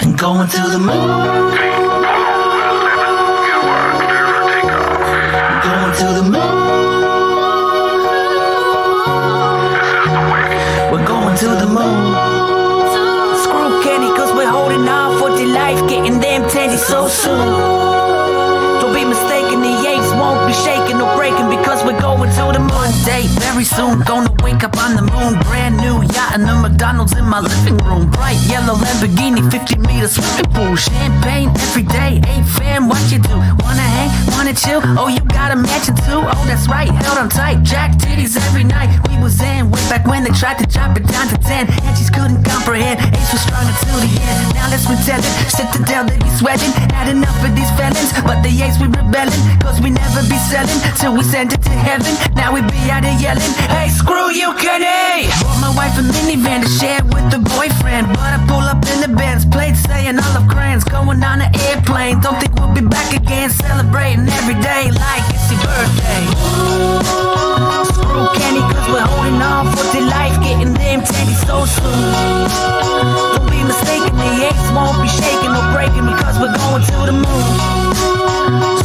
and going to the moon. Going to the moon. We're going to the moon. Screw Kenny, cause we're holding on for dear life, getting them tendies so soon. Don't be mistaken, the apes won't be shaking or breaking because we're going to the moon. One day, very soon, gonna wake up on the moon. Brand new yacht and a McDonald's in my living room. Bright yellow Lamborghini, 50-meter swimming pool. Champagne every day, hey fam, what you do? Wanna hang, wanna chill? Oh, you got a mansion too? Oh, that's right, held on tight, jack titties every night. We was in way back when they tried to drop it down to 10. And she couldn't comprehend, Ace was strong until the end. Now let's retell it, Citadel they be sweating. Had enough of these felons, but the Ace we rebelling. Cause we never be selling, till we send it to heaven. Now we be out here yelling, hey screw you Kenny! Bought my wife a minivan to share with the boyfriend. But I pull up in the Benz, plate saying olive crayons. Going on an airplane, don't think we'll be back again. Celebrating every day like it's your birthday. Screw Kenny, cause we're holding on for dear life, getting them tendies so soon. Don't be mistaken, the apes won't be shaking or breaking because we're going to the moon.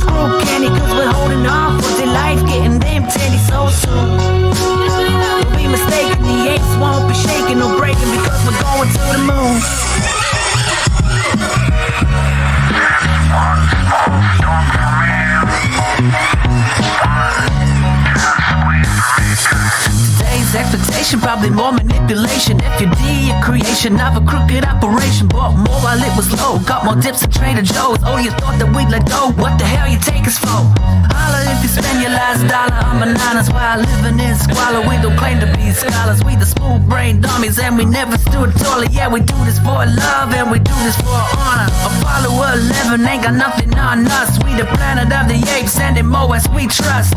Screw Kenny, cause we're holding on for dear life, getting them tendies so soon. Don't be mistaken, the apes won't be shaking or breaking because we're going to the moon. Today's expectation, probably more manipulation. FUD, a creation of a crooked operation. Bought more while it was low, got more dips at Trader Joe's. Oh, you thought that we'd let go? What the hell you take us for? Holla if you spend your last dollar on bananas while living in squalor. We don't claim to be scholars, we the smooth brain dummies, and we never stood taller. Yeah, we do this for love and we do this for honor. Apollo 11 ain't got nothing on us. We the planet of the apes and in MOS we trust.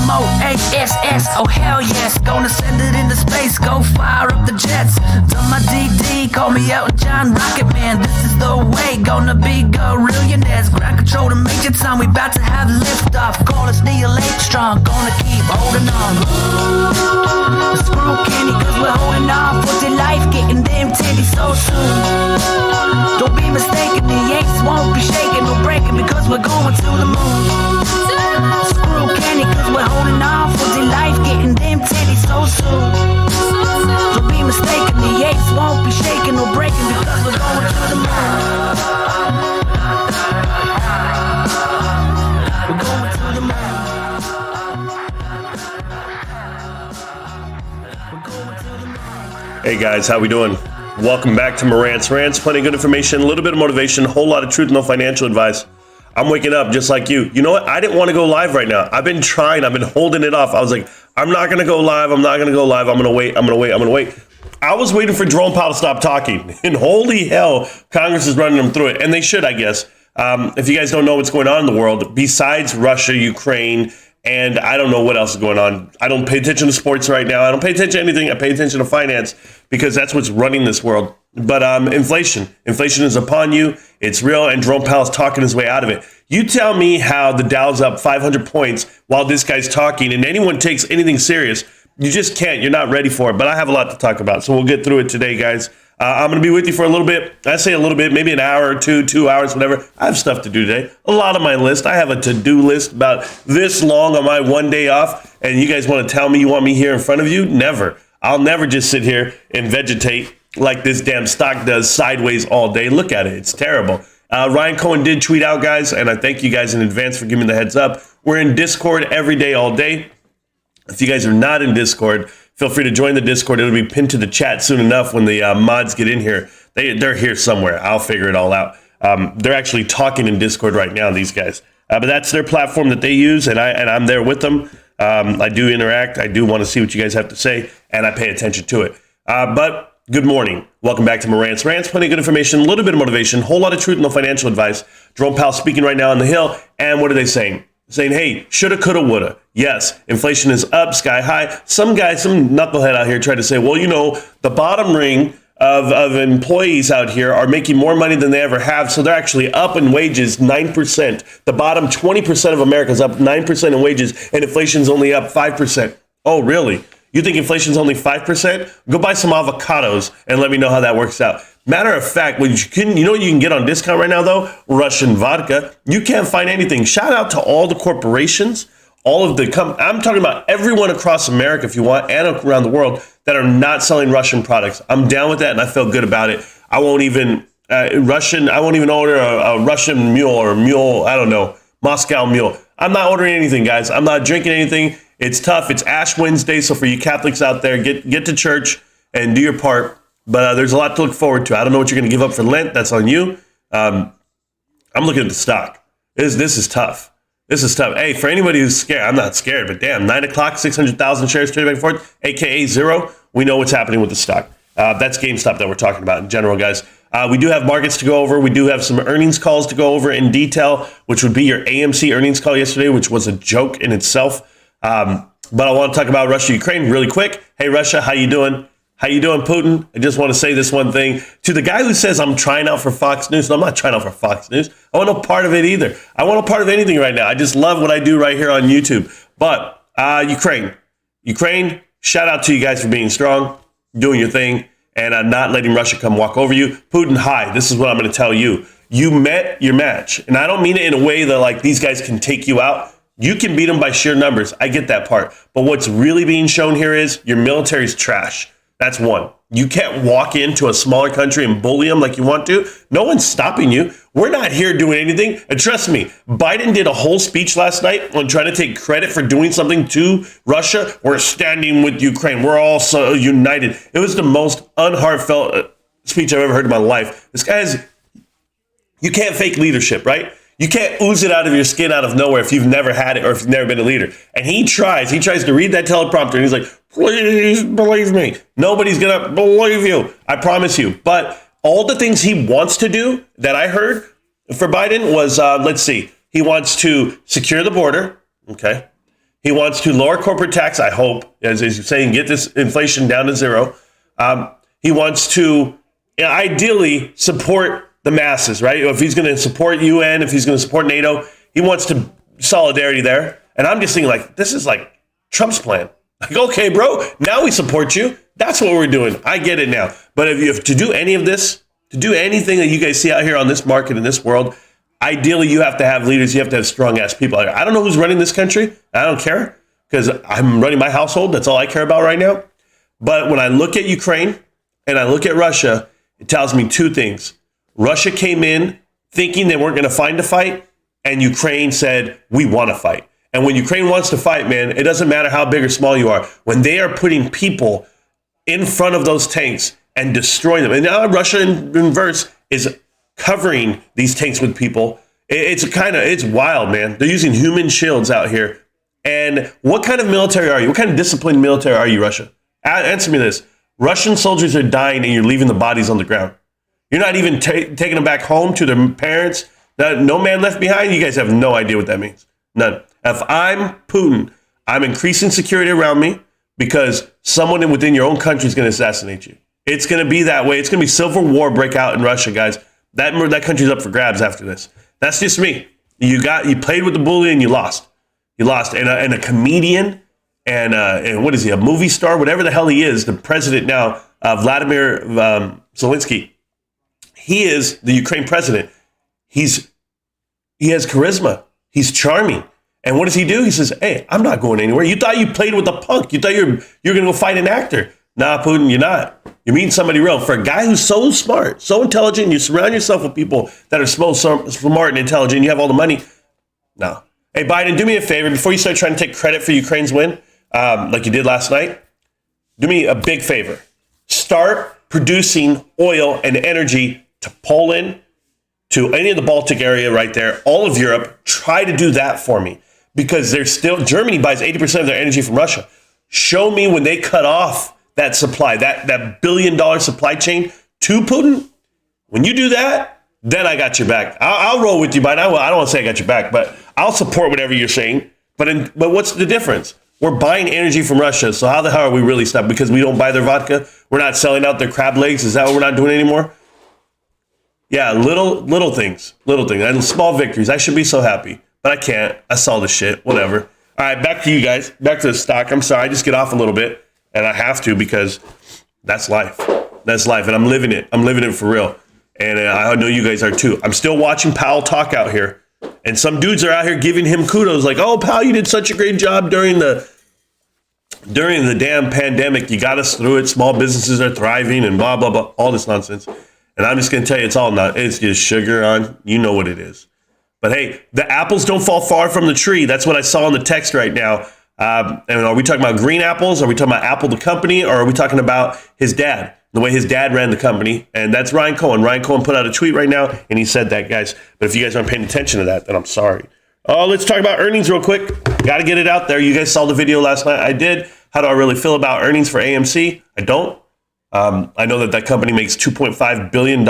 MOASS, oh hell yes. Gonna send it into space, go fire up the jets. Done my DD, call me Elton John, Rocket Man. This is the way, gonna be gorillionaires. Ground control to Major Tom, we about to have liftoff. Call us Neil Armstrong, gonna keep holding on. Screw Kenny, cause we're holding on for dear life, getting them titties so soon. Don't be mistaken, the apes won't be shaking or breaking because we're going to the moon. Screw Kenny, cause we're holding on for dear life, getting them titties so soon. Don't be mistaken, the apes won't be shaking or breaking because we're going to the moon. We're going to the moon. We're going to the moon. Hey guys, how we doing? Welcome back to Morant's Rants. Plenty of good information, a little bit of motivation, a whole lot of truth, no financial advice. I'm waking up just like you. You know what? I didn't want to go live right now. I've been trying. I've been holding it off. I was like, I'm not going to go live. I'm not going to go live. I'm going to wait. I was waiting for Jerome Powell to stop talking. And holy hell, Congress is running them through it. And they should, I guess. If you guys don't know what's going on in the world, besides Russia, Ukraine, and I don't know what else is going on. I don't pay attention to sports right now. I don't pay attention to anything. I pay attention to finance because that's what's running this world. But inflation is upon you. It's real, and Jerome Powell's talking his way out of it. You tell me how the Dow's up 500 points while this guy's talking, and anyone takes anything serious. You just can't. You're not ready for it. But I have a lot to talk about, so we'll get through it today, guys. I'm going to be with you for a little bit. I say a little bit, maybe an hour or 2 hours, whatever. I have stuff to do today. A lot on my list. I have a to-do list about this long on my one day off, and you guys want to tell me you want me here in front of you? Never. I'll never just sit here and vegetate like this damn stock does sideways all day. Look at it. It's terrible. Ryan Cohen did tweet out, guys, and I thank you guys in advance for giving me the heads up. We're in Discord every day, all day. If you guys are not in Discord, feel free to join the Discord. It'll be pinned to the chat soon enough when the mods get in here. They're here somewhere. I'll figure it all out. They're actually talking in Discord right now, these guys. But that's their platform that they use, and I'm there with them. I do interact. I do want to see what you guys have to say, and I pay attention to it. But good morning. Welcome back to Morant's Rants. Plenty of good information, a little bit of motivation, a whole lot of truth, no financial advice. Jerome Powell speaking right now on the Hill. And what are they saying? Saying, hey, shoulda, coulda, woulda. Yes, inflation is up, sky high. Some knucklehead out here tried to say, well, you know, the bottom ring of employees out here are making more money than they ever have. So they're actually up in wages 9%. The bottom 20% of America is up 9% in wages, and inflation's only up 5%. Oh, really? You think inflation's only 5%? Go buy some avocados and let me know how that works out. Matter of fact, what you know what you can get on discount right now though? Russian vodka. You can't find anything. Shout out to all the corporations, all of the I'm talking about everyone across America, if you want, and around the world that are not selling Russian products. I'm down with that, and I feel good about it. I won't even I won't even order a Russian mule or mule. I don't know, Moscow mule. I'm not ordering anything, guys. I'm not drinking anything. It's tough. It's Ash Wednesday, so for you Catholics out there, get to church and do your part. But there's a lot to look forward to. I don't know what you're going to give up for Lent. That's on you. I'm looking at the stock. This is tough. This is tough. Hey, for anybody who's scared, I'm not scared, but damn, 9 o'clock, 600,000 shares traded back and forth, aka zero. We know what's happening with the stock. That's GameStop that we're talking about in general, guys. We do have markets to go over. We do have some earnings calls to go over in detail, which would be your AMC earnings call yesterday, which was a joke in itself. But I want to talk about Russia, Ukraine really quick. Hey, Russia, how you doing? How you doing, Putin? I just want to say this one thing. To the guy who says I'm trying out for Fox News, no, I'm not trying out for Fox News. I want no part of it either. I want no part of anything right now. I just love what I do right here on YouTube. But Ukraine, shout out to you guys for being strong, doing your thing, and not letting Russia come walk over you. Putin, hi, this is what I'm going to tell you. You met your match. And I don't mean it in a way that like these guys can take you out. You can beat them by sheer numbers. I get that part. But what's really being shown here is your military's trash. That's one. You can't walk into a smaller country and bully them like you want to. No one's stopping you. We're not here doing anything. And trust me, Biden did a whole speech last night on trying to take credit for doing something to Russia. We're standing with Ukraine. We're all so united. It was the most unheartfelt speech I've ever heard in my life. This guy you can't fake leadership, right? You can't ooze it out of your skin out of nowhere if you've never had it or if you've never been a leader. And he tries to read that teleprompter and he's like, please believe me. Nobody's going to believe you. I promise you. But all the things he wants to do that I heard for Biden was, let's see, he wants to secure the border. Okay. He wants to lower corporate tax, I hope, as he's saying, get this inflation down to zero. He wants to ideally support the masses, right? If he's going to support UN, if he's going to support NATO, he wants to solidarity there. And I'm just thinking like, this is like Trump's plan. Like, okay, bro, now we support you. That's what we're doing. I get it now. But if you have to do any of this, to do anything that you guys see out here on this market in this world, ideally you have to have leaders. You have to have strong ass people out here. I don't know who's running this country. I don't care because I'm running my household. That's all I care about right now. But when I look at Ukraine and I look at Russia, it tells me two things. Russia came in thinking they weren't going to find a fight, and Ukraine said, we want to fight. And when Ukraine wants to fight, man, it doesn't matter how big or small you are. When they are putting people in front of those tanks and destroying them, and now Russia in reverse is covering these tanks with people. It's wild, man. They're using human shields out here. And what kind of military are you? What kind of disciplined military are you, Russia? Answer me this. Russian soldiers are dying and you're leaving the bodies on the ground. You're not even taking them back home to their parents. No man left behind. You guys have no idea what that means. None. If I'm Putin, I'm increasing security around me because someone within your own country is going to assassinate you. It's going to be that way. It's going to be civil war break out in Russia, guys. That country's up for grabs after this. That's just me. You played with the bully and you lost. You lost. And a comedian and what is he, a movie star, whatever the hell he is, the president now, Vladimir Zelensky. He is the Ukraine president. He has charisma. He's charming. And what does he do? He says, hey, I'm not going anywhere. You thought you played with a punk. You thought you're going to go fight an actor. Nah, Putin, you're not. You're meeting somebody real. For a guy who's so smart, so intelligent, you surround yourself with people that are so smart and intelligent, and you have all the money. No. Hey, Biden, do me a favor. Before you start trying to take credit for Ukraine's win, like you did last night, do me a big favor. Start producing oil and energy to Poland, to any of the Baltic area right there, all of Europe. Try to do that for me because Germany buys 80% of their energy from Russia. Show me when they cut off that supply, that $1 billion supply chain to Putin. When you do that, then I got your back. I'll roll with you, Biden. I don't want to say I got your back, but I'll support whatever you're saying. But what's the difference? We're buying energy from Russia, so how the hell are we really stopped? Because we don't buy their vodka? We're not selling out their crab legs? Is that what we're not doing anymore? Yeah, little things, and small victories. I should be so happy, but I can't. I saw the shit, whatever. All right, back to you guys. Back to the stock. I'm sorry, I just get off a little bit, and I have to because that's life. That's life, and I'm living it. I'm living it for real. And I know you guys are too. I'm still watching Powell talk out here. And some dudes are out here giving him kudos like, oh, Powell, you did such a great job during the damn pandemic. You got us through it. Small businesses are thriving and blah, blah, blah, all this nonsense. And I'm just going to tell you, it's all not. It's just sugar on. You know what it is. But hey, the apples don't fall far from the tree. That's what I saw in the text right now. And are we talking about green apples? Are we talking about Apple, the company? Or are we talking about his dad, the way his dad ran the company? And that's Ryan Cohen. Ryan Cohen put out a tweet right now, and he said that, guys. But if you guys aren't paying attention to that, then I'm sorry. Let's talk about earnings real quick. Got to get it out there. You guys saw the video last night. I did. How do I really feel about earnings for AMC? I don't. I know that company makes $2.5 billion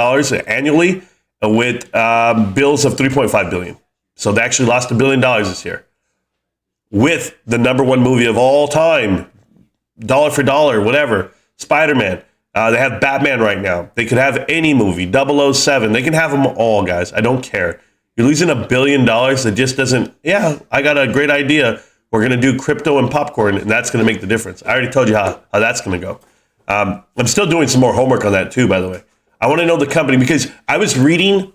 annually with bills of $3.5 billion. So they actually lost $1 billion this year. With the number one movie of all time, dollar for dollar, whatever, Spider-Man. They have Batman right now. They could have any movie, 007. They can have them all, guys. I don't care. You're losing $1 billion that just doesn't, yeah, I got a great idea. We're going to do crypto and popcorn, and that's going to make the difference. I already told you how that's going to go. I'm still doing some more homework on that too, by the way. I want to know the company because I was reading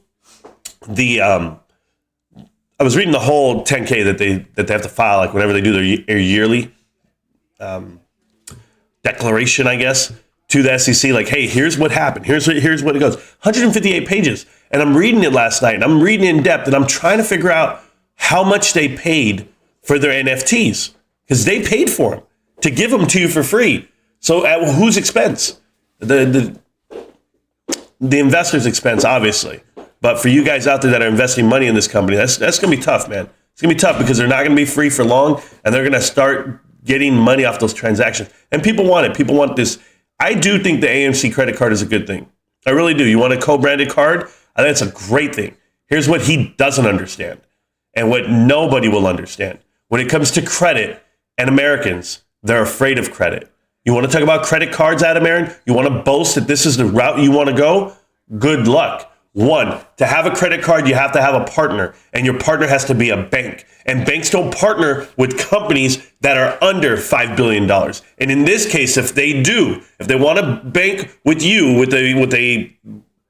the whole 10K that they have to file, like whenever they do their yearly declaration, I guess, to the SEC. Like, hey, here's what happened. Here's what it goes. 158 pages, and I'm reading it last night, and I'm reading it in depth, and I'm trying to figure out how much they paid for their NFTs because they paid for them to give them to you for free. So at whose expense? The investor's expense, obviously. But for you guys out there that are investing money in this company, that's going to be tough, man. It's going to be tough because they're not going to be free for long, and they're going to start getting money off those transactions. And people want it. People want this. I do think the AMC credit card is a good thing. I really do. You want a co-branded card? I think it's a great thing. Here's what he doesn't understand and what nobody will understand. When it comes to credit and Americans, they're afraid of credit. You want to talk about credit cards, Adam Aaron? You want to boast that this is the route you want to go? Good luck. One, to have a credit card, you have to have a partner, and your partner has to be a bank. And banks don't partner with companies that are under $5 billion. And in this case, if they want to bank with you, with a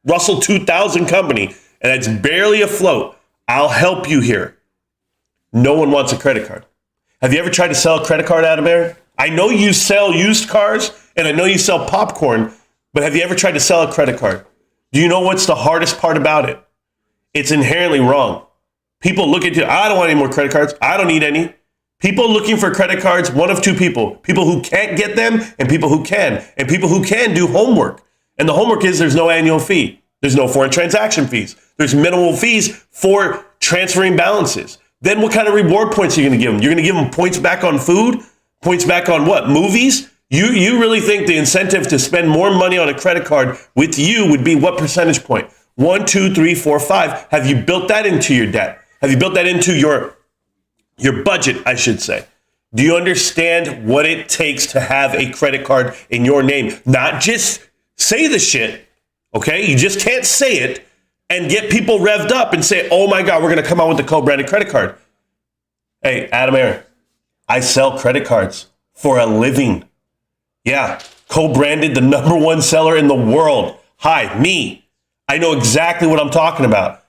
Russell 2000 company, and it's barely afloat, I'll help you here. No one wants a credit card. Have you ever tried to sell a credit card, Adam Aaron? I know you sell used cars, and I know you sell popcorn, but have you ever tried to sell a credit card? Do you know what's the hardest part about it? It's inherently wrong. People look at you, I don't want any more credit cards. I don't need any. People looking for credit cards, one of two people. People who can't get them and people who can. And people who can do homework. And the homework is there's no annual fee. There's no foreign transaction fees. There's minimal fees for transferring balances. Then what kind of reward points are you going to give them? You're going to give them points back on food? Points back on what? Movies? You really think the incentive to spend more money on a credit card with you would be what percentage point? 1, 2, 3, 4, 5. Have you built that into your debt? Have you built that into your budget, I should say? Do you understand what it takes to have a credit card in your name? Not just say the shit, okay? You just can't say it and get people revved up and say, oh my God, we're going to come out with a co-branded credit card. Hey, Adam Aaron, I sell credit cards for a living. Yeah, co-branded, the number one seller in the world. Hi, me. I know exactly what I'm talking about.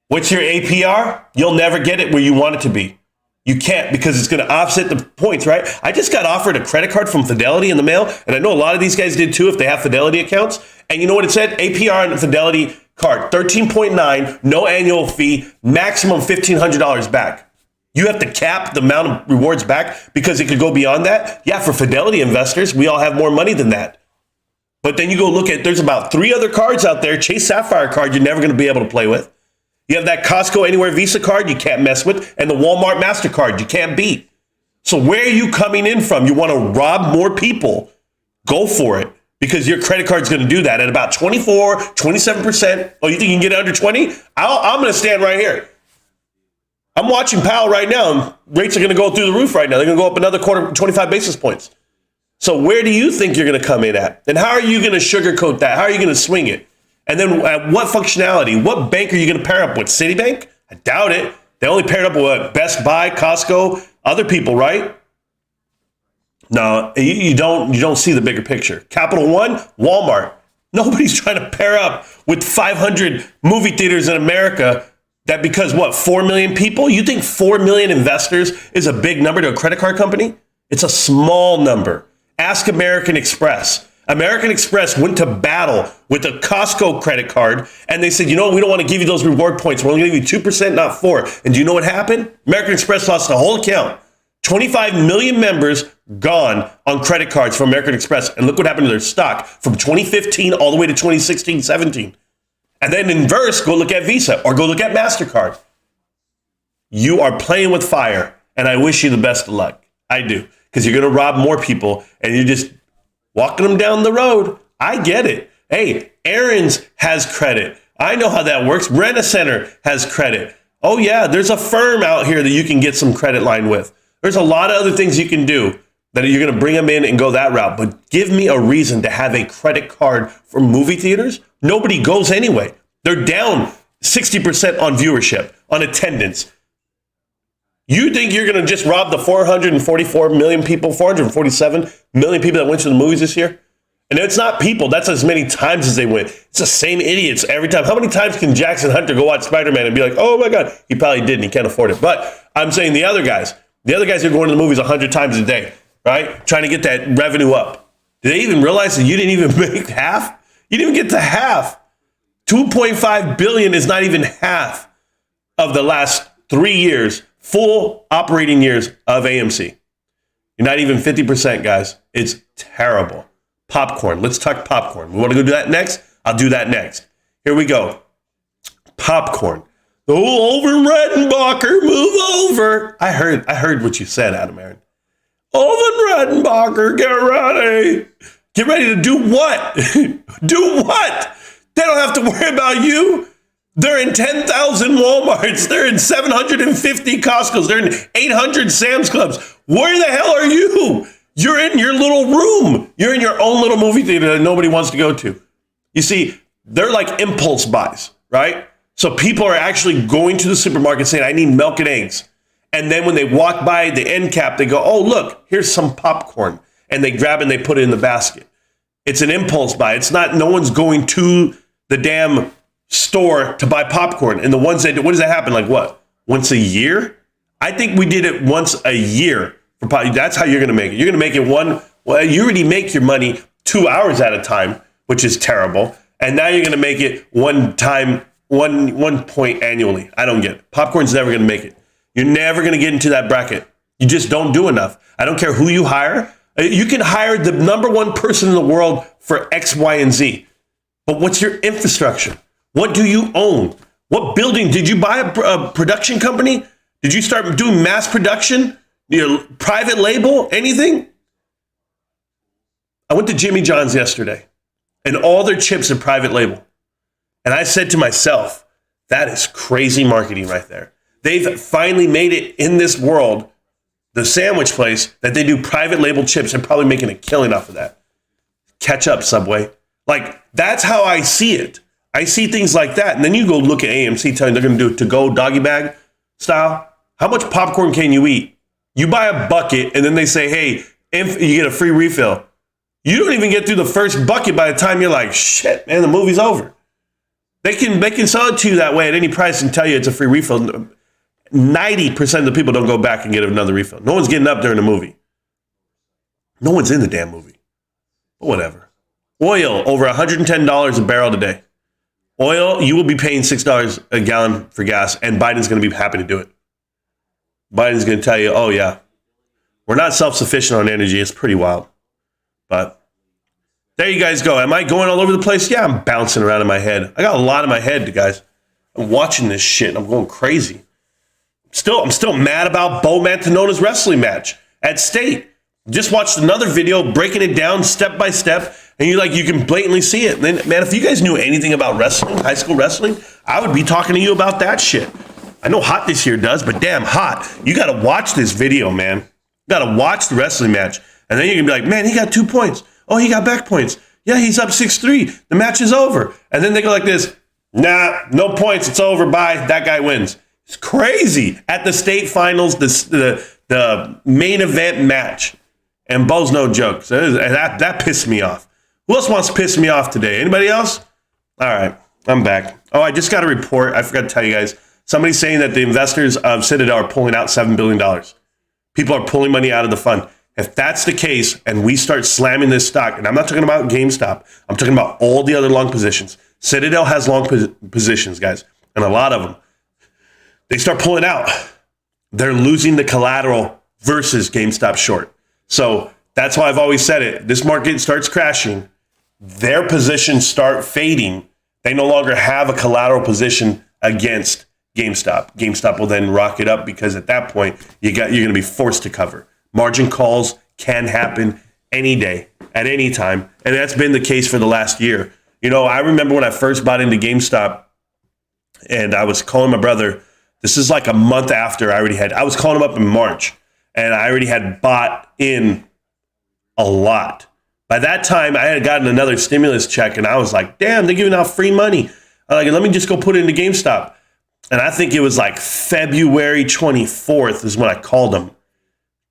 What's your APR? You'll never get it where you want it to be. You can't because it's going to offset the points, right? I just got offered a credit card from Fidelity in the mail, and I know a lot of these guys did too if they have Fidelity accounts. And you know what it said? APR on the Fidelity card, 13.9, no annual fee, maximum $1,500 back. You have to cap the amount of rewards back because it could go beyond that. Yeah, for Fidelity investors, we all have more money than that. But then you go look at, there's about 3 other cards out there. Chase Sapphire card, you're never going to be able to play with. You have that Costco Anywhere Visa card you can't mess with, and the Walmart MasterCard you can't beat. So where are you coming in from? You want to rob more people? Go for it because your credit card's going to do that at about 24, 27%. Oh, you think you can get it under 20? I'm going to stand right here. I'm watching Powell right now, and rates are going to go through the roof right now. They're going to go up another 25 basis points. So where do you think you're going to come in at? And how are you going to sugarcoat that? How are you going to swing it? And then what functionality? What bank are you going to pair up with? Citibank? I doubt it. They only paired up with what? Best Buy, Costco, other people, right? No, you don't see the bigger picture. Capital One, Walmart. Nobody's trying to pair up with 500 movie theaters in America that because, 4 million people? You think 4 million investors is a big number to a credit card company? It's a small number. Ask American Express. American Express went to battle with a Costco credit card, and they said, we don't want to give you those reward points. We're only going to give you 2%, not 4%. And do you know what happened? American Express lost the whole account. 25 million members gone on credit cards from American Express. And look what happened to their stock from 2015 all the way to 2016, 17. And then in verse, go look at Visa or go look at MasterCard. You are playing with fire, and I wish you the best of luck. I do, because you're going to rob more people, and you're just walking them down the road. I get it. Hey, Aaron's has credit. I know how that works. Rent-A-Center has credit. Oh, yeah, there's a firm out here that you can get some credit line with. There's a lot of other things you can do that you're going to bring them in and go that route. But give me a reason to have a credit card for movie theaters. Nobody goes anyway. They're down 60% on viewership, on attendance. You think you're going to just rob the 444 million people, 447 million people that went to the movies this year? And it's not people. That's as many times as they went. It's the same idiots every time. How many times can Jackson Hunter go watch Spider-Man and be like, oh my God, he probably didn't. He can't afford it. But I'm saying the other guys are going to the movies 100 times a day, right? Trying to get that revenue up. Did they even realize that you didn't even make half? You didn't even get to half. 2.5 billion is not even half of the last 3 years, full operating years of AMC. You're not even 50%, guys. It's terrible. Popcorn. Let's talk popcorn. We want to go do that next? I'll do that next. Here we go. Popcorn. Oh, over Redenbacher, move over. I heard what you said, Adam Aaron. Over Redenbacher, get ready. Get ready to do what? Do what? They don't have to worry about you. They're in 10,000 Walmarts. They're in 750 Costco's. They're in 800 Sam's Clubs. Where the hell are you? You're in your little room. You're in your own little movie theater that nobody wants to go to. You see, they're like impulse buys, right? So people are actually going to the supermarket saying, I need milk and eggs. And then when they walk by the end cap, they go, oh, look, here's some popcorn. And they grab it and they put it in the basket. It's an impulse buy. It's not, no one's going to the damn store to buy popcorn. And the ones that, what does that happen? Like what? Once a year? I think we did it once a year. That's how you're going to make it. You're going to make it you already make your money 2 hours at a time, which is terrible. And now you're going to make it one time, one point annually. I don't get it. Popcorn's never going to make it. You're never going to get into that bracket. You just don't do enough. I don't care who you hire. You can hire the number one person in the world for X, Y, and Z. But what's your infrastructure? What do you own? What building? Did you buy a production company? Did you start doing mass production? Your private label? Anything? I went to Jimmy John's yesterday, and all their chips are private label. And I said to myself, that is crazy marketing right there. They've finally made it in this world, the sandwich place, that they do private label chips and probably making a killing off of that. Catch up, Subway. Like, that's how I see it. I see things like that. And then you go look at AMC telling they're going to do it to-go doggy bag style. How much popcorn can you eat? You buy a bucket and then they say, hey, if you get a free refill. You don't even get through the first bucket by the time you're like, shit, man, the movie's over. They can sell it to you that way at any price and tell you it's a free refill. 90% of the people don't go back and get another refill. No one's getting up during the movie. No one's in the damn movie. But whatever. Oil, over $110 a barrel today. Oil, you will be paying $6 a gallon for gas, and Biden's going to be happy to do it. Biden's going to tell you, oh, yeah, we're not self-sufficient on energy. It's pretty wild. But there you guys go. Am I going all over the place? Yeah, I'm bouncing around in my head. I got a lot in my head, guys. I'm watching this shit, and I'm going crazy. I'm still mad about Bo Mantanona's wrestling match at State. Just watched another video breaking it down step by step, and you can blatantly see it. And then, man, if you guys knew anything about wrestling, high school wrestling, I would be talking to you about that shit. I know Hot this year does, but damn, Hot, you got to watch this video, man. You got to watch the wrestling match, and then you're going to be like, man, he got 2 points. Oh, he got back points. Yeah, he's up 6-3. The match is over. And then they go like this, nah, no points. It's over. Bye. That guy wins. It's crazy. At the state finals, the main event match. And Bo's no joke. So that pissed me off. Who else wants to piss me off today? Anybody else? All right, I'm back. Oh, I just got a report. I forgot to tell you guys. Somebody's saying that the investors of Citadel are pulling out $7 billion. People are pulling money out of the fund. If that's the case and we start slamming this stock, and I'm not talking about GameStop, I'm talking about all the other long positions. Citadel has long positions, guys, and a lot of them. They start pulling out. They're losing the collateral versus GameStop short. So that's why I've always said it. This market starts crashing. Their positions start fading. They no longer have a collateral position against GameStop. GameStop will then rock it up because at that point, you're going to be forced to cover. Margin calls can happen any day, at any time. And that's been the case for the last year. You know, I remember when I first bought into GameStop and I was calling my brother. This is like a month after I was calling him up in March and I already had bought in a lot. By that time, I had gotten another stimulus check and I was like, damn, they're giving out free money. I'm like, let me just go put it into GameStop. And I think it was like February 24th is when I called him.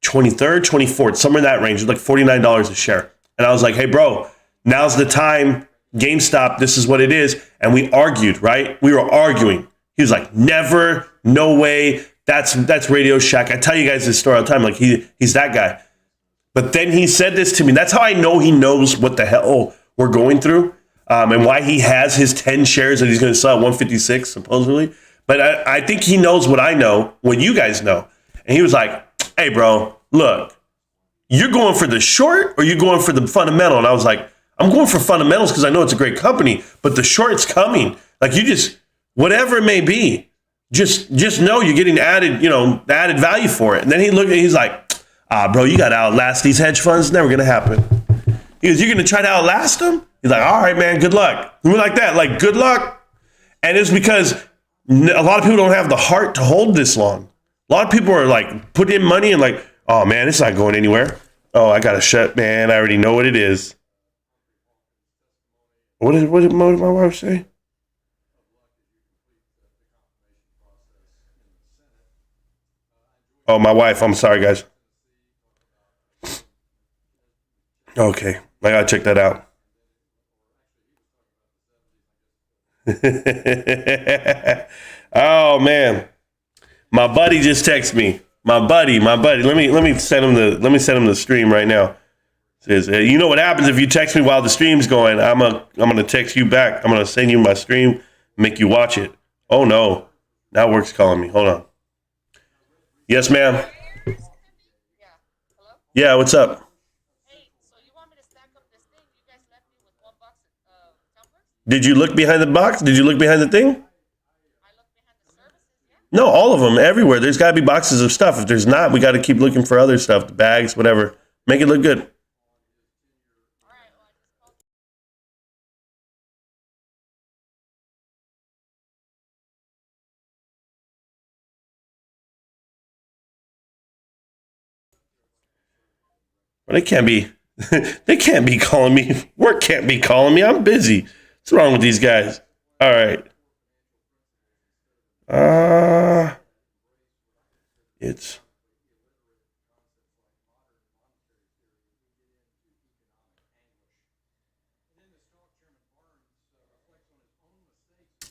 23rd, 24th, somewhere in that range. It was like $49 a share. And I was like, hey, bro, now's the time. GameStop, this is what it is. And we argued, right? We were arguing. He was like, never, no way. That's Radio Shack. I tell you guys this story all the time. Like he's that guy. But then he said this to me. That's how I know he knows what the hell we're going through and why he has his 10 shares that he's going to sell at 156 supposedly. But I think he knows what I know, what you guys know. And he was like, hey, bro, look, you're going for the short or you're going for the fundamental? And I was like, I'm going for fundamentals because I know it's a great company, but the short's coming. Like you just, whatever it may be, just know you're getting added value for it. And then he's like, bro, you got to outlast these hedge funds. It's never going to happen. He goes, you're going to try to outlast them? He's like, all right, man, good luck. We were like that, like, good luck. And it's because a lot of people don't have the heart to hold this long. A lot of people are like putting in money and like, oh man, it's not going anywhere. Oh, I got to shut, man. I already know what it is. What did my wife say? Oh, my wife. I'm sorry, guys. Okay. I got to check that out. Oh, man. My buddy just texted me. My buddy. Let me send him the stream right now. It says, you know what happens if you text me while the stream's going? I'm gonna text you back. I'm gonna send you my stream, make you watch it. Oh no, now work's calling me. Hold on. Yes, ma'am. Yeah, what's up? Did you look behind the box? Did you look behind the thing? No, all of them, everywhere. There's got to be boxes of stuff. If there's not, we got to keep looking for other stuff, the bags, whatever. Make it look good. Well, they can't be. They can't be calling me. Work can't be calling me. I'm busy. What's wrong with these guys? All right. It's.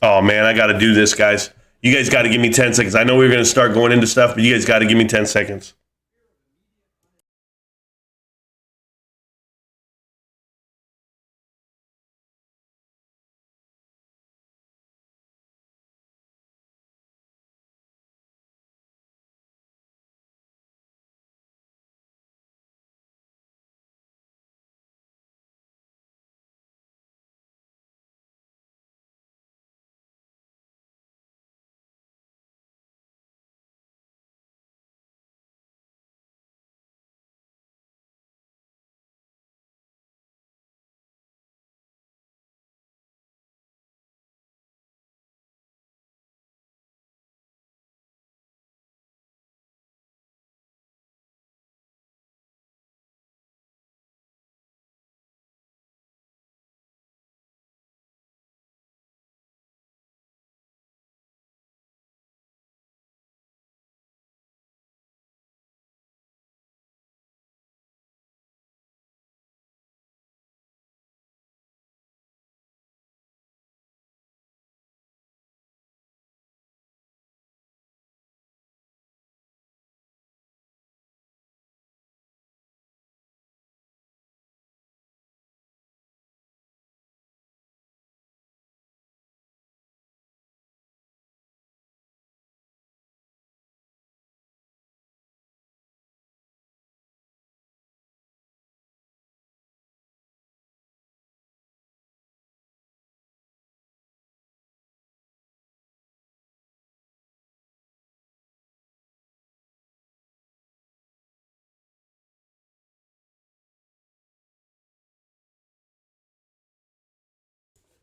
Oh man, I got to do this, guys. You guys got to give me 10 seconds. I know we were going to start going into stuff, but you guys got to give me 10 seconds.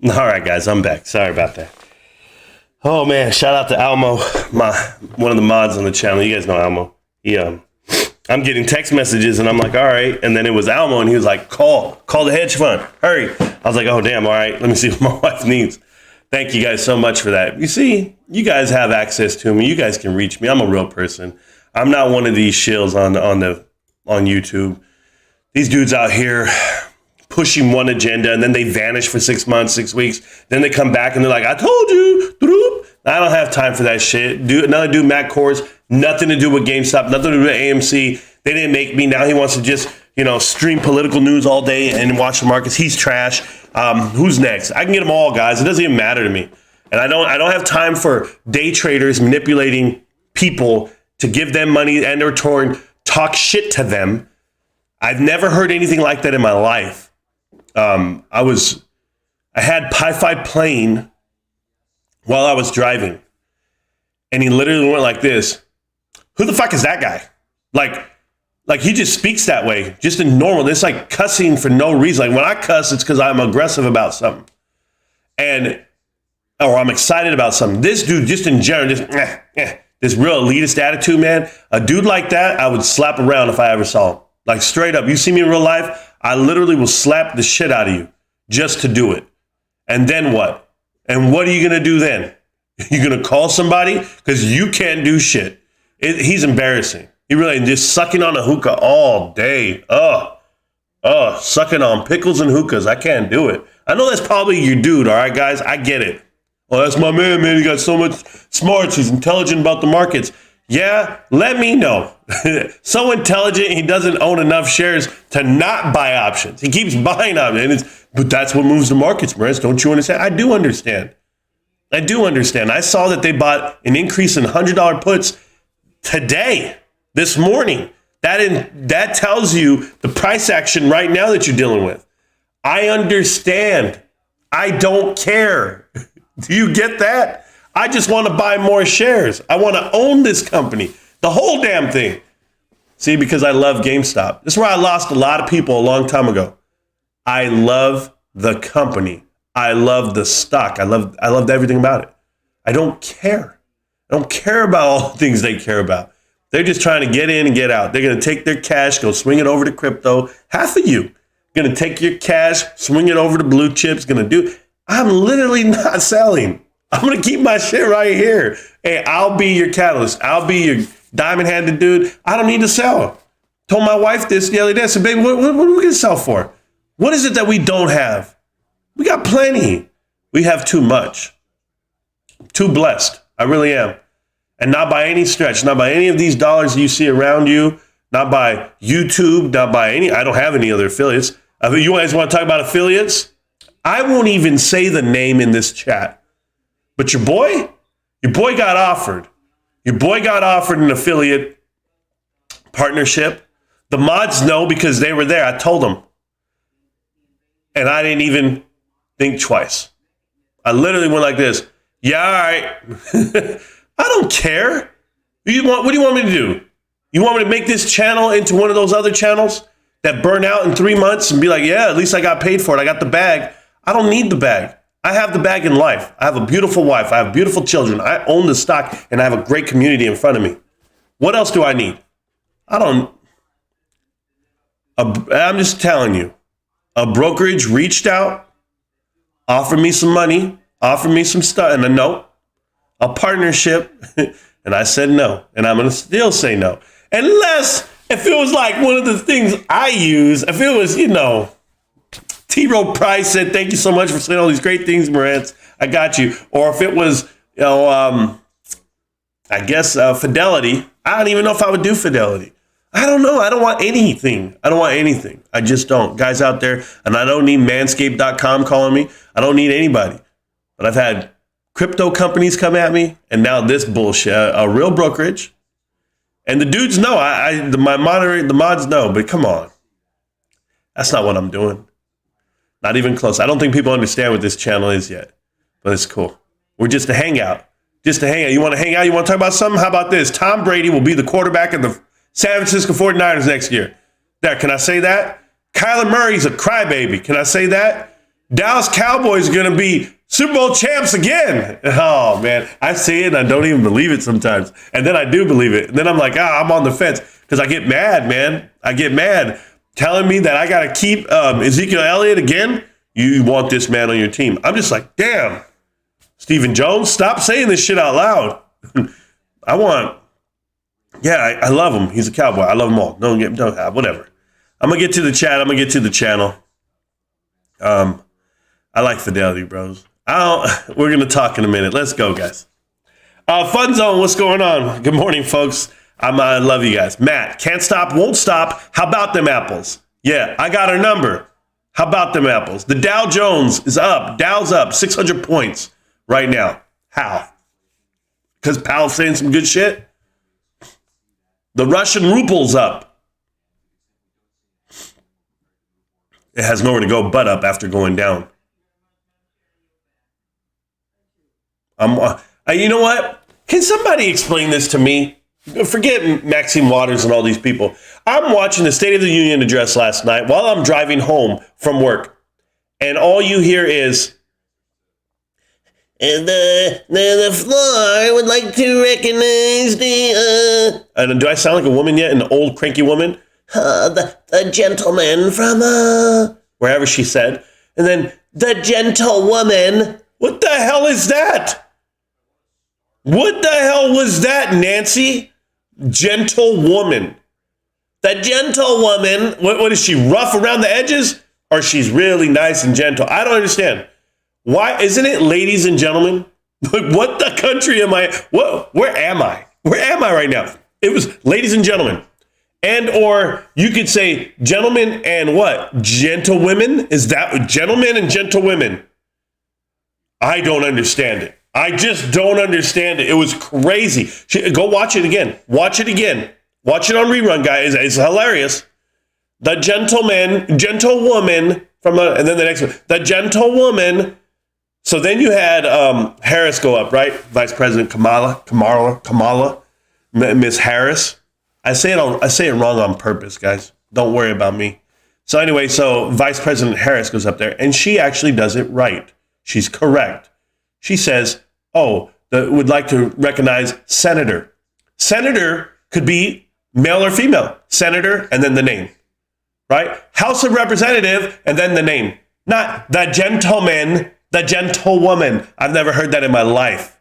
All right, guys, I'm back. Sorry about that. Oh man, shout out to Almo, one of the mods on the channel. You guys know Almo. I'm getting text messages and I'm like, all right. And then it was Almo and he was like, call the hedge fund, hurry. I was like, oh damn, all right, let me see what my wife needs. Thank you guys so much for that. You see, you guys have access to me. You guys can reach me. I'm a real person. I'm not one of these shills on YouTube. These dudes out here pushing one agenda and then they vanish for 6 months, 6 weeks. Then they come back and they're like, I told you. I don't have time for that shit. Another dude, Matt Kors, nothing to do with GameStop, nothing to do with AMC. They didn't make me. Now he wants to just, stream political news all day and watch the markets. He's trash. Who's next? I can get them all, guys. It doesn't even matter to me. And I don't have time for day traders manipulating people to give them money and in return talk shit to them. I've never heard anything like that in my life. I had Pi-Fi playing while I was driving, and he literally went like this. Who the fuck is that guy? Like he just speaks that way, just in normal. It's like cussing for no reason. Like when I cuss, it's because I'm aggressive about something, or I'm excited about something. This dude, just in general, this real elitist attitude, man. A dude like that, I would slap around if I ever saw him. Like straight up. You see me in real life, I literally will slap the shit out of you just to do it. And then what? And what are you going to do then? You're going to call somebody? Because you can't do shit. He's embarrassing. He really just sucking on a hookah all day. Sucking on pickles and hookahs. I can't do it. I know that's probably your dude, all right, guys? I get it. Oh, that's my man. He got so much smarts. He's intelligent about the markets. Yeah, let me know. So intelligent, he doesn't own enough shares to not buy options. He keeps buying options. But that's what moves the markets, Maurice. Don't you understand? I do understand. I saw that they bought an increase in $100 puts today, this morning. That tells you the price action right now that you're dealing with. I understand. I don't care. Do you get that? I just want to buy more shares. I want to own this company, the whole damn thing. See, because I love GameStop. This is where I lost a lot of people a long time ago. I love the company. I love the stock. I loved everything about it. I don't care. I don't care about all the things they care about. They're just trying to get in and get out. They're going to take their cash, go swing it over to crypto. Half of you going to take your cash, swing it over to blue chips. I'm literally not selling. I'm going to keep my shit right here. Hey, I'll be your catalyst. I'll be your diamond-handed dude. I don't need to sell. Told my wife this the other day. I said, baby, what are we going to sell for? What is it that we don't have? We got plenty. We have too much. Too blessed. I really am. And not by any stretch, not by any of these dollars you see around you, not by YouTube, not by any, I don't have any other affiliates. You guys want to talk about affiliates? I won't even say the name in this chat. But your boy got offered. Your boy got offered an affiliate partnership. The mods know because they were there. I told them. And I didn't even think twice. I literally went like this. Yeah, all right. I don't care. What do you want me to do? You want me to make this channel into one of those other channels that burn out in 3 months and be like, yeah, at least I got paid for it. I got the bag. I don't need the bag. I have the bag in life. I have a beautiful wife. I have beautiful children. I own the stock and I have a great community in front of me. What else do I need? I'm just telling you, a brokerage reached out, offered me some money, offered me some stuff, and a note, a partnership. And I said no. And I'm going to still say no. Unless if it was like one of the things I use, if it was, T-Rowe Price said, thank you so much for saying all these great things, Marantz. I got you. Or if it was, Fidelity. I don't even know if I would do Fidelity. I don't know. I don't want anything. I just don't. Guys out there, and I don't need manscaped.com calling me. I don't need anybody. But I've had crypto companies come at me, and now this bullshit, a real brokerage. And the dudes know. The mods know. But come on. That's not what I'm doing. Not even close. I don't think people understand what this channel is yet, but it's cool. We're just a hangout. You want to hang out? You want to talk about something? How about this? Tom Brady will be the quarterback of the San Francisco 49ers next year. There, can I say that? Kyler Murray's a crybaby. Can I say that? Dallas Cowboys are going to be Super Bowl champs again. Oh, man. I see it and I don't even believe it sometimes. And then I do believe it. And then I'm like, I'm on the fence because I get mad, man. I get mad telling me that I got to keep Ezekiel Elliott again. You want this man on your team. I'm just like, damn. Stephen Jones, stop saying this shit out loud. I love him. He's a Cowboy. I love them all. Don't whatever. I'm going to get to the chat. I'm going to get to the channel. I like Fidelity, bros. We're going to talk in a minute. Let's go, guys. Fun Zone, what's going on? Good morning, folks. I love you guys. Matt, can't stop, won't stop. How about them apples? Yeah, I got her number. How about them apples? The Dow Jones is up. Dow's up 600 points right now. How? Because Powell's saying some good shit? The Russian ruble's up. It has nowhere to go but up after going down. You know what? Can somebody explain this to me? Forget Maxine Waters and all these people. I'm watching the State of the Union address last night while I'm driving home from work. And all you hear is, and the floor would like to recognize the... And do I sound like a woman yet? An old cranky woman? The gentleman from... wherever she said. And then, the gentlewoman. What the hell is that? What the hell was that, Nancy? Gentlewoman. The gentlewoman. What is she, rough around the edges? Or she's really nice and gentle? I don't understand. Why isn't it ladies and gentlemen? What the country am I? Where am I? Where am I right now? It was ladies and gentlemen. And or you could say gentlemen and what? Gentlewomen? Is that gentlemen and gentlewomen? I don't understand it. I just don't understand it. It was crazy. Go watch it again. Watch it again. Watch it on rerun, guys. It's hilarious. The gentlewoman and then the next one, the gentlewoman. So then you had Harris go up, right? Vice President Kamala, Miss Harris. I say it wrong on purpose, guys. Don't worry about me. So anyway, so Vice President Harris goes up there, and she actually does it right. She's correct. She says, would like to recognize senator. Senator could be male or female. Senator, and then the name, right? House of Representative, and then the name. Not the gentleman, the gentlewoman. I've never heard that in my life.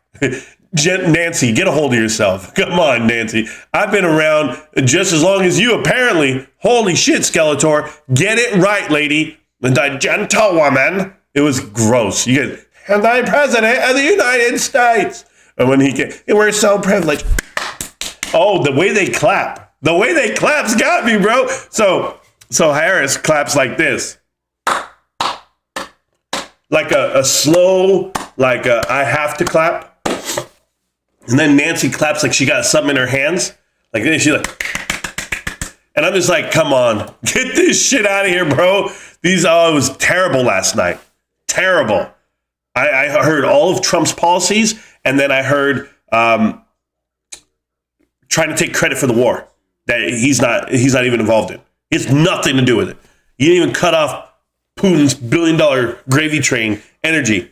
Nancy, get a hold of yourself. Come on, Nancy. I've been around just as long as you, apparently. Holy shit, Skeletor. Get it right, lady. The gentlewoman. It was gross. You guys, and the President of the United States. And when he came, we're so privileged. Oh, the way they clap. The way they clap's got me, bro. So Harris claps like this. Like a slow, like I have to clap. And then Nancy claps like she got something in her hands. Like this, she's like, and I'm just like, come on, get this shit out of here, bro. It was terrible last night. Terrible. I heard all of Trump's policies, and then I heard trying to take credit for the war that he's not even involved in. It's nothing to do with it. You didn't even cut off Putin's billion-dollar gravy train energy.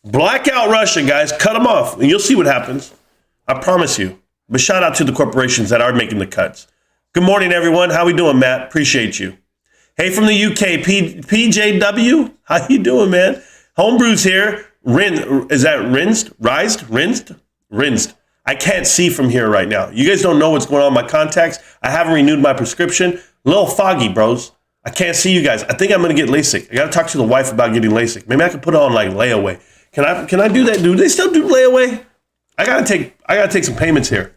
Black out Russia, guys. Cut them off, and you'll see what happens. I promise you. But shout out to the corporations that are making the cuts. Good morning, everyone. How we doing, Matt? Appreciate you. Hey, from the UK, PJW. How you doing, man? Homebrew's here. Is that rinsed? Rinsed. I can't see from here right now. You guys don't know what's going on with my contacts. I haven't renewed my prescription. A little foggy, bros. I can't see you guys. I think I'm going to get LASIK. I got to talk to the wife about getting LASIK. Maybe I can put it on like layaway. Can I do that? Do they still do layaway? I gotta take some payments here.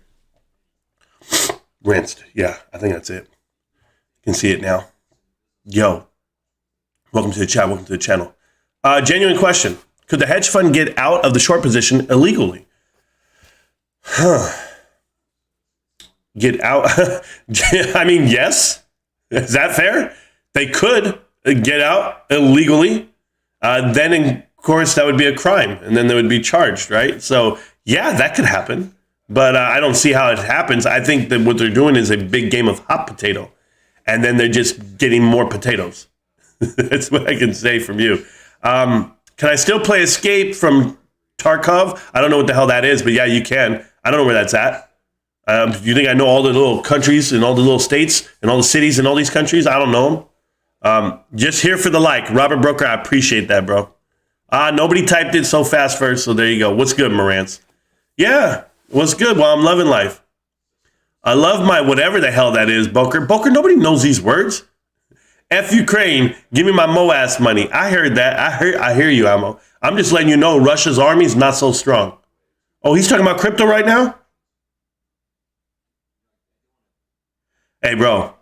Rinsed. Yeah, I think that's it. You can see it now. Yo, welcome to the chat. Welcome to the channel. Genuine question. Could the hedge fund get out of the short position illegally? Get out? I mean, yes. Is that fair? They could get out illegally. Then, of course, that would be a crime. And then they would be charged, right? So, yeah, that could happen. But I don't see how it happens. I think that what they're doing is a big game of hot potato. And then they're just getting more potatoes. That's what I can say from you. Can I still play Escape from Tarkov? I don't know what the hell that is, but yeah, you can. I don't know where that's at. Do you think I know all the little countries and all the little states and all the cities in all these countries? I don't know them. Just here for the like. Robert Broker, I appreciate that, bro. Nobody typed it so fast first, so there you go. What's good, Marantz? Yeah, what's good? Well, I'm loving life. I love my whatever the hell that is, Boker. Boker, nobody knows these words. F Ukraine, give me my MOAS money. I heard that. I hear you, Ammo. I'm just letting you know Russia's army is not so strong. Oh, he's talking about crypto right now? Hey, bro.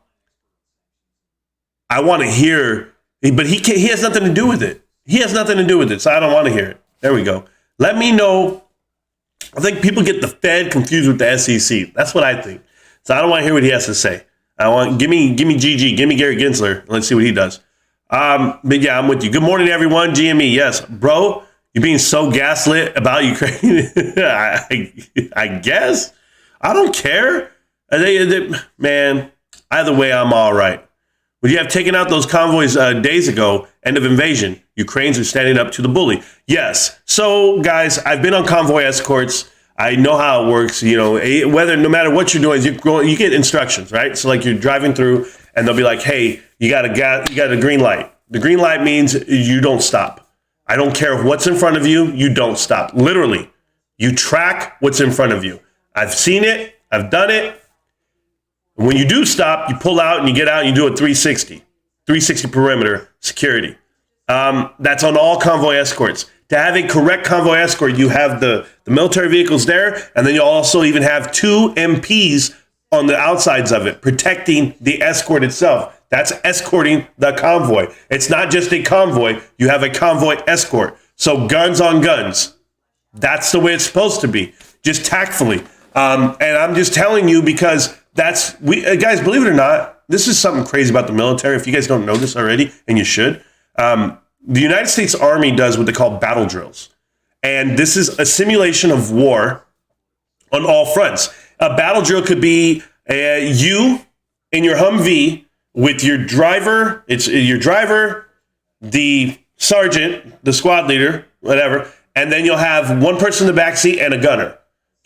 I want to hear, but he has nothing to do with it. He has nothing to do with it, so I don't want to hear it. There we go. Let me know. I think people get the Fed confused with the SEC. That's what I think. So I don't want to hear what he has to say. Give me GG, give me Gary Gensler. Let's see what he does. But yeah, I'm with you. Good morning, everyone. GME, yes, bro. You're being so gaslit about Ukraine. I guess I don't care. Man, either way, I'm all right. Would you have taken out those convoys days ago? End of invasion. Ukrainians are standing up to the bully. Yes. So, guys, I've been on convoy escorts. I know how it works. You know, no matter what you're doing, you get instructions, right? So, like, you're driving through, and they'll be like, "Hey, you got a green light." The green light means you don't stop. I don't care what's in front of you. You don't stop. Literally, you track what's in front of you. I've seen it. I've done it. When you do stop, you pull out and you get out and you do a 360 perimeter security. That's on all convoy escorts. To have a correct convoy escort, you have the military vehicles there, and then you also even have 2 MPs on the outsides of it, protecting the escort itself. That's escorting the convoy. It's not just a convoy. You have a convoy escort. So guns on guns. That's the way it's supposed to be, just tactfully. And I'm just telling you because guys, believe it or not, this is something crazy about the military. If you guys don't know this already, and you should, the United States Army does what they call battle drills. And this is a simulation of war on all fronts. A battle drill could be you in your Humvee with your driver. It's your driver, the sergeant, the squad leader, whatever. And then you'll have one person in the backseat and a gunner.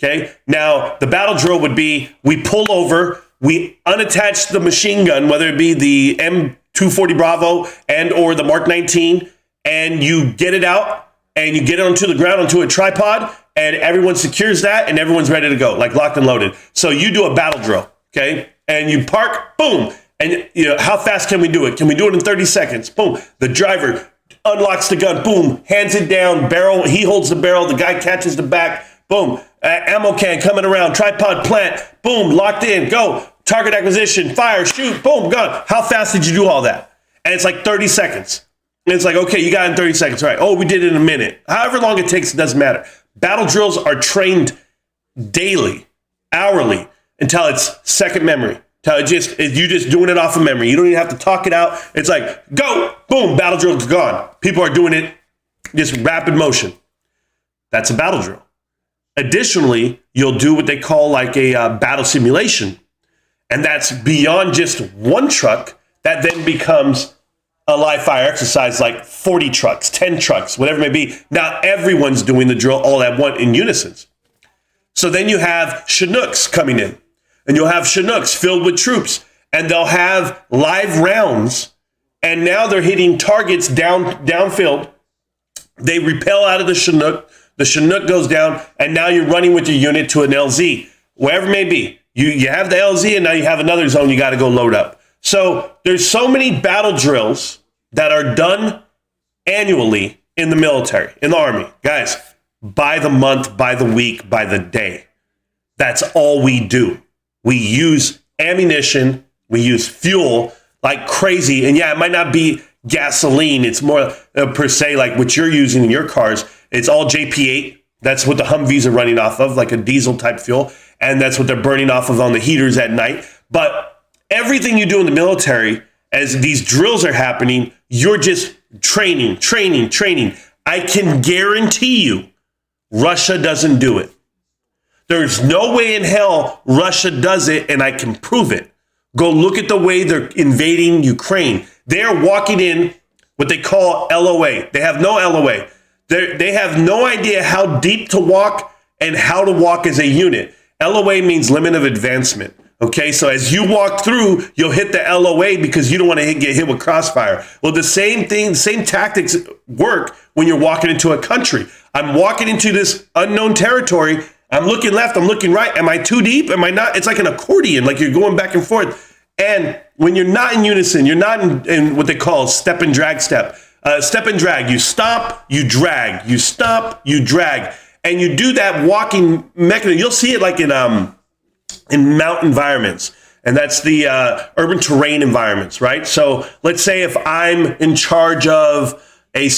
Okay. Now, the battle drill would be we pull over, we unattach the machine gun, whether it be the M240 Bravo and or the Mark 19, and you get it out and you get it onto the ground, onto a tripod, and everyone secures that and everyone's ready to go, like locked and loaded. So you do a battle drill, okay? And you park, boom. And you know, how fast can we do it? Can we do it in 30 seconds? Boom. The driver unlocks the gun, boom, hands it down, barrel, he holds the barrel, the guy catches the back, boom. Ammo can coming around, tripod plant, boom, locked in, go. Target acquisition, fire, shoot, boom, gun. How fast did you do all that? And it's like 30 seconds. And it's like, okay, you got it in 30 seconds, right? Oh, we did it in a minute. However long it takes, it doesn't matter. Battle drills are trained daily, hourly, until it's second memory. Until you're just doing it off of memory. You don't even have to talk it out. It's like, go, boom, battle drill's gone. People are doing it just rapid motion. That's a battle drill. Additionally, you'll do what they call like a battle simulation. And that's beyond just one truck. That then becomes a live fire exercise, like 40 trucks, 10 trucks, whatever it may be. Now everyone's doing the drill all at once in unison. So then you have Chinooks coming in, and you'll have Chinooks filled with troops, and they'll have live rounds, and now they're hitting targets downfield. They repel out of the Chinook goes down, and now you're running with your unit to an LZ, wherever it may be. You have the LZ, and now you have another zone you got to go load up. So there's so many battle drills that are done annually in the military, in the Army. Guys, by the month, by the week, by the day. That's all we do. We use ammunition, we use fuel like crazy. And yeah, it might not be gasoline. It's more per se like what you're using in your cars. It's all JP8. That's what the Humvees are running off of, like a diesel type fuel. And that's what they're burning off of on the heaters at night. But everything you do in the military, as these drills are happening, you're just training. I can guarantee you Russia doesn't do it. There's no way in hell Russia does it, and I can prove it. Go look at the way they're invading Ukraine. They're walking in what they call LOA. They have no LOA. They have no idea how deep to walk and how to walk as a unit. LOA means limit of advancement. Okay, so as you walk through, you'll hit the LOA because you don't want to get hit with crossfire. Well, the same thing, the same tactics work when you're walking into a country. I'm walking into this unknown territory. I'm looking left, I'm looking right. Am I too deep? Am I not? It's like an accordion, like you're going back and forth. And when you're not in unison, you're not in what they call step and drag step. Step and drag, you stop, you drag, you stop, you drag. And you do that walking mechanism. You'll see it like in mountain environments. And that's the urban terrain environments, right? So let's say if I'm in charge of a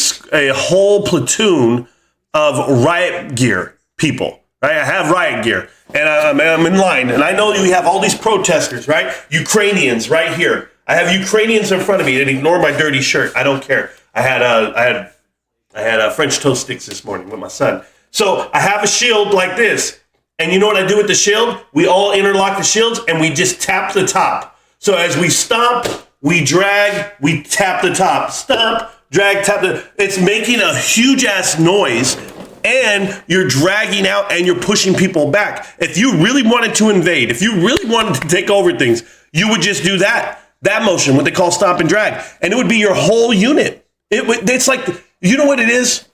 whole platoon of riot gear people, right? I have riot gear and I'm in line. And I know you have all these protesters, right? Ukrainians right here. I have Ukrainians in front of me and ignore my dirty shirt. I don't care. I had French toast sticks this morning with my son. So I have a shield like this. And you know what I do with the shield? We all interlock the shields and we just tap the top. So as we stomp, we drag, we tap the top. Stomp, drag, tap the... It's making a huge ass noise and you're dragging out and you're pushing people back. If you really wanted to invade, if you really wanted to take over things, you would just do that motion, what they call stomp and drag. And it would be your whole unit. It's like, you know what it is?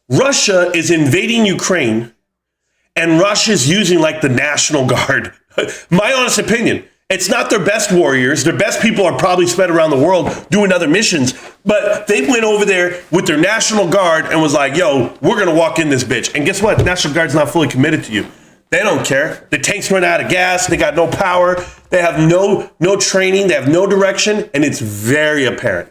Russia is invading Ukraine and Russia's using like the National Guard. My honest opinion, it's not their best warriors. Their best people are probably spread around the world doing other missions. But they went over there with their National Guard and was like, yo, we're going to walk in this bitch. And guess what? The National Guard's not fully committed to you. They don't care. The tanks run out of gas. They got no power. They have no training. They have no direction. And it's very apparent.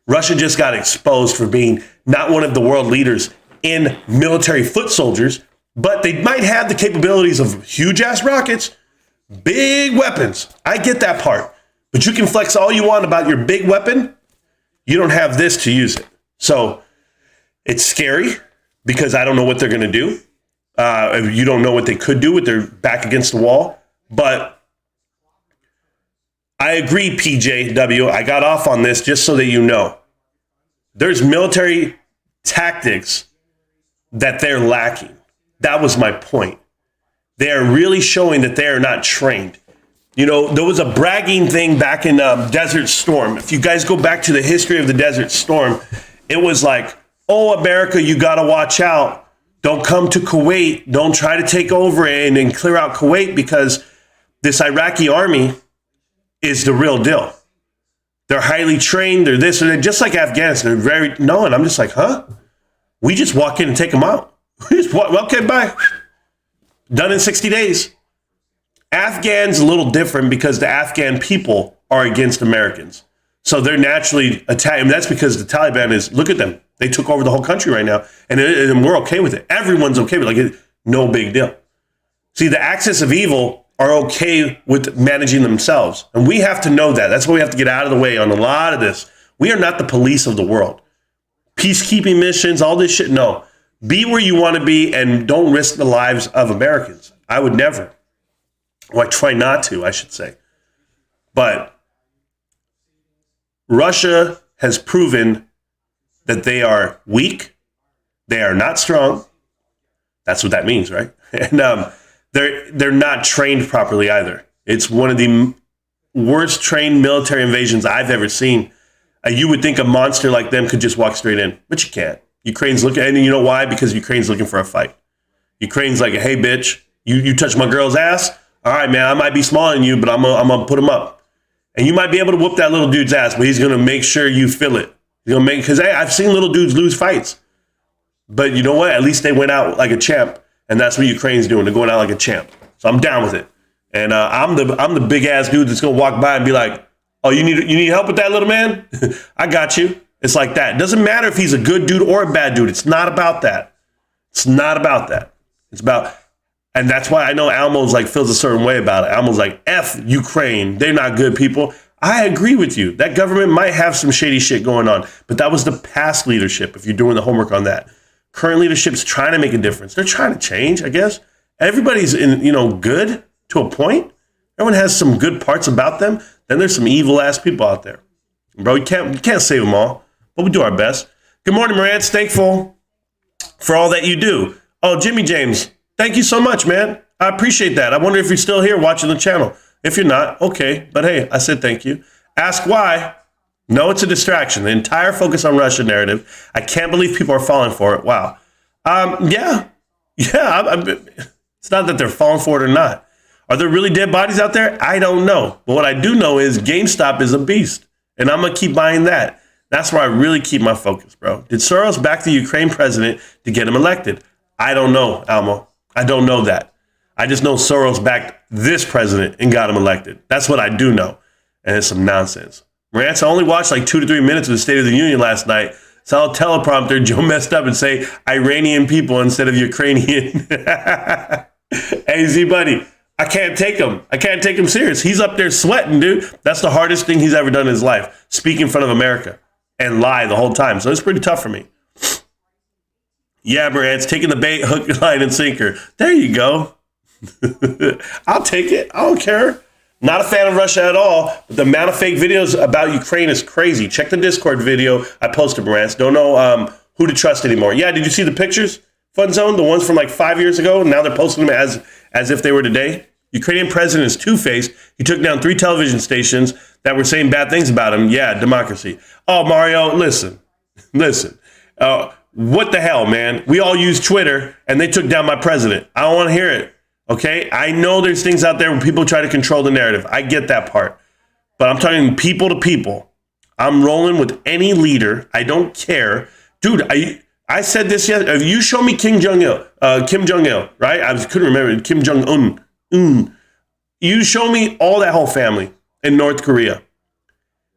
Russia just got exposed for being not one of the world leaders in military foot soldiers, but they might have the capabilities of huge ass rockets, big weapons. I get that part, but you can flex all you want about your big weapon. You don't have this to use it. So it's scary because I don't know what they're going to do. You don't know what they could do with their back against the wall, but I agree, PJW. I got off on this just so that you know. There's military tactics that they're lacking. That was my point. They are really showing that they are not trained. You know, there was a bragging thing back in Desert Storm. If you guys go back to the history of the Desert Storm, it was like, oh, America, you got to watch out. Don't come to Kuwait. Don't try to take over and clear out Kuwait because this Iraqi army is the real deal. They're highly trained. They're this or that, just like Afghanistan. They're very, no, and I'm just like, huh? We just walk in and take them out. We just walk, well, okay, bye. Done in 60 days. Afghans a little different because the Afghan people are against Americans. So they're naturally attacking. That's because the Taliban is, look at them. They took over the whole country right now. And we're okay with it. Everyone's okay with it. Like, no big deal. See, the axis of evil are okay with managing themselves. And we have to know that. That's why we have to get out of the way on a lot of this. We are not the police of the world. Peacekeeping missions, all this shit, no. Be where you want to be and don't risk the lives of Americans. I would never. Well, I try not to, I should say. But Russia has proven that they are weak. They are not strong. That's what that means, right? And they're not trained properly either. It's one of the worst trained military invasions I've ever seen. You would think a monster like them could just walk straight in, but you can't. Ukraine's looking, and you know why? Because Ukraine's looking for a fight. Ukraine's like, hey, bitch, you touch my girl's ass? All right, man, I might be smaller than you, but I'm gonna put him up. And you might be able to whoop that little dude's ass, but he's gonna make sure you feel it. He's gonna make, because hey, I've seen little dudes lose fights. But you know what? At least they went out like a champ. And that's what Ukraine's doing. They're going out like a champ. So I'm down with it. And I'm the big ass dude that's gonna walk by and be like, oh, you need help with that, little man? I got you. It's like that. It doesn't matter if he's a good dude or a bad dude. It's not about that. It's not about that. It's about, and that's why I know Almo's like feels a certain way about it. Almo's like, F Ukraine. They're not good people. I agree with you. That government might have some shady shit going on, but that was the past leadership if you're doing the homework on that. Current leadership's trying to make a difference. They're trying to change, I guess. Everybody's good to a point. Everyone has some good parts about them. Then there's some evil ass people out there. Bro, you can't save them all. but we do our best. Good morning, Marantz. Thankful for all that you do. Oh, Jimmy James, thank you so much, man. I appreciate that. I wonder if you're still here watching the channel. If you're not, okay. But hey, I said thank you. Ask why. No, it's a distraction. The entire focus on Russia narrative. I can't believe people are falling for it. Wow. Yeah. It's not that they're falling for it or not. Are there really dead bodies out there? I don't know. But what I do know is GameStop is a beast. And I'm going to keep buying that. That's where I really keep my focus, bro. Did Soros back the Ukraine president to get him elected? I don't know, Almo. I don't know that. I just know Soros backed this president and got him elected. That's what I do know. And it's some nonsense. Rants, I only watched like 2 to 3 minutes of the State of the Union last night. Saw a teleprompter, Joe messed up and say Iranian people instead of Ukrainian. Hey, Z buddy, I can't take him. I can't take him serious. He's up there sweating, dude. That's the hardest thing he's ever done in his life. Speak in front of America and lie the whole time. So it's pretty tough for me. Yeah, Marantz, taking the bait, hook, line, and sinker. There you go. I'll take it. I don't care. Not a fan of Russia at all, but the amount of fake videos about Ukraine is crazy. Check the Discord video I posted, Marantz. Don't know who to trust anymore. Yeah, did you see the pictures, Fun Zone? The ones from like 5 years ago, and now they're posting them as if they were today. Ukrainian president is two-faced. He took down 3 television stations that were saying bad things about him. Yeah, democracy. Oh, Mario, listen. What the hell, man? We all use Twitter, and they took down my president. I don't want to hear it. Okay, I know there's things out there where people try to control the narrative. I get that part. But I'm talking people to people. I'm rolling with any leader. I don't care. Dude, I said this yesterday. If you show me Kim Jong-il, right? I couldn't remember. Kim Jong-un. You show me all that whole family in North Korea.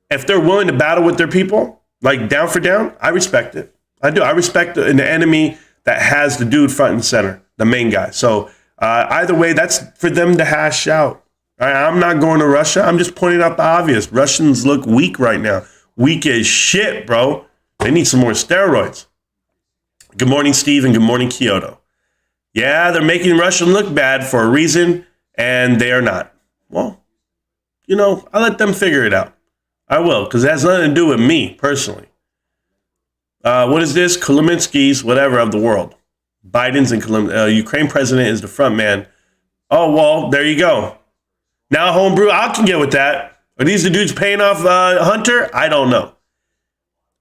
If they're willing to battle with their people, like down for down, I respect it. I do. I respect an enemy that has the dude front and center, the main guy. So either way, that's for them to hash out. I'm not going to Russia. I'm just pointing out the obvious. Russians look weak right now. Weak as shit, bro. They need some more steroids. Good morning, Steve, and good morning, Kyoto. Yeah, they're making Russia look bad for a reason, and they are not. Well, I let them figure it out. I will, because it has nothing to do with me, personally. What is this? Kolominsky's, whatever, of the world. Biden's and Ukraine president is the front man. Oh, well, there you go. Now, homebrew, I can get with that. Are these the dudes paying off Hunter? I don't know.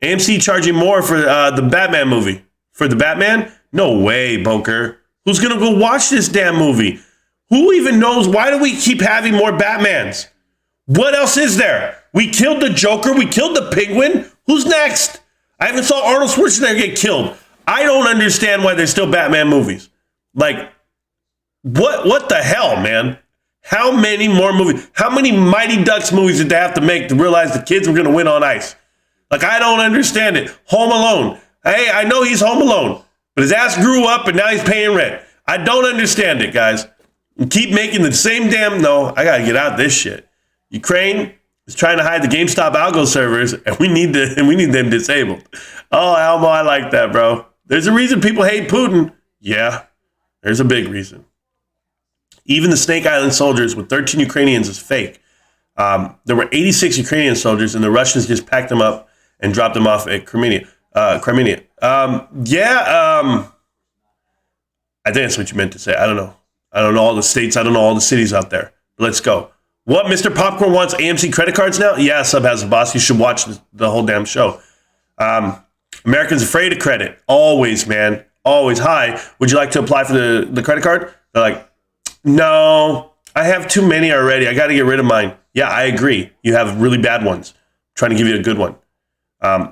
AMC charging more for the Batman movie. For the Batman? No way, Boker. Who's going to go watch this damn movie? Who even knows? Why do we keep having more Batmans? What else is there? We killed the Joker. We killed the Penguin. Who's next? I haven't saw Arnold Schwarzenegger get killed. I don't understand why there's still Batman movies. Like, what the hell, man? How many more movies? How many Mighty Ducks movies did they have to make to realize the kids were going to win on ice? Like, I don't understand it. Home Alone. Hey, I know he's home alone, but his ass grew up and now he's paying rent. I don't understand it, guys. You keep making the same damn... No, I got to get out of this shit. Ukraine is trying to hide the GameStop algo servers, and we need them disabled. Oh, Almo, I like that, bro. There's a reason people hate Putin. Yeah, there's a big reason. Even the Snake Island soldiers with 13 Ukrainians is fake. There were 86 Ukrainian soldiers, and the Russians just packed them up and dropped them off at Crimea. I think that's what you meant to say. I don't know. I don't know all the states. I don't know all the cities out there. Let's go. What, Mr. Popcorn wants AMC credit cards now? Yeah, Sub has a boss. You should watch the whole damn show. Americans afraid of credit. Always, man. Always. Hi, would you like to apply for the credit card? They're like, no, I have too many already. I got to get rid of mine. Yeah, I agree. You have really bad ones. I'm trying to give you a good one.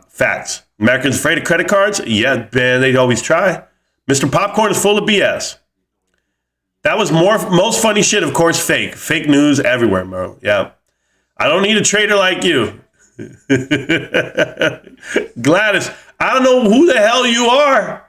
Facts. Americans afraid of credit cards? Yeah, man, they always try. Mr. Popcorn is full of BS. That was most funny shit, of course, fake. Fake news everywhere, bro. Yeah. I don't need a trader like you. Gladys, I don't know who the hell you are.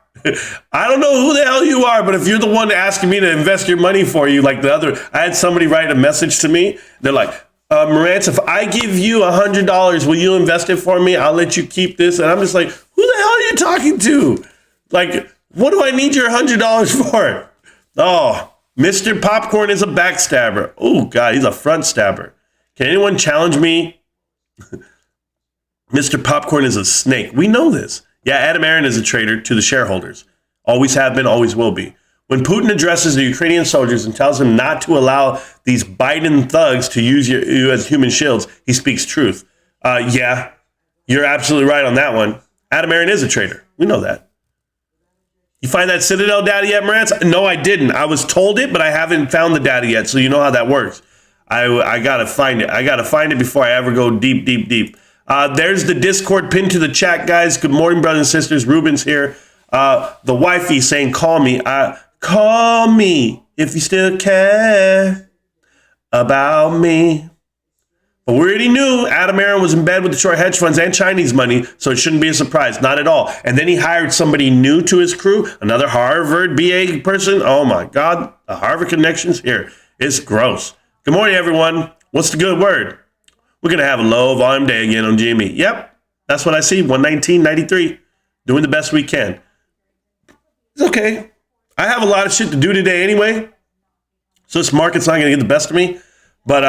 I don't know who the hell you are, but if you're the one asking me to invest your money for you, like I had somebody write a message to me. They're like, Marantz, if I give you $100, will you invest it for me? I'll let you keep this. And I'm just like, who the hell are you talking to? Like, what do I need your $100 for? Oh, Mr. Popcorn is a backstabber. Oh, God, he's a front stabber. Can anyone challenge me? Mr. Popcorn is a snake. We know this. Yeah, Adam Aaron is a traitor to the shareholders. Always have been, always will be. When Putin addresses the Ukrainian soldiers and tells them not to allow these Biden thugs to use you as human shields, he speaks truth. Yeah, you're absolutely right on that one. Adam Aaron is a traitor. We know that. You find that Citadel data yet, Marantz? No, I didn't. I was told it, but I haven't found the data yet, so you know how that works. I got to find it. I got to find it before I ever go deep, deep, deep. There's the Discord pinned to the chat, guys. Good morning, brothers and sisters. Ruben's here. The wifey saying, call me. Call me if you still care about me. But we already knew Adam Aaron was in bed with Detroit hedge funds and Chinese money, so it shouldn't be a surprise. Not at all. And then he hired somebody new to his crew, another Harvard BA person. Oh, my God. The Harvard connections here. It's gross. Good morning, everyone. What's the good word? We're going to have a low volume day again on GME. Yep. That's what I see. 119.93. Doing the best we can. It's okay. I have a lot of shit to do today anyway, so this market's not going to get the best of me. But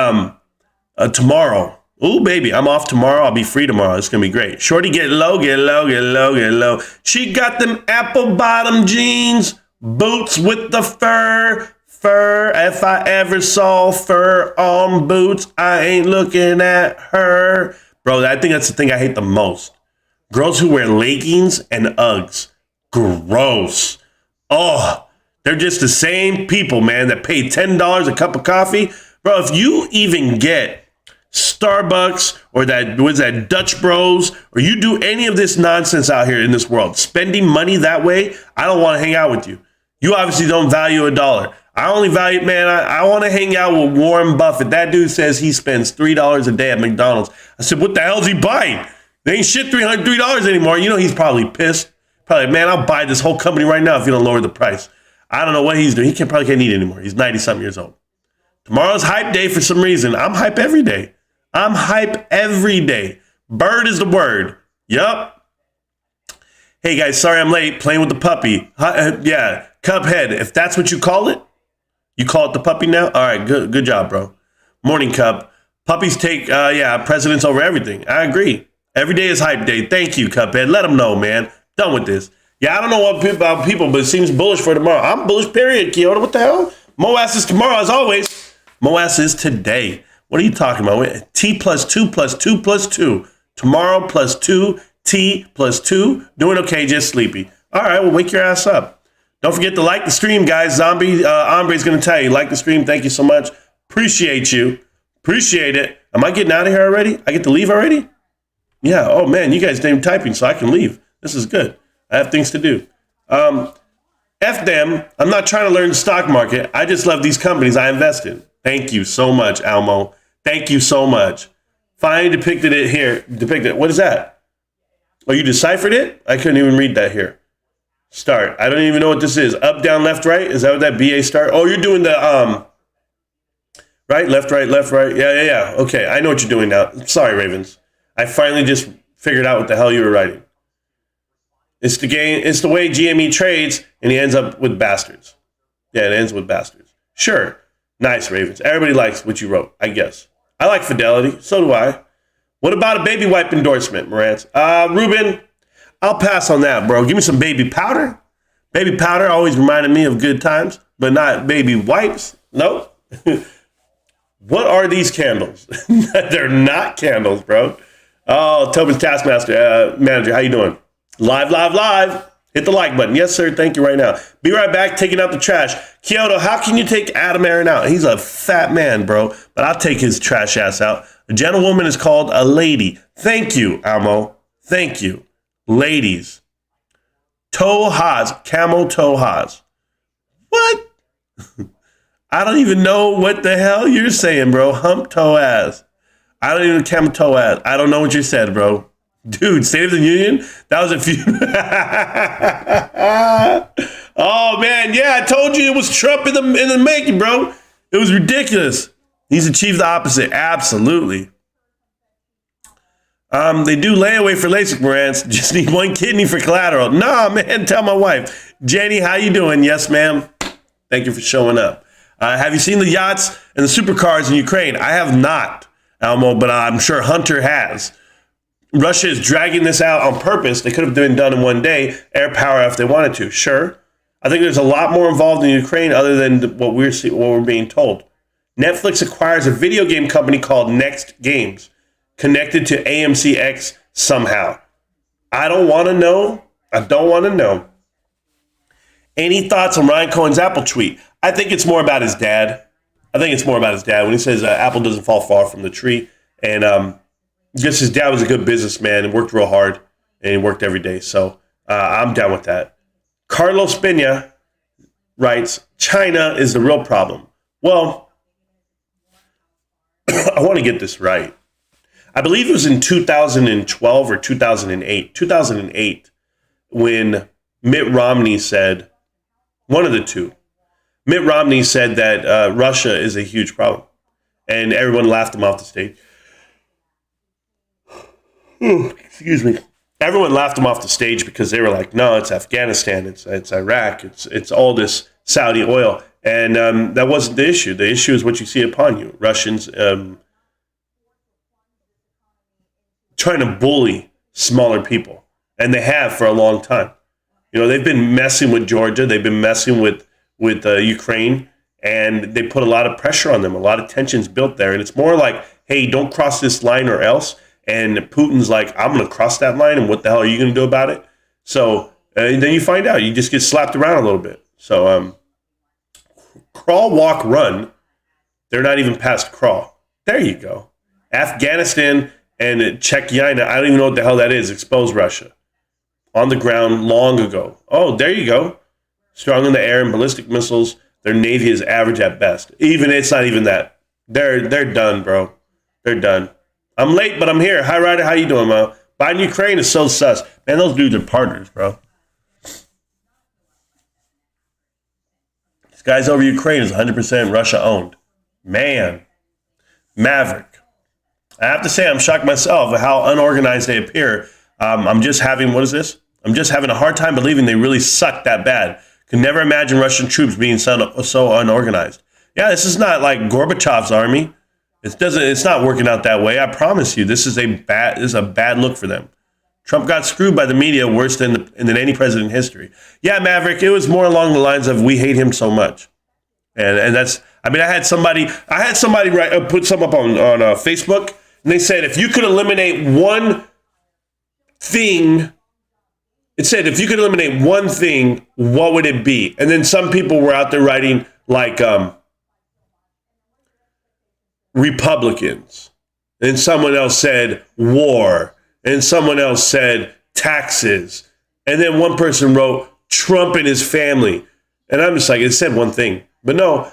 tomorrow, ooh, baby, I'm off tomorrow. I'll be free tomorrow. It's going to be great. Shorty, get low, get low, get low, get low. She got them apple bottom jeans, boots with the fur. If I ever saw fur on boots, I ain't looking at her. Bro, I think that's the thing I hate the most. Girls who wear leggings and Uggs. Gross. Oh, they're just the same people, man, that pay $10 a cup of coffee. Bro, if you even get Starbucks or that Dutch Bros, or you do any of this nonsense out here in this world, spending money that way, I don't want to hang out with you. You obviously don't value a dollar. I only value, man, I want to hang out with Warren Buffett. That dude says he spends $3 a day at McDonald's. I said, what the hell's he buying? There ain't shit $300 anymore. You know he's probably pissed. Probably, man, I'll buy this whole company right now if you don't lower the price. I don't know what he's doing. He probably can't eat anymore. He's 90-something years old. Tomorrow's hype day for some reason. I'm hype every day. I'm hype every day. Bird is the word. Yup. Hey, guys, sorry I'm late. Playing with the puppy. Yeah, Cubhead. If that's what you call it, you call it the puppy now? All right, good job, bro. Morning, Cub. Puppies take, precedence over everything. I agree. Every day is hype day. Thank you, Cubhead. Let them know, man. Done with this. Yeah, I don't know what about people, but it seems bullish for tomorrow. I'm bullish, period, Kyoto. What the hell? Moas is tomorrow, as always. Moas is today. What are you talking about? T plus 2 plus 2 plus 2. Tomorrow plus 2. T plus 2. Doing okay, just sleepy. All right, well, wake your ass up. Don't forget to like the stream, guys. Zombie Hombre is going to tell you. Like the stream. Thank you so much. Appreciate you. Appreciate it. Am I getting out of here already? I get to leave already? Yeah. Oh, man, you guys didn't typing, so I can leave. This is good. I have things to do. F them. I'm not trying to learn the stock market. I just love these companies I invest in. Thank you so much, Almo. Thank you so much. Finally depicted it here. Depicted. What is that? Oh, you deciphered it? I couldn't even read that here. Start. I don't even know what this is. Up, down, left, right? Is that what that BA start? Oh, you're doing the right, left, right, left, right. Yeah. Okay, I know what you're doing now. Sorry, Ravens. I finally just figured out what the hell you were writing. It's the game. It's the way GME trades, and he ends up with bastards. Yeah, it ends with bastards. Sure. Nice, Ravens. Everybody likes what you wrote, I guess. I like fidelity. So do I. What about a baby wipe endorsement, Marantz? Ruben, I'll pass on that, bro. Give me some baby powder. Baby powder always reminded me of good times, but not baby wipes. Nope. What are these candles? They're not candles, bro. Oh, Tobin's Taskmaster manager, how you doing? Live. Hit the like button. Yes, sir. Thank you right now. Be right back, taking out the trash. Kyoto, how can you take Adam Aaron out? He's a fat man, bro, but I'll take his trash ass out. A gentlewoman is called a lady. Thank you, Amo. Thank you. Ladies. Toe Haas, camel toe Haas. What? I don't even know what the hell you're saying, bro. Hump toe ass. I don't even camel toe ass. I don't know what you said, bro. Dude, State of the Union? That was a few. Oh, man. Yeah, I told you it was Trump in the making, bro. It was ridiculous. He's achieved the opposite. Absolutely. They do layaway for LASIK, Marantz. Just need one kidney for collateral. Nah, man, tell my wife. Jenny, how you doing? Yes, ma'am. Thank you for showing up. Have you seen the yachts and the supercars in Ukraine? I have not, Almo, but I'm sure Hunter has. Russia is dragging this out on purpose. They could have been done in one day, air power if they wanted to. Sure. I think there's a lot more involved in Ukraine other than what we're being told. Netflix acquires a video game company called Next Games, connected to AMCX somehow. I don't want to know. Any thoughts on Ryan Cohen's Apple tweet? I think it's more about his dad. When he says Apple doesn't fall far from the tree. And just his dad was a good businessman and worked real hard and he worked every day. So I'm down with that. Carlos Pena writes, China is the real problem. Well, I want to get this right. I believe it was in 2012 or 2008. 2008 when Mitt Romney said, one of the two. Mitt Romney said that Russia is a huge problem. And everyone laughed him off the stage. Excuse me. Everyone laughed him off the stage because they were like, no, it's Afghanistan, it's Iraq, it's all this Saudi oil. And that wasn't the issue. The issue is what you see upon you. Russians trying to bully smaller people. And they have for a long time. You know, they've been messing with Georgia. They've been messing with Ukraine. And they put a lot of pressure on them. A lot of tensions built there. And it's more like, hey, don't cross this line or else. And Putin's like, I'm going to cross that line. And what the hell are you going to do about it? So then you find out. You just get slapped around a little bit. So crawl, walk, run. They're not even past crawl. There you go. Afghanistan and Czechia, I don't even know what the hell that is. Expose Russia. On the ground long ago. Oh, there you go. Strong in the air and ballistic missiles. Their Navy is average at best. Even it's not even that. They're done, bro. They're done. I'm late, but I'm here. Hi, Ryder. How you doing, man? Biden Ukraine is so sus. Man, those dudes are partners, bro. This guy's over Ukraine is 100% Russia owned. Man. Maverick. I have to say I'm shocked myself at how unorganized they appear. I'm just having a hard time believing they really suck that bad. Could never imagine Russian troops being so unorganized. Yeah, this is not like Gorbachev's army. It's not working out that way. I promise you, this is a bad look for them. Trump got screwed by the media worse than any president in history. Yeah, Maverick, it was more along the lines of we hate him so much. And that's, I mean, I had somebody put some up on Facebook, and they said, if you could eliminate one thing, what would it be? And then some people were out there writing like Republicans. And someone else said war. And someone else said taxes. And then one person wrote Trump and his family. And I'm just like, it said one thing. But no,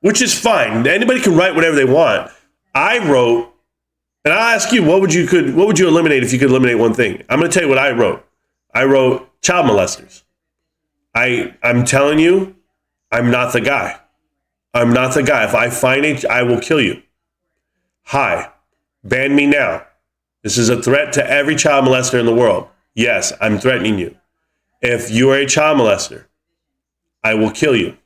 which is fine. Anybody can write whatever they want. I wrote, and I'll ask you, what would you eliminate if you could eliminate one thing? I'm going to tell you what I wrote. I wrote child molesters. I'm telling you, I'm not the guy. I'm not the guy. If I find it, I will kill you. Hi, ban me now. This is a threat to every child molester in the world. Yes, I'm threatening you. If you are a child molester, I will kill you.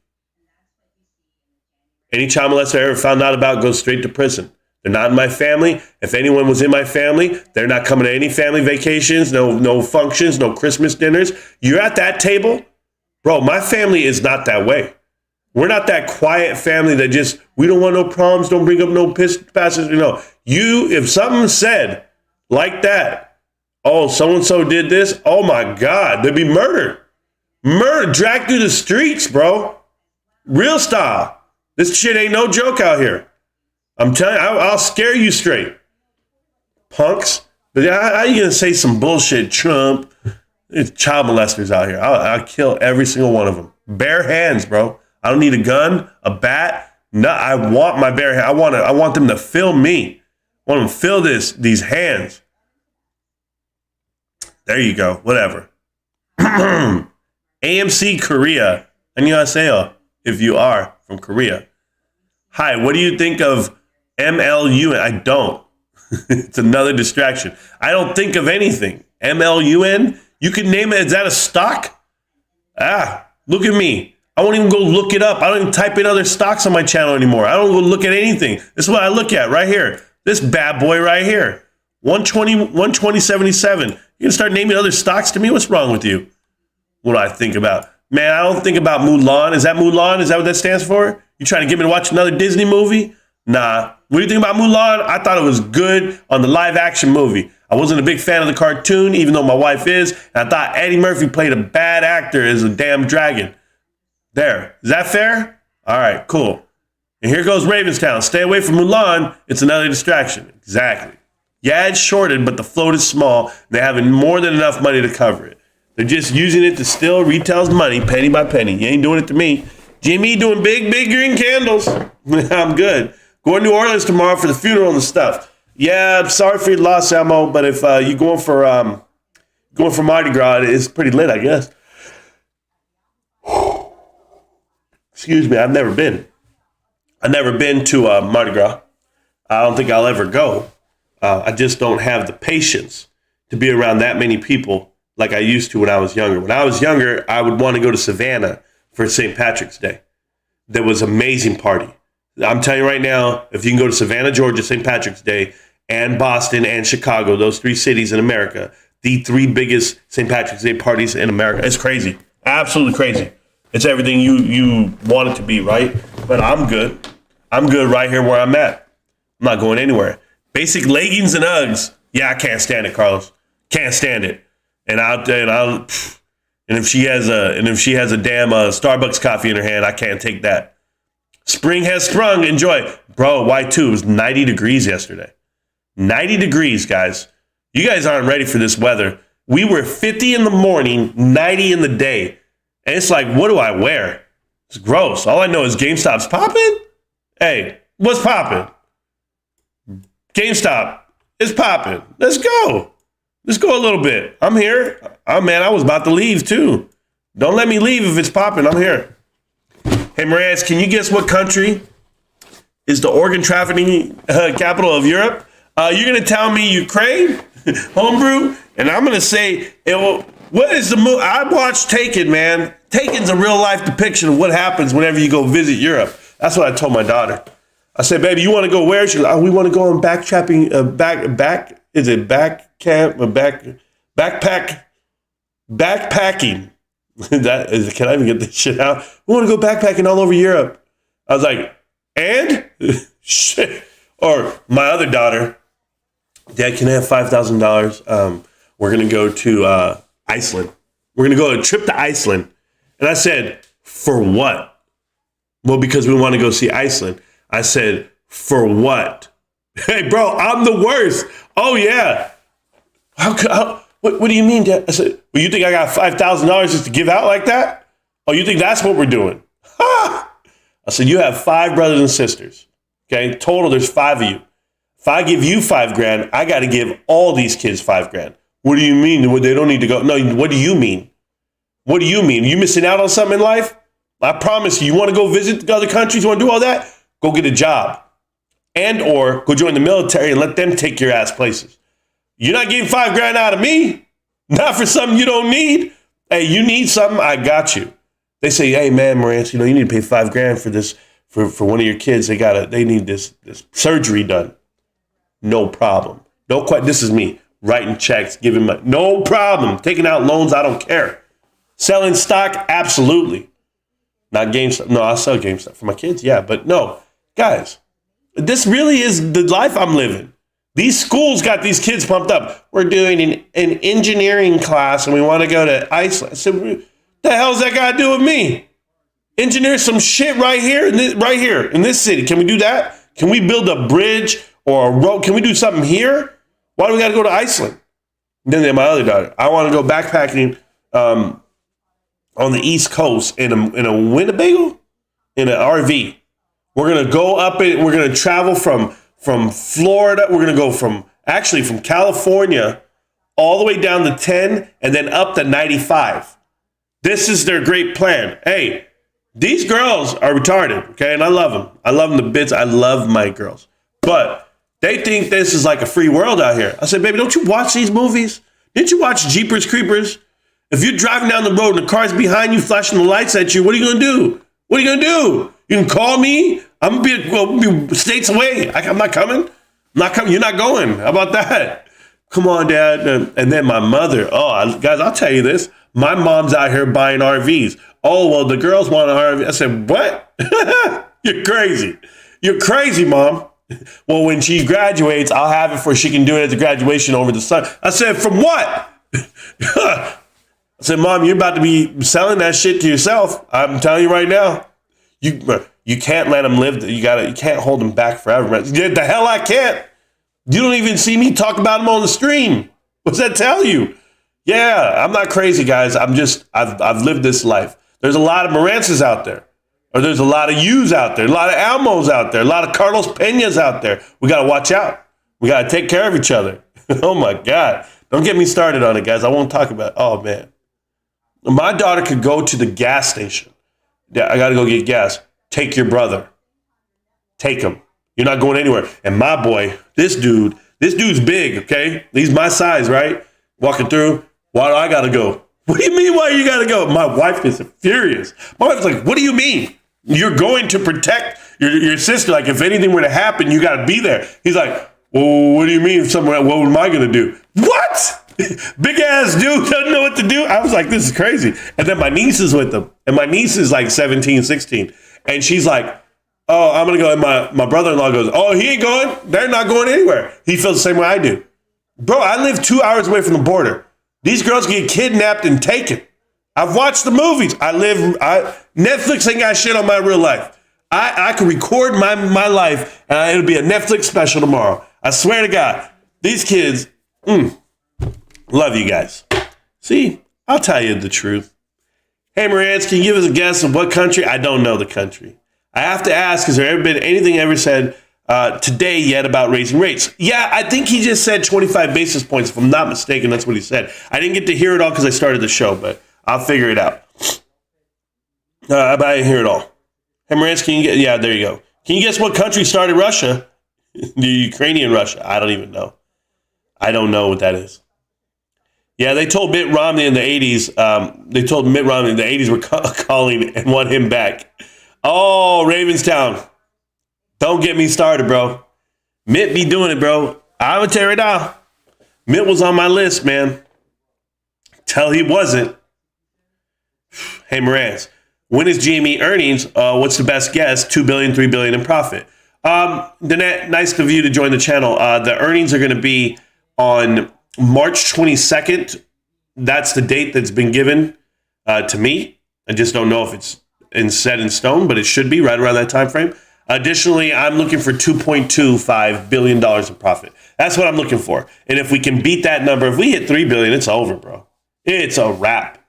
Any child molester I ever found out about goes straight to prison. They're not in my family. If anyone was in my family, they're not coming to any family vacations, no functions, no Christmas dinners. You're at that table? Bro, my family is not that way. We're not that quiet family that just, we don't want no problems, don't bring up no passes. If something said like that, oh, so-and-so did this, oh my God, they'd be murdered. Dragged through the streets, bro. Real style. This shit ain't no joke out here. I'm telling you, I'll scare you straight. Punks. But how are you going to say some bullshit, Trump? There's child molesters out here. I'll kill every single one of them. Bare hands, bro. I don't need a gun, a bat. No, I want my bare hand. I want them to feel me. I want them to feel these hands. There you go. Whatever. AMC Korea. 안녕하세요. If you are from Korea. Hi, what do you think of MLUN? I don't. It's another distraction. I don't think of anything. MLUN? You can name it. Is that a stock? Look at me. I won't even go look it up. I don't even type in other stocks on my channel anymore. I don't go look at anything. This is what I look at right here. This bad boy right here. 120, 120.77. You're gonna start naming other stocks to me? What's wrong with you? What do I think about? Man, I don't think about Mulan. Is that Mulan? Is that what that stands for? You trying to get me to watch another Disney movie? Nah. What do you think about Mulan? I thought it was good on the live action movie. I wasn't a big fan of the cartoon, even though my wife is. And I thought Eddie Murphy played a bad actor as a damn dragon. There. Is that fair? All right, cool. And here goes Ravenstown. Stay away from Mulan. It's another distraction. Exactly. Yeah, it's shorted, but the float is small. They have more than enough money to cover it. They're just using it to steal retail's money penny by penny. You ain't doing it to me. Jimmy doing big green candles. I'm good. Going to New Orleans tomorrow for the funeral and stuff. Yeah, I'm sorry for your loss, Elmo, but if you're going for Mardi Gras, it's pretty lit, I guess. Excuse me, I've never been to Mardi Gras. I don't think I'll ever go. I just don't have the patience to be around that many people like I used to when I was younger. When I was younger, I would want to go to Savannah for St. Patrick's Day. There was an amazing party. I'm telling you right now, if you can go to Savannah, Georgia, St. Patrick's Day, and Boston and Chicago, those three cities in America, the three biggest St. Patrick's Day parties in America. It's crazy. Absolutely crazy. It's everything you want it to be, right? But I'm good. I'm good right here where I'm at. I'm not going anywhere. Basic leggings and Uggs. Yeah, I can't stand it, Carlos. Can't stand it. And if she has a damn Starbucks coffee in her hand, I can't take that. Spring has sprung. Enjoy. Bro, why too? It was 90 degrees yesterday. 90 degrees, guys. You guys aren't ready for this weather. We were 50 in the morning, 90 in the day. And it's like, what do I wear? It's gross. All I know is GameStop's popping. Hey, what's popping? GameStop is popping. Let's go. Let's go a little bit. I'm here. Oh, man, I was about to leave, too. Don't let me leave if it's popping. I'm here. Hey, Marantz, can you guess what country is the organ trafficking capital of Europe? You're going to tell me Ukraine, homebrew, and I'm going to say, what is the movie? I watched Taken, man. Taken's a real-life depiction of what happens whenever you go visit Europe. That's what I told my daughter. I said, baby, you want to go where? She's like, we want to go on backpack? Is it back camp? Backpacking. Can I even get this shit out? We want to go backpacking all over Europe. I was like, and? Shit. Or my other daughter, Dad, can I have $5,000? We're going to go to Iceland. We're going to go on a trip to Iceland. And I said, for what? Well, because we want to go see Iceland. I said, for what? Hey, bro, I'm the worst. Oh, yeah. What do you mean, Dad? I said, well, you think I got $5,000 just to give out like that? Oh, you think that's what we're doing? Ha! I said, you have 5 brothers and sisters. Okay, total, there's 5 of you. If I give you $5,000, I got to give all these kids $5,000. What do you mean? They don't need to go. No, what do you mean? What do you mean? You missing out on something in life? I promise you, you want to go visit the other countries, you want to do all that? Go get a job. And or go join the military and let them take your ass places. You're not getting $5,000 out of me. Not for something you don't need. Hey, you need something, I got you. They say, hey man, Marantz, you need to pay $5,000 for this, for one of your kids. They need this surgery done. No problem. This is me writing checks, giving money. No problem. Taking out loans, I don't care. Selling stock, absolutely. Not GameStop. No, I'll sell GameStop for my kids. Yeah, but no, guys, this really is the life I'm living. These schools got these kids pumped up. We're doing an engineering class and we want to go to Iceland. So, what the hell's that got to do with me? Engineer some shit right here in this city. Can we do that? Can we build a bridge or a road? Can we do something here? Why do we got to go to Iceland? And then my other daughter, I want to go backpacking on the East Coast in a Winnebago, in an RV. We're gonna go up it. We're gonna travel from Florida. We're gonna go from California all the way down to 10 and then up to 95. This is their great plan. Hey, these girls are retarded, okay? And I love them. I love them to bits. I love my girls. But they think this is like a free world out here. I said, baby, don't you watch these movies? Didn't you watch Jeepers Creepers? If you're driving down the road and the car's behind you flashing the lights at you, what are you going to do? What are you going to do? You can call me. I'm going to be states away. I'm not coming. You're not going. How about that? Come on, Dad. And then my mother, guys, I'll tell you this. My mom's out here buying RVs. Oh, well, the girls want an RV. I said, what? You're crazy. You're crazy, Mom. Well, when she graduates, I'll have it for she can do it at the graduation over the summer. I said, from what? I said, Mom, you're about to be selling that shit to yourself. I'm telling you right now. You can't let them live. You can't hold them back forever. The hell I can't. You don't even see me talk about them on the stream. What's that tell you? Yeah, I'm not crazy, guys. I've lived this life. There's a lot of Morances out there. Or there's a lot of yous out there. A lot of Almos out there. A lot of Carlos Peñas out there. We got to watch out. We got to take care of each other. Oh, my God. Don't get me started on it, guys. I won't talk about it. Oh, man. My daughter could go to the gas station. Yeah, I got to go get gas. Take your brother. Take him. You're not going anywhere. And my boy, this dude's big, okay? He's my size, right? Walking through. Why do I got to go? What do you mean why you got to go? My wife is furious. My wife's like, what do you mean? You're going to protect your sister. Like, if anything were to happen, you got to be there. He's like, well, what do you mean? What am I going to do? What? Big ass dude doesn't know what to do. I was like, this is crazy. And then my niece is with them. And my niece is like 17, 16. And she's like, oh, I'm going to go. And my brother-in-law goes, oh, he ain't going. They're not going anywhere. He feels the same way I do. Bro, I live 2 hours away from the border. These girls get kidnapped and taken. I've watched the movies. Netflix ain't got shit on my real life. I can record my life and it'll be a Netflix special tomorrow. I swear to God. These kids, love you guys. See, I'll tell you the truth. Hey, Marantz, can you give us a guess of what country? I don't know the country. I have to ask, has there ever been anything ever said today yet about raising rates? Yeah, I think he just said 25 basis points. If I'm not mistaken, that's what he said. I didn't get to hear it all because I started the show, but I'll figure it out. But I didn't hear it all. Hey, Marantz, yeah, there you go. Can you guess what country started Russia? The Ukrainian Russia. I don't even know. I don't know what that is. Yeah, they told Mitt Romney in the 80s, they told Mitt Romney in the 80s were calling and want him back. Oh, Ravenstown. Don't get me started, bro. Mitt be doing it, bro. I'm going to tear it out. Mitt was on my list, man. Till he wasn't. Hey, Marantz. When is GME earnings? What's the best guess? $2 billion, $3 billion in profit. Danette, nice of you to join the channel. The earnings are going to be on March 22nd. That's the date that's been given to me. I just don't know if it's set in stone, but it should be right around that time frame. Additionally, I'm looking for $2.25 billion in profit. That's what I'm looking for. And if we can beat that number, if we hit $3 billion, it's over, bro. It's a wrap.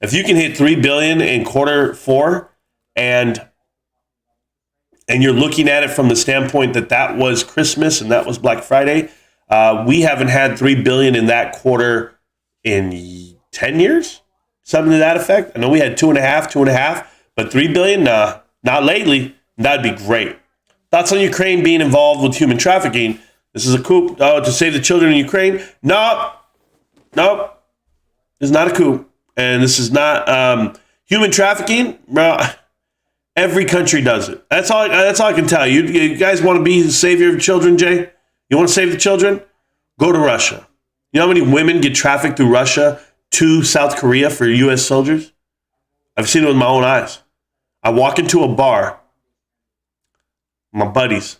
If you can hit $3 billion in quarter four and you're looking at it from the standpoint that was Christmas and that was Black Friday, we haven't had $3 billion in that quarter in 10 years, something to that effect. I know we had two and a half, but $3 billion, nah, not lately. That'd be great. Thoughts on Ukraine being involved with human trafficking? This is a coup to save the children in Ukraine. Nope. It's not a coup. And this is not human trafficking, bro. Every country does it. That's all I can tell you. You guys want to be the savior of children, Jay? You want to save the children? Go to Russia. You know how many women get trafficked through Russia to South Korea for U.S. soldiers? I've seen it with my own eyes. I walk into a bar. My buddies,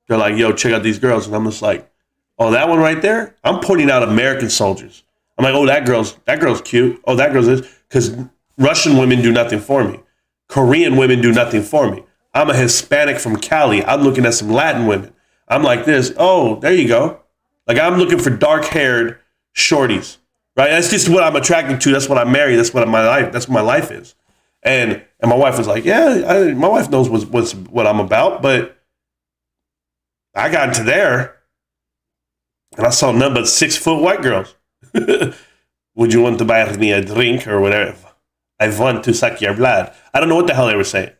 they're like, yo, check out these girls. And I'm just like, oh, that one right there? I'm pointing out American soldiers. I'm like, oh, that girl's cute. Oh, that girl's this. Because Russian women do nothing for me. Korean women do nothing for me. I'm a Hispanic from Cali. I'm looking at some Latin women. I'm like this. Oh, there you go. Like, I'm looking for dark-haired shorties, right? That's just what I'm attracted to. That's what I marry. That's what my life is. And my wife was like, yeah, my wife knows what I'm about. But I got into there, and I saw none but 6-foot white girls. Would you want to buy me a drink or whatever? I want to suck your blood. I don't know what the hell they were saying.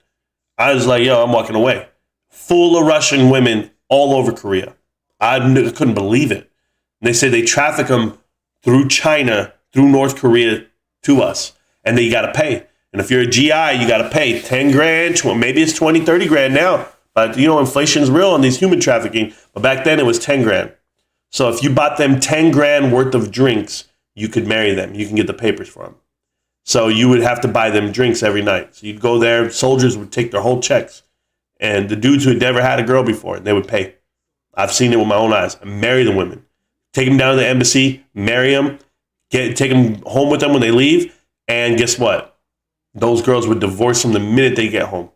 I was like, yo, I'm walking away. Full of Russian women all over Korea. I couldn't believe it. And they say they traffic them through China, through North Korea to us. And then you got to pay. And if you're a GI, you got to pay 10 grand, maybe it's 20, 30 grand now. But, inflation's real on these human trafficking. But back then it was 10 grand. So if you bought them 10 grand worth of drinks, you could marry them. You can get the papers for them. So you would have to buy them drinks every night. So you'd go there, soldiers would take their whole checks. And the dudes who had never had a girl before, they would pay. I've seen it with my own eyes. And marry the women. Take them down to the embassy, marry them, take them home with them when they leave. And guess what? Those girls would divorce them the minute they get home.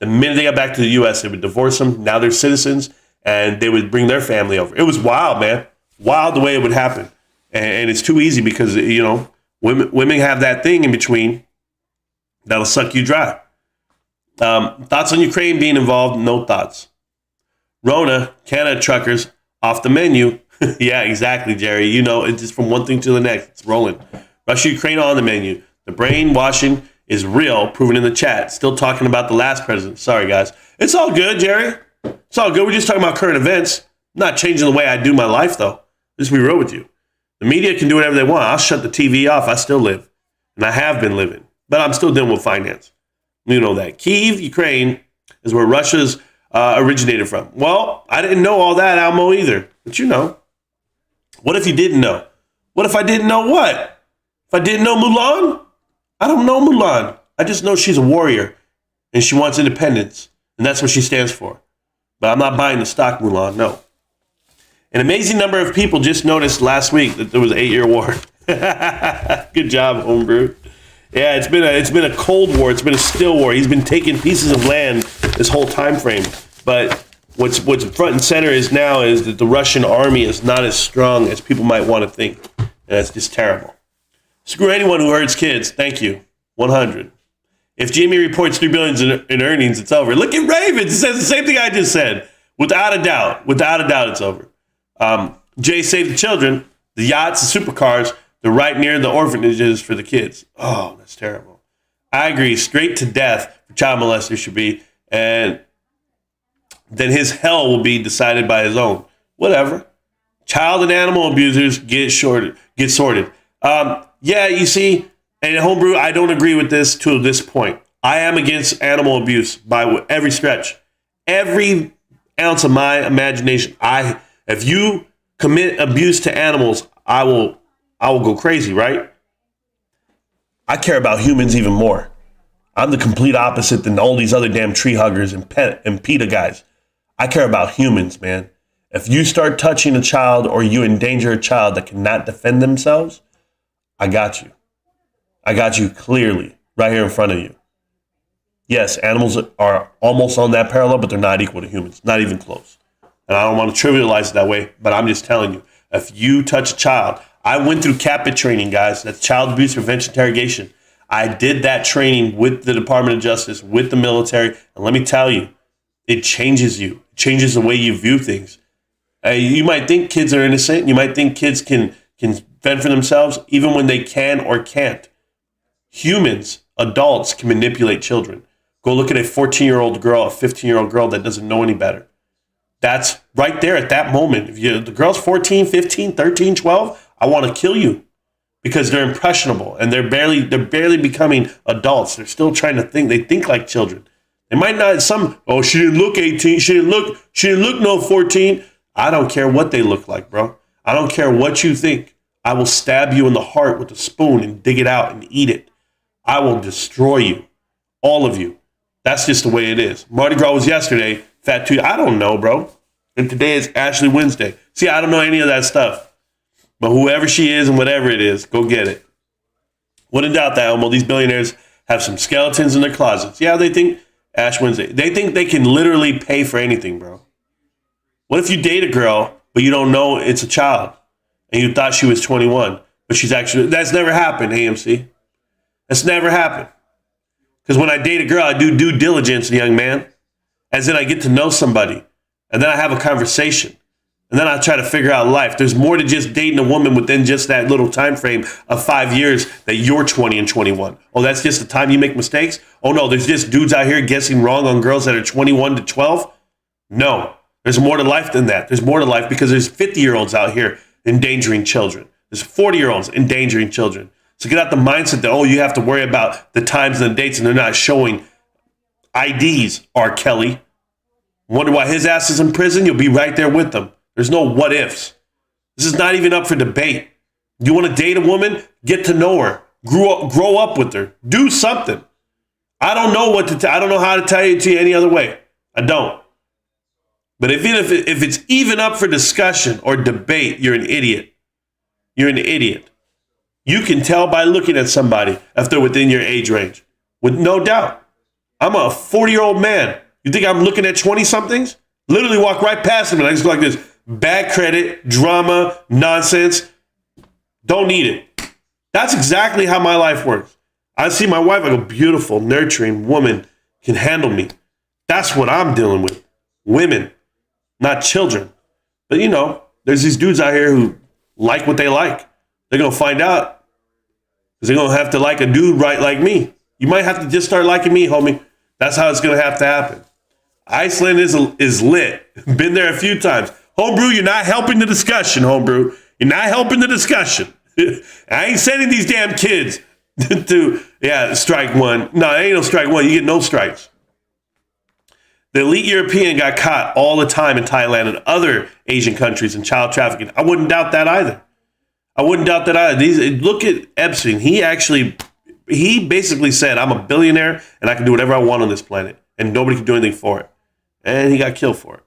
The minute they got back to the U.S., they would divorce them. Now they're citizens, and they would bring their family over. It was wild, man. Wild the way it would happen. And it's too easy because, you know, women have that thing in between that'll suck you dry. Thoughts on Ukraine being involved? No thoughts. Rona, Canada truckers off the menu. Yeah, exactly, Jerry. You know, it's just from one thing to the next. It's rolling. Russia, Ukraine on the menu. The brainwashing is real, proven in the chat. Still talking about the last president. Sorry, guys. It's all good, Jerry. It's all good. We're just talking about current events. I'm not changing the way I do my life, though. Just be real with you. The media can do whatever they want. I'll shut the TV off. I still live. And I have been living. But I'm still dealing with finance. You know that. Kyiv, Ukraine, is where Russia's originated from. Well, I didn't know all that, Almo, either. But you know. What if you didn't know? What if I didn't know what? If I didn't know Mulan? I don't know Mulan. I just know she's a warrior. And she wants independence. And that's what she stands for. But I'm not buying the stock Mulan, no. An amazing number of people just noticed last week that there was an 8-year war. Good job, Homebrew. Yeah, it's been a cold war. It's been a still war. He's been taking pieces of land this whole time frame. But what's front and center is now is that the Russian army is not as strong as people might want to think. And that's just terrible. Screw anyone who hurts kids. Thank you. 100. If Jamie reports $3 billion in earnings, it's over. Look at Ravens. It says the same thing I just said. Without a doubt. Without a doubt, it's over. Jay Save the Children, the yachts, the supercars, they're right near the orphanages for the kids. Oh, that's terrible. I agree. Straight to death for child molesters should be. And then his hell will be decided by his own. Whatever. Child and animal abusers get sorted. Yeah, you see, and Homebrew, I don't agree with this to this point. I am against animal abuse by every stretch. Every ounce of my imagination. If you commit abuse to animals, I will go crazy, right? I care about humans even more. I'm the complete opposite than all these other damn tree huggers and PETA guys. I care about humans, man. If you start touching a child or you endanger a child that cannot defend themselves, I got you. I got you clearly right here in front of you. Yes, animals are almost on that parallel, but they're not equal to humans. Not even close. And I don't want to trivialize it that way, but I'm just telling you, if you touch a child, I went through CAPIT training, guys. That's Child Abuse Prevention Interrogation. I did that training with the Department of Justice, with the military, and let me tell you, it changes you. It changes the way you view things. You might think kids are innocent. You might think kids can fend for themselves, even when they can or can't. Humans, adults, can manipulate children. Go look at a 14-year-old girl, a 15-year-old girl that doesn't know any better. That's right there at that moment. If the girl's 14, 15, 13, 12, I want to kill you because they're impressionable and they're barely becoming adults. They're still trying to think. They think like children. They might not. She didn't look 18. She didn't look no 14. I don't care what they look like, bro. I don't care what you think. I will stab you in the heart with a spoon and dig it out and eat it. I will destroy you, all of you. That's just the way it is. Mardi Gras was yesterday. Fat Tuesday. I don't know, bro. And today is Ashley Wednesday. See, I don't know any of that stuff. But whoever she is and whatever it is, go get it. Wouldn't doubt that, Elmo. These billionaires have some skeletons in their closets. Yeah, they think Ash Wednesday. They think they can literally pay for anything, bro. What if you date a girl, but you don't know it's a child, and you thought she was 21, but she's actually... That's never happened, AMC. That's never happened. Because when I date a girl, I do due diligence, young man. As in I get to know somebody, and then I have a conversation, and then I try to figure out life. There's more to just dating a woman within just that little time frame of 5 years that you're 20 and 21. Oh, that's just the time you make mistakes? Oh, no, there's just dudes out here guessing wrong on girls that are 21 to 12? No, there's more to life than that. There's more to life because there's 50-year-olds out here endangering children. There's 40-year-olds endangering children. So get out the mindset that, you have to worry about the times and the dates and they're not showing IDs, R. Kelly. Wonder why his ass is in prison? You'll be right there with them. There's no what ifs. This is not even up for debate. You want to date a woman? Get to know her. Grow up with her. Do something. I don't know I don't know how to tell it to you any other way. I don't. But if it's even up for discussion or debate, you're an idiot. You're an idiot. You can tell by looking at somebody if they're within your age range. With no doubt. I'm a 40-year-old man. You think I'm looking at 20-somethings? Literally walk right past them and I just go like this. Bad credit, drama, nonsense. Don't need it. That's exactly how my life works. I see my wife, I go, beautiful, nurturing woman can handle me. That's what I'm dealing with. Women, not children. But there's these dudes out here who like what they like. They're going to find out because they're going to have to like a dude right like me. You might have to just start liking me, homie. That's how it's going to have to happen. Iceland is lit. Been there a few times. Homebrew, you're not helping the discussion, homebrew. You're not helping the discussion. I ain't sending these damn kids to, strike one. No, it ain't no strike one. You get no strikes. The elite European got caught all the time in Thailand and other Asian countries in child trafficking. I wouldn't doubt that either. Look at Epstein. He basically said, I'm a billionaire and I can do whatever I want on this planet and nobody can do anything for it. And he got killed for it.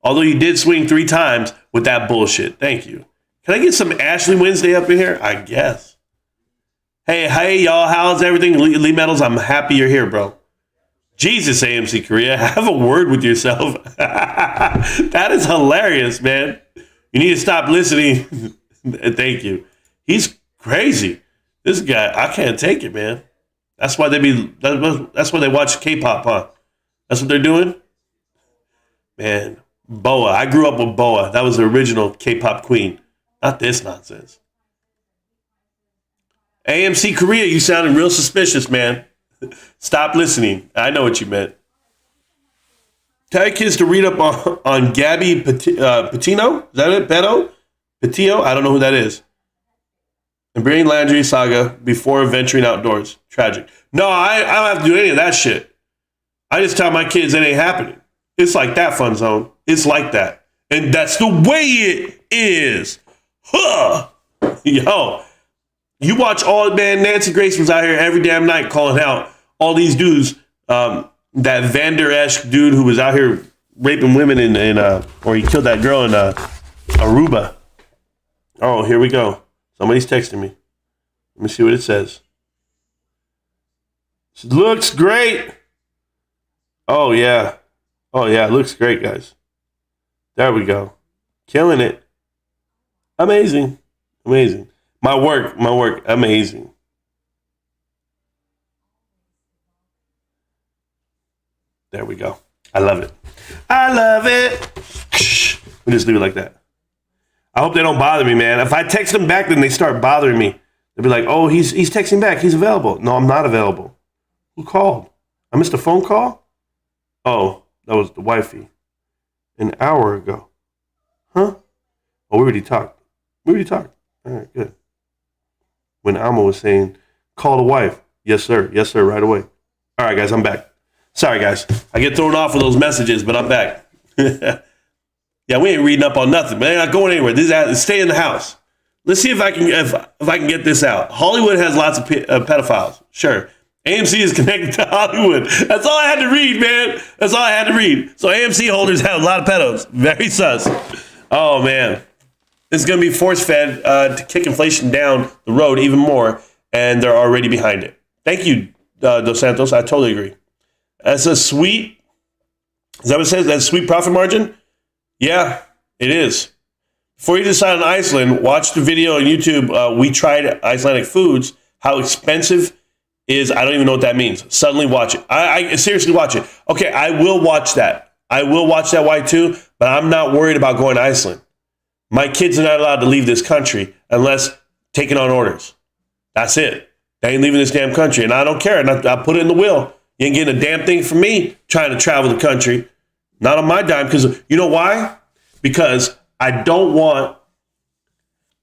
Although he did swing 3 times with that bullshit. Thank you. Can I get some Ashley Wednesday up in here? I guess. Hey, y'all. How's everything? Lee Metals, I'm happy you're here, bro. Jesus, AMC Korea. Have a word with yourself. That is hilarious, man. You need to stop listening. Thank you. He's crazy. This guy, I can't take it, man. That's why that's why they watch K-pop, huh? That's what they're doing? Man, Boa. I grew up with Boa. That was the original K-pop queen. Not this nonsense. AMC Korea, you sounded real suspicious, man. Stop listening. I know what you meant. Tell kids to read up on Gabby Petito. Is that it? Petito? I don't know who that is. And Brain Landry saga before venturing outdoors. Tragic. No, I don't have to do any of that shit. I just tell my kids it ain't happening. It's like that, Fun Zone. It's like that. And that's the way it is. Huh. Yo. You watch Nancy Grace was out here every damn night calling out all these dudes. That Vander-esque dude who was out here raping women or he killed that girl in Aruba. Oh, here we go. Somebody's texting me. Let me see what it says. It looks great. Oh, yeah. It looks great, guys. There we go. Killing it. Amazing. My work, amazing. There we go. I love it. We just leave it like that. I hope they don't bother me, man. If I text them back, then they start bothering me. They'll be like, oh, he's texting back. He's available. No, I'm not available. Who called? I missed a phone call? Oh, that was the wifey. An hour ago. Huh? Oh, we already talked. All right, good. When Alma was saying, call the wife. Yes, sir, right away. All right, guys, I'm back. Sorry, guys. I get thrown off with those messages, but I'm back. Yeah, we ain't reading up on nothing, man. Not going anywhere. Stay in the house. Let's see if I can get this out. Hollywood has lots of pedophiles. Sure. AMC is connected to Hollywood. That's all I had to read, man. That's all I had to read. So AMC holders have a lot of pedos. Very sus. Oh, man. This is going to be force-fed to kick inflation down the road even more, and they're already behind it. Thank you, Dos Santos. I totally agree. That's a sweet, is that what it says? That's sweet profit margin? Yeah, it is. Before you decide on Iceland, watch the video on YouTube. We tried Icelandic foods. How expensive is, I don't even know what that means. Suddenly watch it. I seriously watch it. Okay, I will watch that. I will watch that Y2, but I'm not worried about going to Iceland. My kids are not allowed to leave this country unless taken on orders. That's it. They ain't leaving this damn country, and I don't care. And I put it in the will. You ain't getting a damn thing from me trying to travel the country. Not on my dime, because you know why? Because I don't want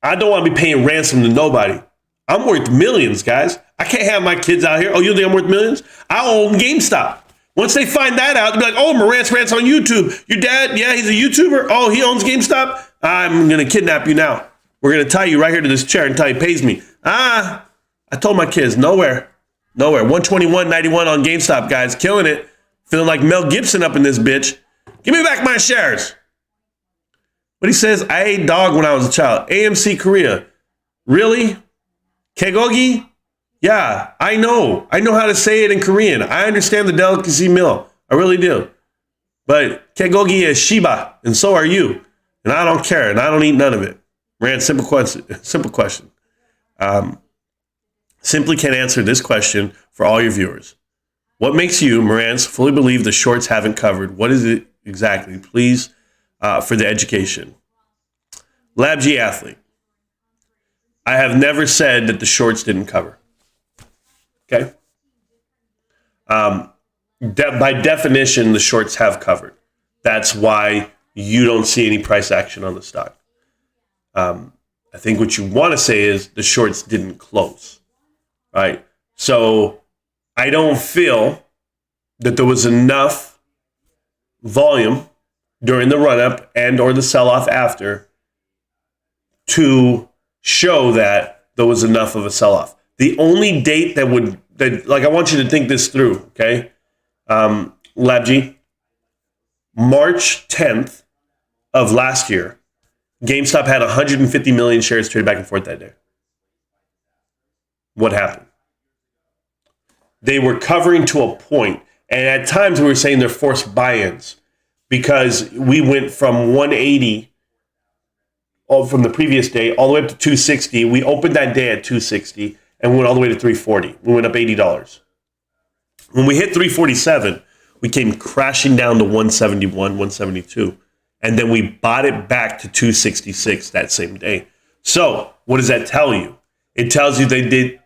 to be paying ransom to nobody. I'm worth millions, guys. I can't have my kids out here. Oh, you think I'm worth millions? I own GameStop. Once they find that out, they'll be like, oh, Marantz Rants on YouTube. Your dad, yeah, he's a YouTuber. Oh, he owns GameStop. I'm going to kidnap you now. We're going to tie you right here to this chair until he pays me. I told my kids, nowhere. 121.91 on GameStop, guys. Killing it. Feeling like Mel Gibson up in this bitch. Give me back my shares. But he says, I ate dog when I was a child. AMC Korea. Really? Kegogi? Yeah, I know. I know how to say it in Korean. I understand the delicacy meal. I really do. But Kegogi is Shiba, and so are you. And I don't care, and I don't eat none of it. Rand, simple question. Simply can't answer this question for all your viewers. What makes you, Marantz, fully believe the shorts haven't covered? What is it exactly? Please, for the education. Lab G Athlete. I have never said that the shorts didn't cover. Okay? By definition, the shorts have covered. That's why you don't see any price action on the stock. I think what you want to say is the shorts didn't close. Right? So I don't feel that there was enough volume during the run-up and or the sell-off after to show that there was enough of a sell-off. The only date that I want you to think this through, okay? LabG, March 10th of last year, GameStop had 150 million shares traded back and forth that day. What happened? They were covering to a point, and at times we were saying they're forced buy-ins because we went from 180 from the previous day all the way up to 260. We opened that day at 260 and we went all the way to 340. We went up $80. When we hit 347, we came crashing down to 171, 172, and then we bought it back to 266 that same day. So what does that tell you? It tells you they did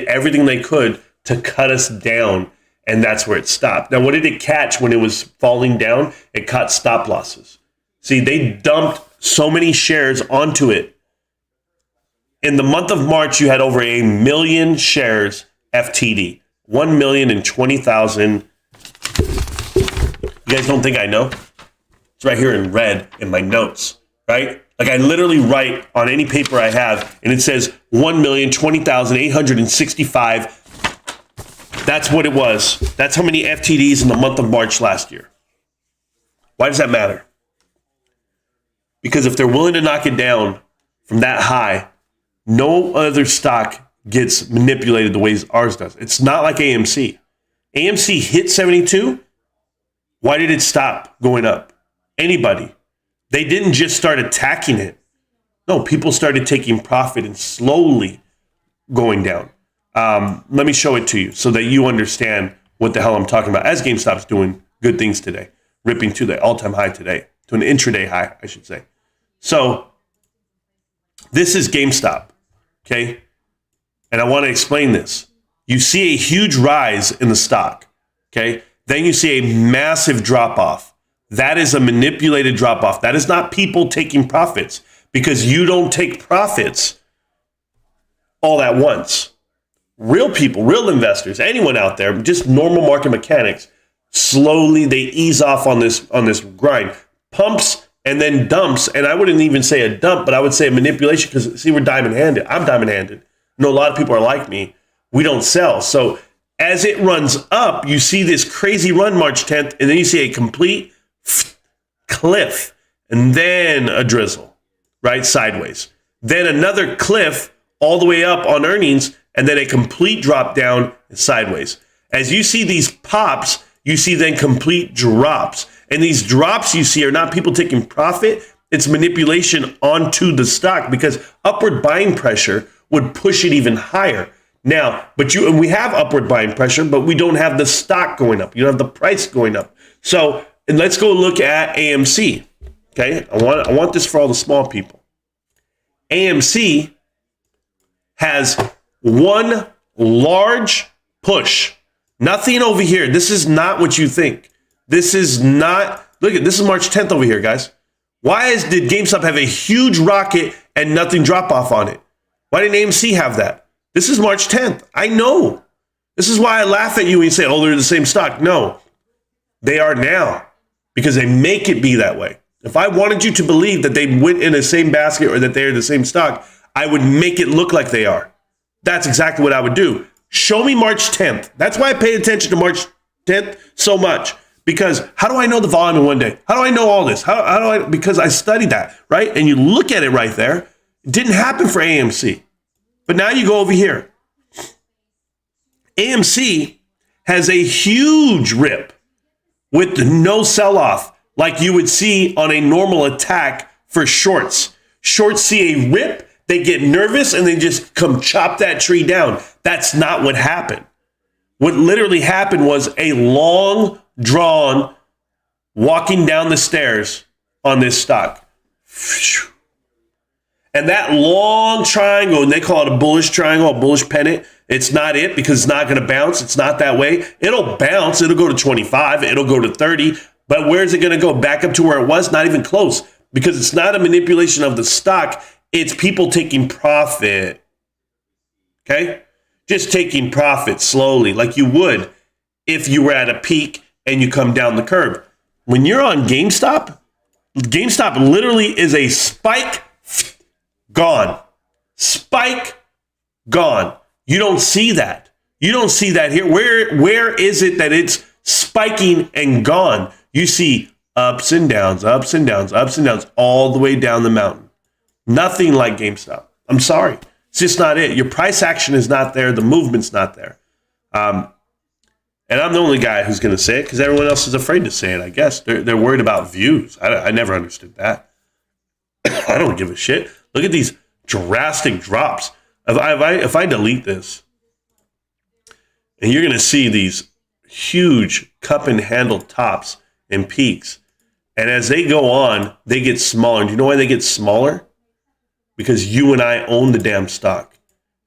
everything they could to cut us down, and that's where it stopped. Now, what did it catch when it was falling down? It caught stop losses. See, they dumped so many shares onto it. In the month of March, you had over 1 million shares FTD. 1,020,000. You guys don't think I know? It's right here in red in my notes, right? Like I literally write on any paper I have, and it says 1,020,865. That's what it was. That's how many FTDs in the month of March last year. Why does that matter? Because if they're willing to knock it down from that high, no other stock gets manipulated the way ours does. It's not like AMC. AMC hit 72. Why did it stop going up? Anybody. They didn't just start attacking it. No, people started taking profit and slowly going down. Let me show it to you so that you understand what the hell I'm talking about. As GameStop's doing good things today, ripping to the all-time high today, to an intraday high, I should say. So this is GameStop, okay? And I want to explain this. You see a huge rise in the stock, okay? Then you see a massive drop-off. That is a manipulated drop-off. That is not people taking profits because you don't take profits all at once. Real people, real investors, anyone out there, just normal market mechanics, slowly they ease off on this grind. Pumps and then dumps, and I wouldn't even say a dump, but I would say a manipulation because, see, we're diamond-handed. I'm diamond-handed. I know a lot of people are like me. We don't sell. So as it runs up, you see this crazy run March 10th, and then you see a complete cliff, and then a drizzle, right, sideways. Then another cliff all the way up on earnings, and then a complete drop down and sideways. As you see these pops, you see then complete drops. And these drops you see are not people taking profit. It's manipulation onto the stock because upward buying pressure would push it even higher. Now, and we have upward buying pressure, but we don't have the stock going up. You don't have the price going up. So, and let's go look at AMC. Okay, I want this for all the small people. AMC has one large push. Nothing over here. This is not what you think. This is not, look at this is March 10th over here, guys. Did GameStop have a huge rocket and nothing drop off on it? Why didn't AMC have that? This is March 10th. I know. This is why I laugh at you when you say, oh, they're the same stock. No, They are now because they make it be that way. If I wanted you to believe that they went in the same basket or that they're the same stock, I would make it look like they are. That's exactly what I would do. Show me March 10th. That's why I pay attention to March 10th so much. Because how do I know the volume in one day? How do I know all this? How do I? Because I studied that, right? And you look at it right there. It didn't happen for AMC. But now you go over here. AMC has a huge rip with no sell-off like you would see on a normal attack for shorts. Shorts see a rip, they get nervous, and they just come chop that tree down. That's not what happened. What literally happened was a long, drawn, walking down the stairs on this stock. And that long triangle, and they call it a bullish triangle, a bullish pennant, it's not it because it's not going to bounce. It's not that way. It'll bounce. It'll go to 25. It'll go to 30. But where's it going to go? Back up to where it was? Not even close, because it's not a manipulation of the stock. It's people taking profit. Okay? Just taking profit slowly, like you would if you were at a peak and you come down the curve. When you're on GameStop, GameStop literally is a spike, gone. Spike, gone. You don't see that. You don't see that here. Where is it that it's spiking and gone? You see ups and downs, ups and downs, ups and downs, all the way down the mountain. Nothing like GameStop. I'm sorry. It's just not it. Your price action is not there. The movement's not there. And I'm the only guy who's going to say it because everyone else is afraid to say it, I guess. They're worried about views. I never understood that. I don't give a shit. Look at these drastic drops. If I delete this, and you're going to see these huge cup and handle tops and peaks. And as they go on, they get smaller. And do you know why they get smaller? Because you and I own the damn stock.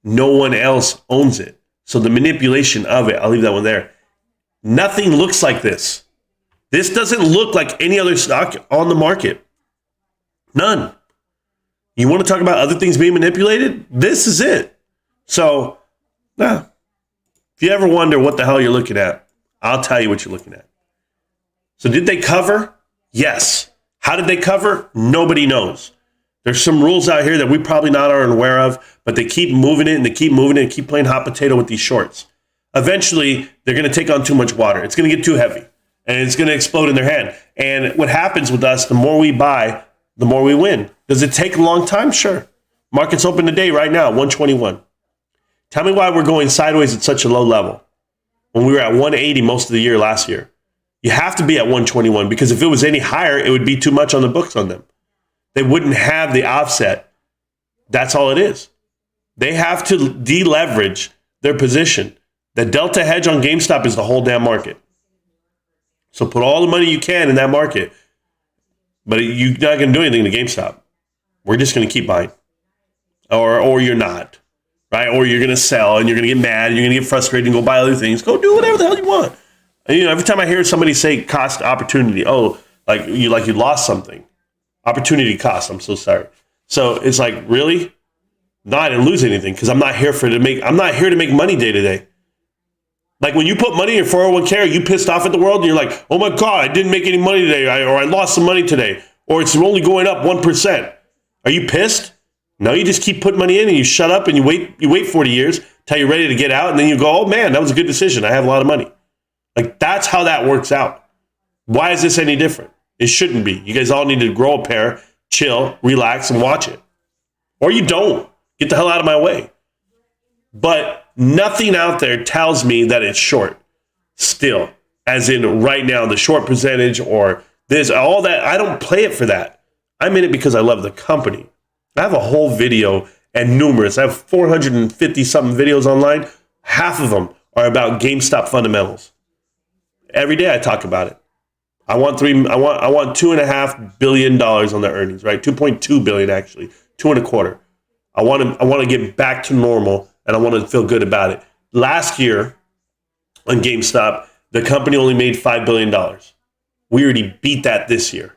No one else owns it. So the manipulation of it, I'll leave that one there. Nothing looks like this. This doesn't look like any other stock on the market. None. You want to talk about other things being manipulated? This is it. So, if you ever wonder what the hell you're looking at, I'll tell you what you're looking at. So did they cover? Yes. How did they cover? Nobody knows. There's some rules out here that we probably not are aware of, but they keep moving it and they keep moving it and keep playing hot potato with these shorts. Eventually, they're going to take on too much water. It's going to get too heavy and it's going to explode in their hand. And what happens with us, the more we buy, the more we win. Does it take a long time? Sure. Market's open today right now, 121. Tell me why we're going sideways at such a low level when we were at 180 most of the year last year. You have to be at 121 because if it was any higher, it would be too much on the books on them. They wouldn't have the offset. That's all it is. They have to deleverage their position. The delta hedge on GameStop is the whole damn market. So put all the money you can in that market, but you're not going to do anything to GameStop. We're just going to keep buying. Or you're not, right? Or you're going to sell and you're going to get mad and you're going to get frustrated and go buy other things. Go do whatever the hell you want. And, every time I hear somebody say cost opportunity, like you lost something. Opportunity cost, I'm so sorry. So it's like, really? No, I didn't lose anything because I'm not here to make money day to day. Like when you put money in your 401k, are you pissed off at the world? And you're like, oh my God, I didn't make any money today, or I lost some money today, or it's only going up 1%. Are you pissed? No, you just keep putting money in and you shut up and you wait 40 years till you're ready to get out. And then you go, oh man, that was a good decision. I have a lot of money. Like that's how that works out. Why is this any different? It shouldn't be. You guys all need to grow a pair, chill, relax, and watch it. Or you don't. Get the hell out of my way. But nothing out there tells me that it's short still. As in right now, the short percentage or this, all that. I don't play it for that. I'm in it because I love the company. I have a whole video and numerous. I have 450 something videos online. Half of them are about GameStop fundamentals. Every day I talk about it. I want $2.5 billion on the earnings, right? 2.2 billion actually, 2.25. I want to get back to normal and I want to feel good about it. Last year on GameStop, the company only made $5 billion. We already beat that this year.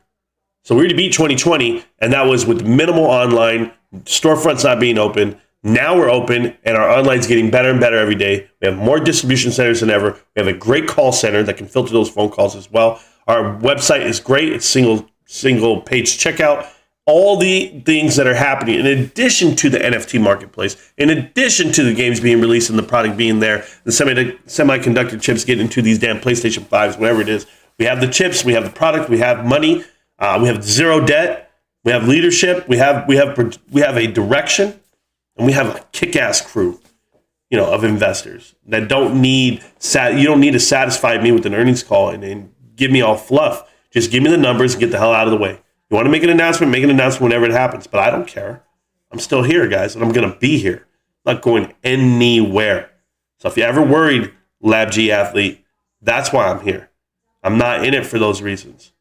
So we already beat 2020 and that was with minimal online, storefronts not being open, Now we're open, and our online's getting better and better every day. We have more distribution centers than ever. We have a great call center that can filter those phone calls as well. Our website is great. It's single page checkout. All the things that are happening in addition to the NFT marketplace, in addition to the games being released and the product being there, the semiconductor chips getting into these damn PlayStation 5s, whatever it is. We have the chips, we have the product, we have money, we have zero debt, we have leadership, we have a direction, and we have a kick-ass crew, of investors that don't need you don't need to satisfy me with an earnings call and give me all fluff. Just give me the numbers and get the hell out of the way. You want to make an announcement whenever it happens. But I don't care. I'm still here, guys, and I'm going to be here. I'm not going anywhere. So if you're ever worried, Lab G athlete, that's why I'm here. I'm not in it for those reasons.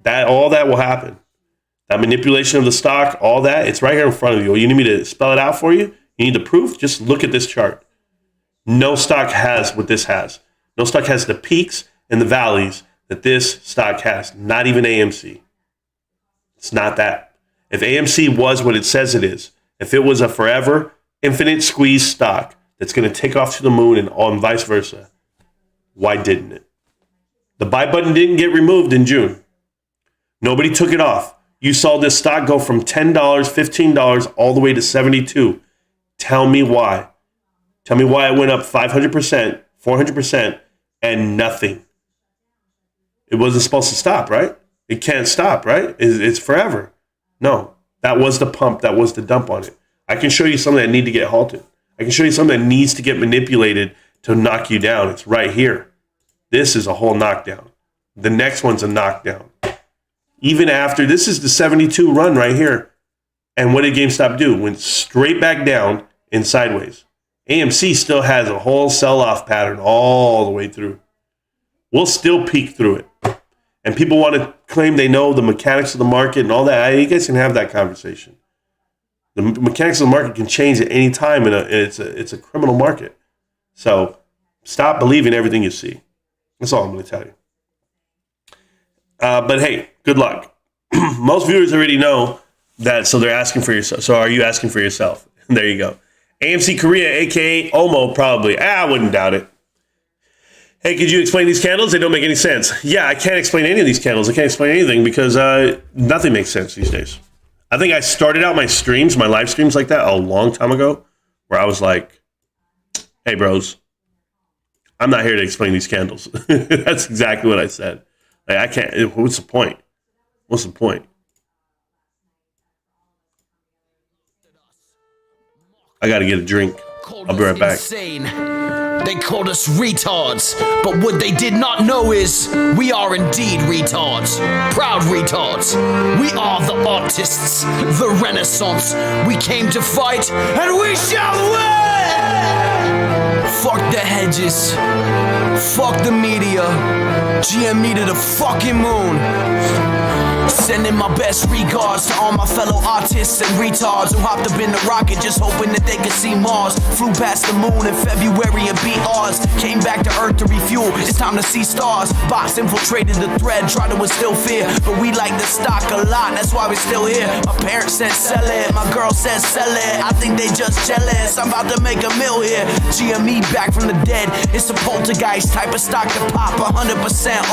All that will happen. That manipulation of the stock, all that, it's right here in front of you. You need me to spell it out for you? You need the proof? Just look at this chart. No stock has what this has. No stock has the peaks and the valleys that this stock has. Not even AMC. It's not that. If AMC was what it says it is, if it was a forever, infinite squeeze stock that's going to take off to the moon and vice versa, why didn't it? The buy button didn't get removed in June. Nobody took it off. You saw this stock go from $10, $15, all the way to $72. Tell me why. Tell me why it went up 500%, 400%, and nothing. It wasn't supposed to stop, right? It can't stop, right? It's forever. No, that was the pump. That was the dump on it. I can show you something that need to get halted. I can show you something that needs to get manipulated to knock you down. It's right here. This is a whole knockdown. The next one's a knockdown. Even after, this is the 72 run right here. And what did GameStop do? Went straight back down and sideways. AMC still has a whole sell-off pattern all the way through. We'll still peek through it. And people want to claim they know the mechanics of the market and all that. You guys can have that conversation. The mechanics of the market can change at any time, and it's a criminal market. So stop believing everything you see. That's all I'm going to tell you. But hey, good luck. Most viewers already know that, so they're asking for yourself. So are you asking for yourself? There you go. AMC Korea, a.k.a. Omo, probably. I wouldn't doubt it. Hey, could you explain these candles? They don't make any sense. Yeah, I can't explain any of these candles. I can't explain anything because nothing makes sense these days. I think I started out my live streams like that a long time ago, where I was like, hey, bros, I'm not here to explain these candles. That's exactly what I said. Like, I can't. What's the point? What's the point? I got to get a drink. I'll be right back. They called us retards, but what they did not know is we are indeed retards. Proud retards. We are the artists, the Renaissance. We came to fight, and we shall win! Fuck the hedges. Fuck the media. GM needed a fucking moon. Sending my best regards to all my fellow artists and retards who hopped up in the rocket just hoping that they could see Mars. Flew past the moon in February and beat odds. Came back to Earth to refuel. It's time to see stars. Box infiltrated the thread, tried to instill fear, but we like the stock a lot, that's why we're still here. My parents said sell it, my girl said sell it. I think they just jealous, I'm about to make a mill here. GME back from the dead. It's a poltergeist type of stock to pop 100%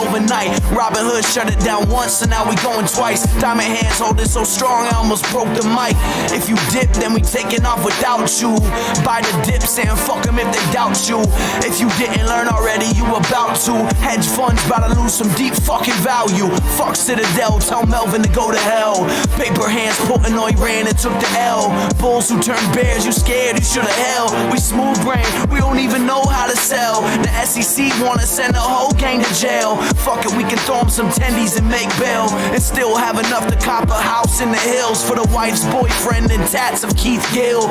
overnight. Robin Hood shut it down once, so now we going twice. Diamond hands holding so strong, I almost broke the mic. If you dip, then we taking off without you. Buy the dip, saying fuck them if they doubt you. If you didn't learn already, you about to. Hedge funds about to lose some deep fucking value. Fuck Citadel, tell Melvin to go to hell. Paper hands putting on Iran and took the L. Bulls who turn bears, you scared, you shoulda held. We smooth brain, we don't even know how to sell. The SEC wanna send a whole gang to jail. Fuck it, we can throw them some tendies and make bail. And still have enough to cop a house in the hills for the wife's boyfriend and tats of Keith Gill.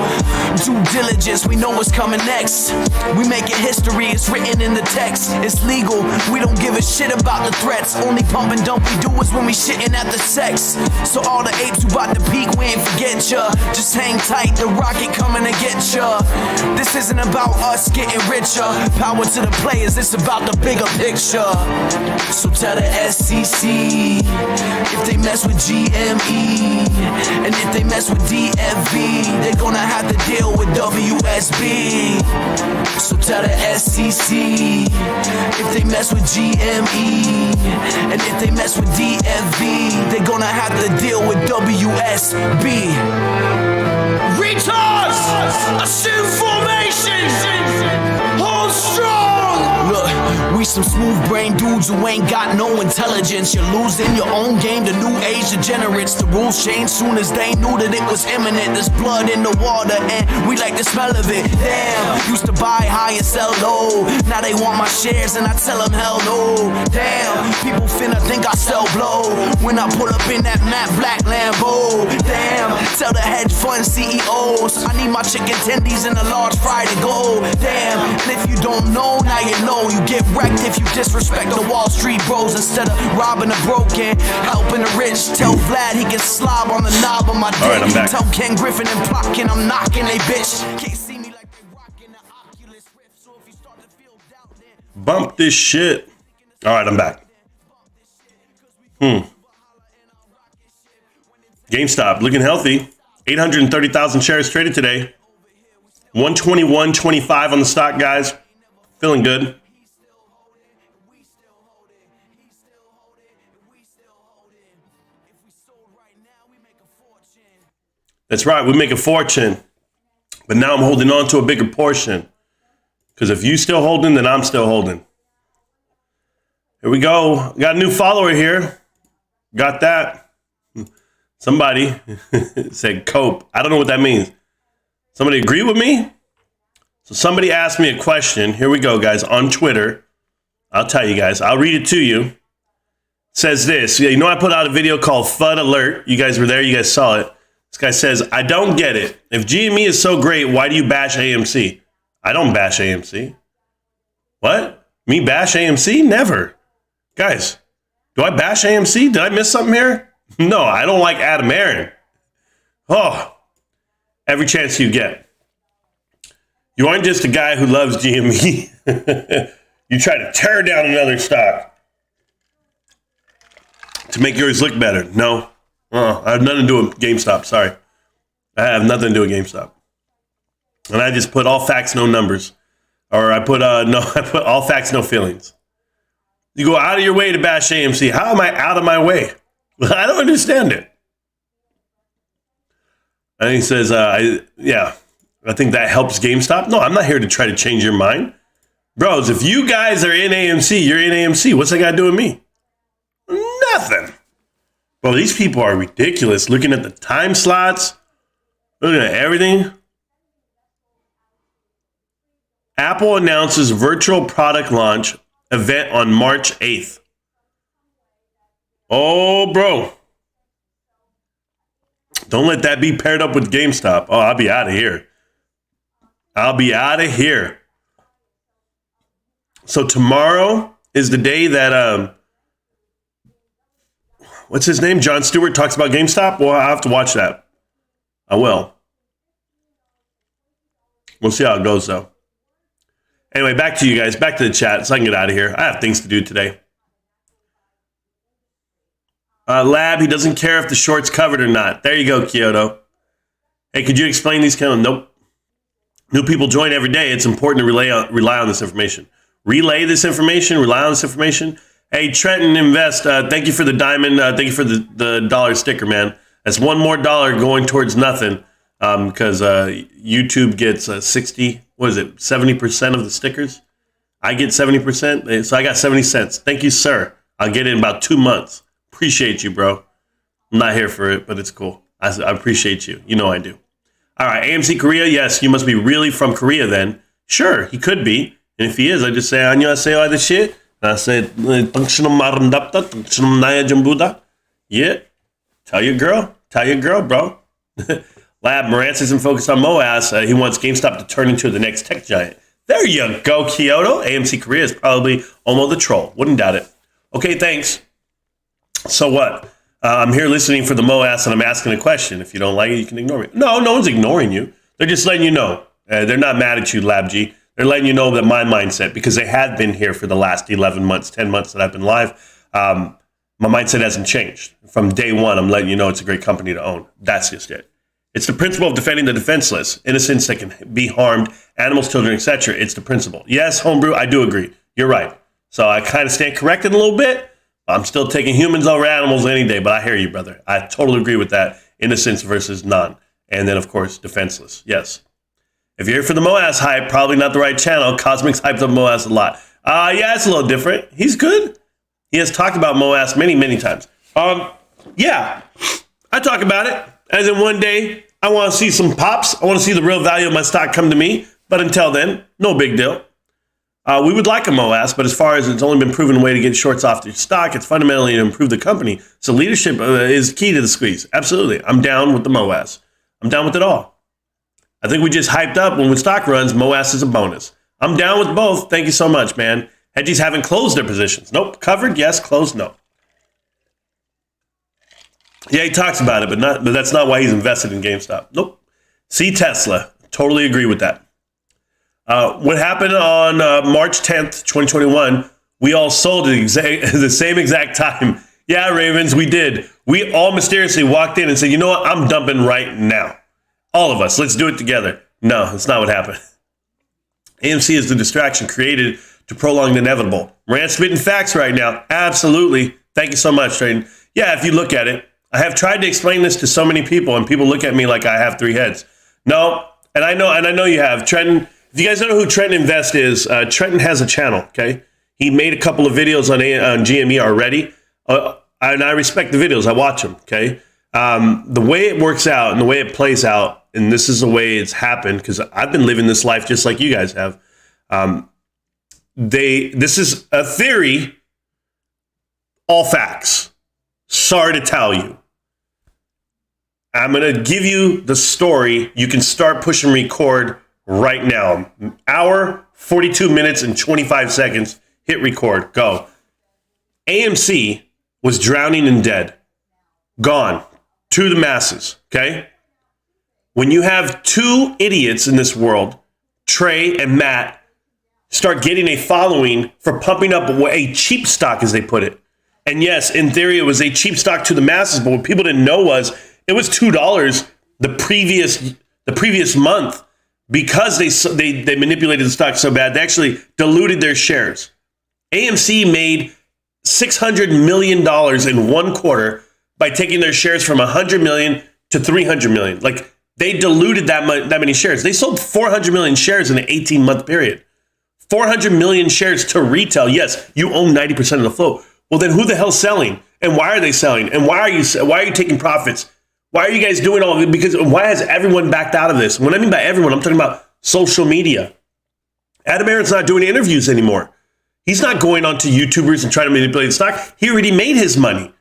Due diligence, we know what's coming next. We making history, it's written in the text. It's legal, we don't give a shit about the threats. Only pump and dump we do is when we shitting at the sex. So all the apes who bout to peak, we ain't forget ya. Just hang tight, the rocket coming to get ya. This isn't about us getting richer. Power to the play. players, it's about the bigger picture. So tell the SEC if they mess with GME, and if they mess with DFV, they're gonna have to deal with WSB. So tell the SEC if they mess with GME, and if they mess with DFV, they're gonna have to deal with WSB. Retards! Assume formation! Hold strong! Look, we some smooth-brained dudes who ain't got no intelligence. You're losing your own game to new age degenerates. The rules changed soon as they knew that it was imminent. There's blood in the water and we like the smell of it. Damn, used to buy high and sell low. Now they want my shares and I tell them hell no. Damn, people finna think I sell blow when I pull up in that matte black Lambo. Damn, tell the hedge fund CEOs I need my chicken tendies and a large fry to go. Damn, and if you don't know, now you know. You get wrecked if you disrespect the Wall Street bros. Instead of robbing the broken, helping the rich. Tell Vlad he can slob on the knob of my dick. All right, I'm back. Tell Ken Griffin and Plotkin I'm knocking they bitch. Can't see me like they rocking the Oculus Rift. So if you start to feel doubt, then Bump this shit. All right, I'm back. GameStop looking healthy. 830,000 shares traded today. 121.25 on the stock, guys. Feeling good. That's right, we make a fortune. But now I'm holding on to a bigger portion. Because if you still holding, then I'm still holding. Here we go. Got a new follower here. Got that. Somebody said cope. I don't know what that means. Somebody agree with me? So somebody asked me a question. Here we go, guys, on Twitter. I'll tell you guys. I'll read it to you. It says this. Yeah, you know I put out a video called FUD Alert. You guys were there. You guys saw it. This guy says, I don't get it. If GME is so great, why do you bash AMC? I don't bash AMC. What? Me bash AMC? Never. Guys, do I bash AMC? Did I miss something here? No, I don't like Adam Aaron. Oh, every chance you get. You aren't just a guy who loves GME. You try to tear down another stock to make yours look better. No, I have nothing to do with GameStop. Sorry. I have nothing to do with GameStop. And I just put all facts, no numbers. Or I put all facts, no feelings. You go out of your way to bash AMC. How am I out of my way? I don't understand it. And he says, I think that helps GameStop. No, I'm not here to try to change your mind. Bros, if you guys are in AMC, you're in AMC. What's that got to do with me? Nothing. Bro, these people are ridiculous. Looking at the time slots, looking at everything. Apple announces virtual product launch event on March 8th. Oh, bro. Don't let that be paired up with GameStop. Oh, I'll be out of here. I'll be out of here. So tomorrow is the day that, what's his name? Jon Stewart talks about GameStop? Well, I'll have to watch that. I will. We'll see how it goes, though. Anyway, back to you guys. Back to the chat so I can get out of here. I have things to do today. Lab, he doesn't care if the short's covered or not. There you go, Kyoto. Hey, could you explain these kind of... Nope. New people join every day. It's important to rely on this information. Relay this information? Rely on this information? Hey, Trenton Invest, thank you for the diamond. Thank you for the dollar sticker, man. That's one more dollar going towards nothing because YouTube gets 70% of the stickers. I get 70%, so I got 70 cents. Thank you, sir. I'll get it in about 2 months. Appreciate you, bro. I'm not here for it, but it's cool. I appreciate you. You know I do. All right, AMC Korea. Yes, you must be really from Korea then. Sure, he could be. And if he is, I just say, 안녕하세요, 아저씨. And I say, yeah. Tell your girl, bro. Lab, Marantz isn't focused on MOAS. He wants GameStop to turn into the next tech giant. There you go, Kyoto. AMC Korea is probably Omo the troll. Wouldn't doubt it. Okay, thanks. So what? I'm here listening for the MOAS and I'm asking a question. If you don't like it, you can ignore me. No one's ignoring you. They're just letting you know. They're not mad at you, Lab G. They're letting you know that my mindset, because they have been here for the last 11 months, 10 months that I've been live, my mindset hasn't changed. From day one, I'm letting you know it's a great company to own. That's just it. It's the principle of defending the defenseless, innocents that can be harmed, animals, children, etc. It's the principle. Yes, homebrew, I do agree. You're right. So I kind of stand corrected a little bit. I'm still taking humans over animals any day, but I hear you, brother. I totally agree with that. Innocence versus none. And then, of course, defenseless. Yes. If you're here for the Moaz hype, probably not the right channel. Cosmic's hyped up Moaz a lot. Yeah, it's a little different. He's good. He has talked about Moaz many, many times. Yeah, I talk about it. As in one day, I want to see some pops. I want to see the real value of my stock come to me. But until then, no big deal. We would like a Moaz, but as far as it's only been proven a way to get shorts off your stock, it's fundamentally to improve the company. So leadership is key to the squeeze. Absolutely. I'm down with the Moaz. I'm down with it all. I think we just hyped up when stock runs, Moaz is a bonus. I'm down with both. Thank you so much, man. Hedgies haven't closed their positions. Nope. Covered, yes. Closed, no. Yeah, he talks about it, but that's not why he's invested in GameStop. Nope. See Tesla. Totally agree with that. What happened on March 10th, 2021, we all sold at the same exact time. Yeah, Ravens, we did. We all mysteriously walked in and said, you know what? I'm dumping right now. All of us, let's do it together. No, that's not what happened. AMC is the distraction created to prolong the inevitable. Rant spitting facts right now. Absolutely. Thank you so much, Trayden. Yeah, if you look at it, I have tried to explain this to so many people, and people look at me like I have three heads. No, and I know you have. Trenton, if you guys don't know who Trenton Invest is, Trenton has a channel, okay? He made a couple of videos on GME already, and I respect the videos. I watch them, okay? The way it works out and the way it plays out, and this is the way it's happened, because I've been living this life just like you guys have. This is a theory, all facts. Sorry to tell you. I'm going to give you the story. You can start pushing record right now. Hour, 42 minutes, and 25 seconds. Hit record. Go. AMC was drowning in debt. Gone. To the masses. Okay? When you have two idiots in this world, Trey and Matt, start getting a following for pumping up a cheap stock, as they put it. And yes, in theory, it was a cheap stock to the masses, but what people didn't know was it was $2 the previous month, because they manipulated the stock so bad. They actually diluted their shares. AMC made $600 million in one quarter by taking their shares from 100 million to 300 million. Like, they diluted that many shares. They sold 400 million shares in an 18-month period. 400 million shares to retail. Yes, you own 90% of the float. Well, then who the hell's selling? And why are they selling? And why are you taking profits? Why are you guys doing all of it? Because why has everyone backed out of this? When I mean by everyone, I'm talking about social media. Adam Aron's not doing interviews anymore. He's not going on to YouTubers and trying to manipulate the stock. He already made his money.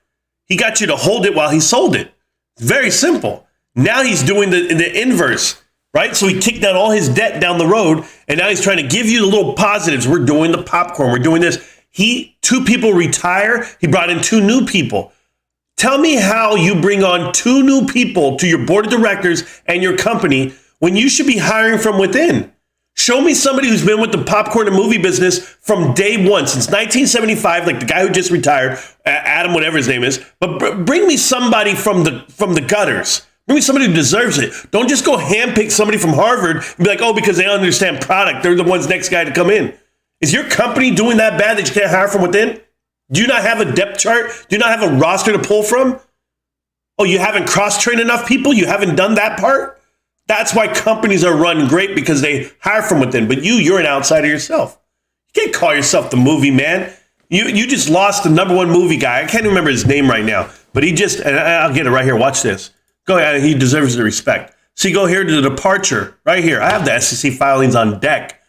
He got you to hold it while he sold it. Very simple. Now he's doing the inverse, right? So he kicked down all his debt down the road, and now he's trying to give you the little positives. We're doing the popcorn. We're doing this. Two people retire. He brought in two new people. Tell me how you bring on two new people to your board of directors and your company when you should be hiring from within. Show me somebody who's been with the popcorn and movie business from day one, since 1975, like the guy who just retired, Adam, whatever his name is. But bring me somebody from the gutters. Bring me somebody who deserves it. Don't just go handpick somebody from Harvard and be like, oh, because they understand product, they're the one's next guy to come in. Is your company doing that bad that you can't hire from within? Do you not have a depth chart? Do you not have a roster to pull from? Oh, you haven't cross-trained enough people? You haven't done that part? That's why companies are run great, because they hire from within. But you're an outsider yourself. You can't call yourself the movie man. You just lost the number one movie guy. I can't remember his name right now. But he just, and I'll get it right here. Watch this. Go ahead. He deserves the respect. So you go here to the departure. Right here. I have the SEC filings on deck.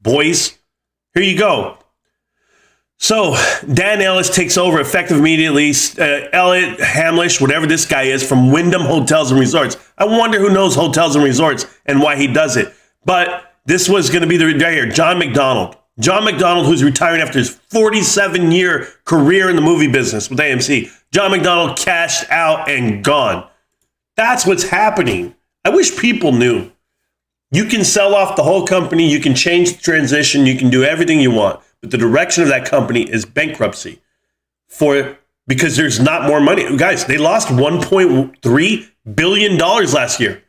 Boys, here you go. So Dan Ellis takes over effective immediately. Elliot Hamlish, whatever this guy is, from Wyndham Hotels and Resorts. I wonder who knows hotels and resorts and why he does it. But this was going to be right here. John McDonald. John McDonald, who's retiring after his 47-year career in the movie business with AMC. John McDonald cashed out and gone. That's what's happening. I wish people knew. You can sell off the whole company. You can change the transition. You can do everything you want. But the direction of that company is bankruptcy because there's not more money. Guys, they lost $1.3 billion last year.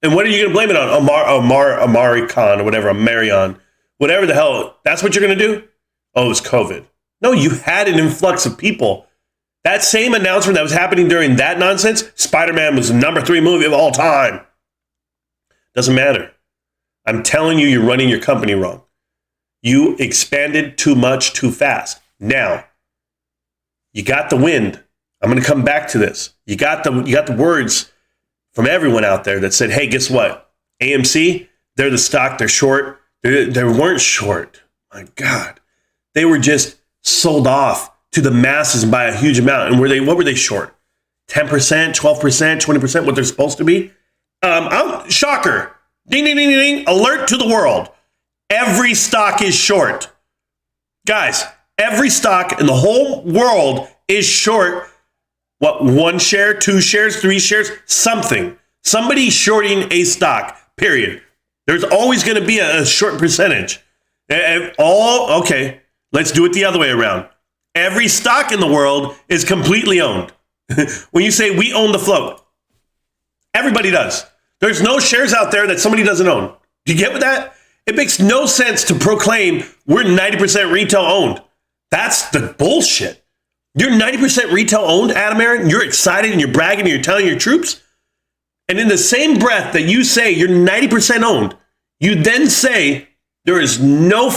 And what are you going to blame it on? Amari Khan or whatever, Marion, whatever the hell. That's what you're going to do? Oh, it was COVID. No, you had an influx of people. That same announcement that was happening during that nonsense, Spider-Man was the #3 movie of all time. Doesn't matter. I'm telling you, you're running your company wrong. You expanded too much too fast. Now, you got the wind. I'm going to come back to this. You got the words from everyone out there that said, hey, guess what? AMC, they're the stock, they're short. They weren't short. My God. They were just sold off to the masses by a huge amount. And what were they short? 10%, 12%, 20%, what they're supposed to be? Shocker. Ding, ding, ding, ding, ding. Alert to the world. Every stock is short. Guys, every stock in the whole world is short. What, 1 share, 2 shares, 3 shares, something. Somebody's shorting a stock, period. There's always going to be a short percentage. Okay, let's do it the other way around. Every stock in the world is completely owned. When you say we own the float, everybody does. There's no shares out there that somebody doesn't own. Do you get with that? It makes no sense to proclaim we're 90% retail owned. That's the bullshit. You're 90% retail owned, Adam Aaron. You're excited and you're bragging and you're telling your troops. And in the same breath that you say you're 90% owned, you then say there is no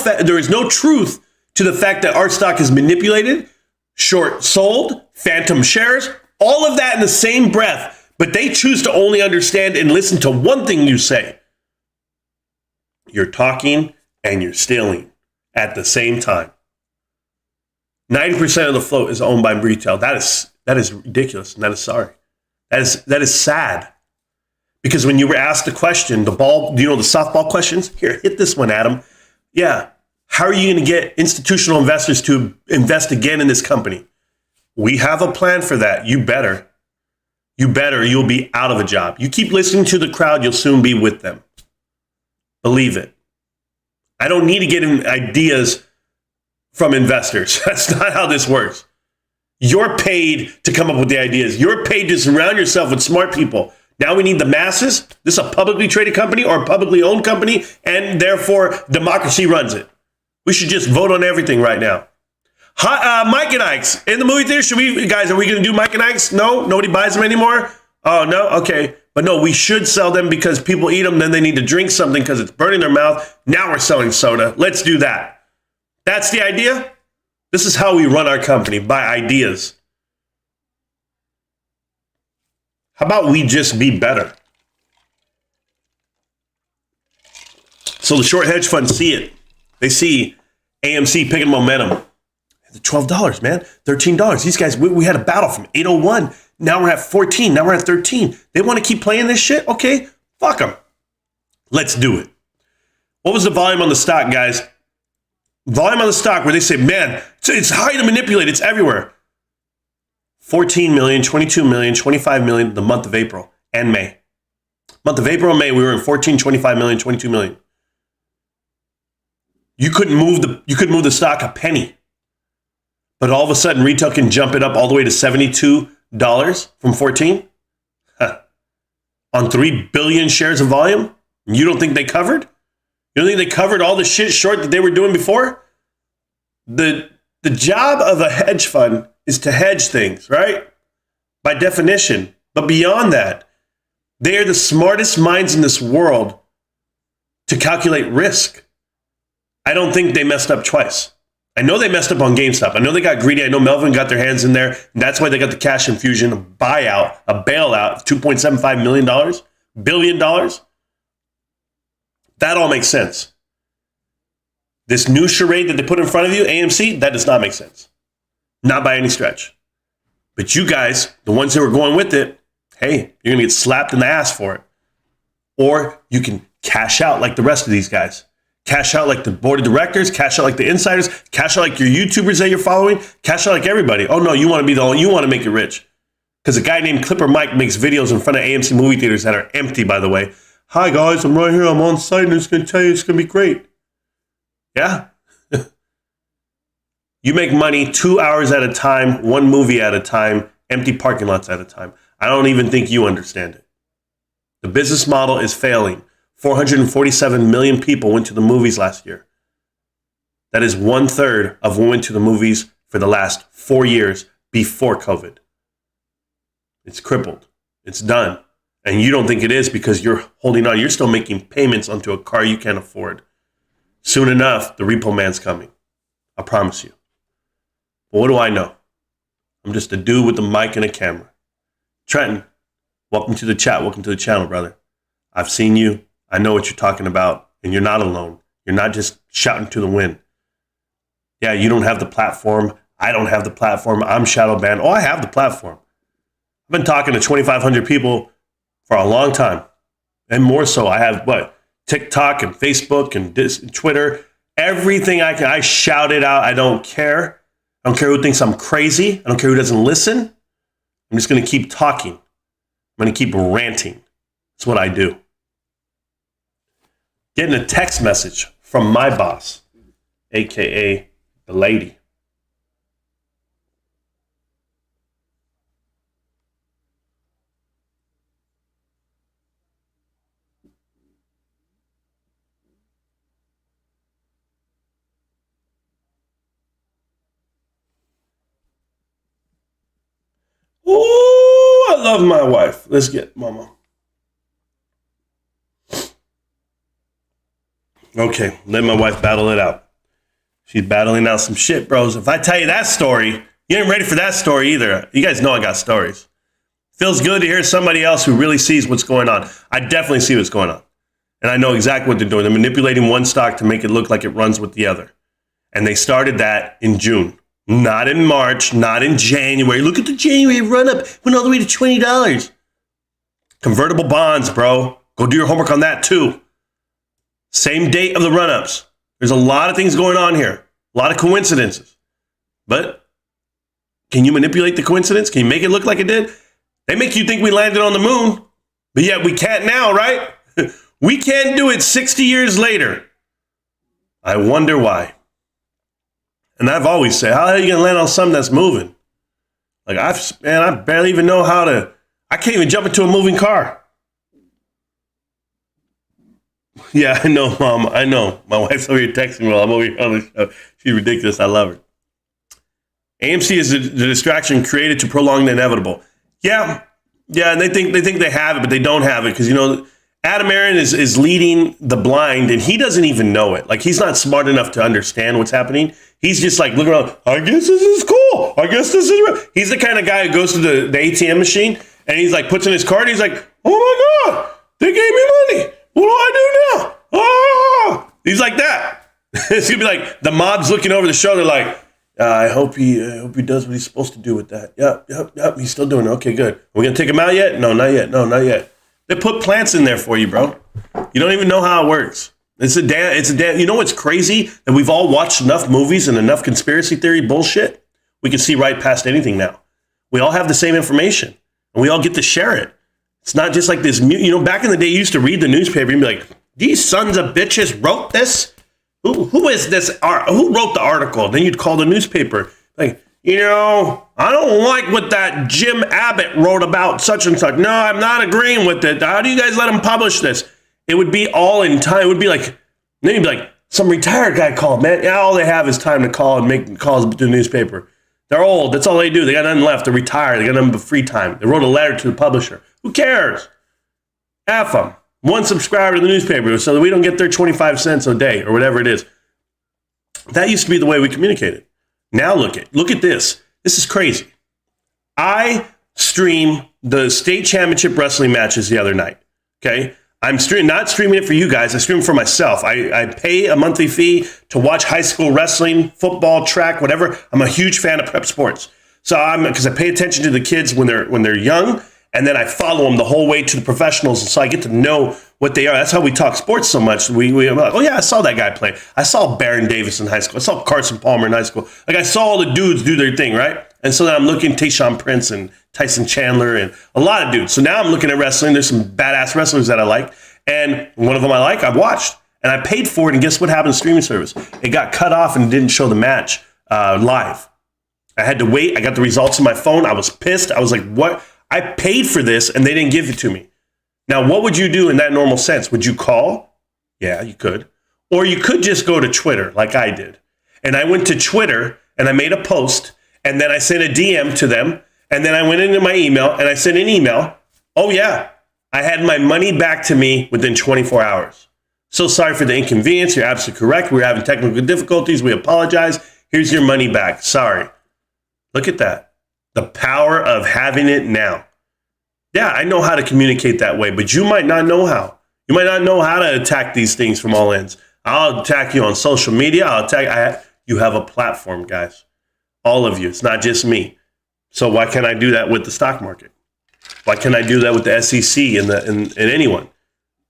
truth to the fact that our stock is manipulated, short sold, phantom shares, all of that in the same breath. But they choose to only understand and listen to one thing you say. You're talking and you're stealing at the same time. 90% of the float is owned by retail. That is ridiculous, and that is sorry. That is sad. Because when you were asked the question, the softball questions? Here, hit this one, Adam. Yeah. How are you going to get institutional investors to invest again in this company? We have a plan for that. You better. You'll be out of a job. You keep listening to the crowd, you'll soon be with them. Believe it. I don't need to get ideas from investors. That's not how this works. You're paid to come up with the ideas. You're paid to surround yourself with smart people. Now we need the masses. This is a publicly traded company or a publicly owned company, and therefore democracy runs it. We should just vote on everything right now. Mike and Ike's in the movie theater. Are we going to do Mike and Ike's? No, nobody buys them anymore. Oh, no. Okay. But no, we should sell them because people eat them. Then they need to drink something because it's burning their mouth. Now we're selling soda. Let's do that. That's the idea. This is how we run our company, by ideas. How about we just be better? So the short hedge funds see it. They see AMC picking momentum. $12, man. $13. These guys, we had a battle from 801. Now we're at 14. Now we're at 13. They want to keep playing this shit? Okay, fuck them. Let's do it. What was the volume on the stock, guys? Volume on the stock where they say, man, it's hard to manipulate. It's everywhere. 14 million, 22 million, 25 million the month of April and May. Month of April and May, we were in 14, 25 million, 22 million. You couldn't move the stock a penny. But all of a sudden, retail can jump it up all the way to $72 from 14? Huh. On 3 billion shares of volume? You don't think they covered? You don't think they covered all the shit short that they were doing before? The job of a hedge fund is to hedge things, right? By definition. But beyond that, they are the smartest minds in this world to calculate risk. I don't think they messed up twice. I know they messed up on GameStop. I know they got greedy. I know Melvin got their hands in there. And that's why they got the cash infusion, a bailout of $2.75 billion. That all makes sense. This new charade that they put in front of you, AMC, that does not make sense. Not by any stretch. But you guys, the ones that were going with it, hey, you're going to get slapped in the ass for it. Or you can cash out like the rest of these guys. Cash out like the board of directors, cash out like the insiders, cash out like your YouTubers that you're following, cash out like everybody. Oh no, you want to make it rich. Because a guy named Clipper Mike makes videos in front of AMC movie theaters that are empty, by the way. Hi guys, I'm right here. I'm on site and it's going to tell you it's going to be great. Yeah. You make money 2 hours at a time, one movie at a time, empty parking lots at a time. I don't even think you understand it. The business model is failing. 447 million people went to the movies last year. That is 1/3 of who went to the movies for the last 4 years before COVID. It's crippled. It's done. And you don't think it is because you're holding on. You're still making payments onto a car you can't afford. Soon enough, the repo man's coming. I promise you. But what do I know? I'm just a dude with a mic and a camera. Trenton, welcome to the chat. Welcome to the channel, brother. I've seen you. I know what you're talking about. And you're not alone. You're not just shouting to the wind. Yeah, you don't have the platform. I don't have the platform. I'm shadow banned. Oh, I have the platform. I've been talking to 2,500 people for a long time. And more so, I have TikTok and Facebook and Twitter. Everything I can, I shout it out. I don't care. I don't care who thinks I'm crazy. I don't care who doesn't listen. I'm just going to keep talking. I'm going to keep ranting. That's what I do. Getting a text message from my boss, AKA the lady. Ooh, I love my wife. Let's get mama. Okay, let my wife battle it out. She's battling out some shit, bros. If I tell you that story, you ain't ready for that story either. You guys know I got stories. Feels good to hear somebody else who really sees what's going on. I definitely see what's going on. And I know exactly what they're doing. They're manipulating one stock to make it look like it runs with the other. And they started that in June. Not in March, not in January. Look at the January run up. Went all the way to $20. Convertible bonds, bro. Go do your homework on that too. Same date of the run-ups. There's a lot of things going on here. A lot of coincidences. But can you manipulate the coincidence? Can you make it look like it did? They make you think we landed on the moon, but yet we can't now, right? We can't do it 60 years later. I wonder why. And I've always said, how are you going to land on something that's moving? Like, I barely even know how to, I can't even jump into a moving car. Yeah, I know, Mom. I know. My wife's over here texting me while I'm over here on the show. She's ridiculous. I love her. AMC is the distraction created to prolong the inevitable. Yeah, and they think they have it, but they don't have it because, you know, Adam Aaron is leading the blind, and he doesn't even know it. Like, he's not smart enough to understand what's happening. He's just like, looking around, I guess this is cool. I guess this is real. He's the kind of guy who goes to the ATM machine, and he's like, puts in his card, and he's like, oh my God, they gave me money. What do I do now? Ah! He's like that. It's going to be like the mob's looking over the shoulder like, I hope he does what he's supposed to do with that. Yep. He's still doing it. Okay, good. Are we going to take him out yet? No, not yet. They put plants in there for you, bro. You don't even know how it works. It's a damn. You know what's crazy? That we've all watched enough movies and enough conspiracy theory bullshit. We can see right past anything now. We all have the same information, and we all get to share it. It's not just like this. You know, back in the day, you used to read the newspaper and be like, "These sons of bitches wrote this. Who is this? Who wrote the article?" Then you'd call the newspaper, like, you know, I don't like what that Jim Abbott wrote about such and such. No, I'm not agreeing with it. How do you guys let him publish this? It would be all in time. It would be like, then you'd be like, some retired guy called, man. Yeah, all they have is time to call and make calls to the newspaper. They're old. That's all they do. They got nothing left. They're retired. They got nothing but free time. They wrote a letter to the publisher. Who cares? F them. One subscriber to the newspaper so that we don't get their 25 cents a day or whatever it is. That used to be the way we communicated. Now look at this. This is crazy. I stream the state championship wrestling matches the other night. Okay? I'm not streaming it for you guys. I stream it for myself. I pay a monthly fee to watch high school wrestling, football, track, whatever. I'm a huge fan of prep sports. So because I pay attention to the kids when they're young, and then I follow them the whole way to the professionals, and so I get to know what they are. That's how we talk sports so much. I'm like, oh yeah, I saw that guy play. I saw Baron Davis in high school. I saw Carson Palmer in high school. Like, I saw all the dudes do their thing, right? And so then I'm looking at Tayshaun Prince and Tyson Chandler and a lot of dudes. So now I'm looking at wrestling. There's some badass wrestlers that I like. And one of them I've watched. And I paid for it, and guess what happened to streaming service? It got cut off and didn't show the match live. I had to wait. I got the results on my phone. I was pissed. I was like, what? I paid for this, and they didn't give it to me. Now, what would you do in that normal sense? Would you call? Yeah, you could. Or you could just go to Twitter like I did. And I went to Twitter, and I made a post, and then I sent a DM to them, and then I went into my email, and I sent an email. Oh, yeah. I had my money back to me within 24 hours. So sorry for the inconvenience. You're absolutely correct. We're having technical difficulties. We apologize. Here's your money back. Sorry. Look at that. The power of having it now. Yeah, I know how to communicate that way, but you might not know how. You might not know how to attack these things from all ends. I'll attack you on social media. You have a platform, guys. All of you. It's not just me. So why can't I do that with the stock market? Why can't I do that with the SEC and anyone?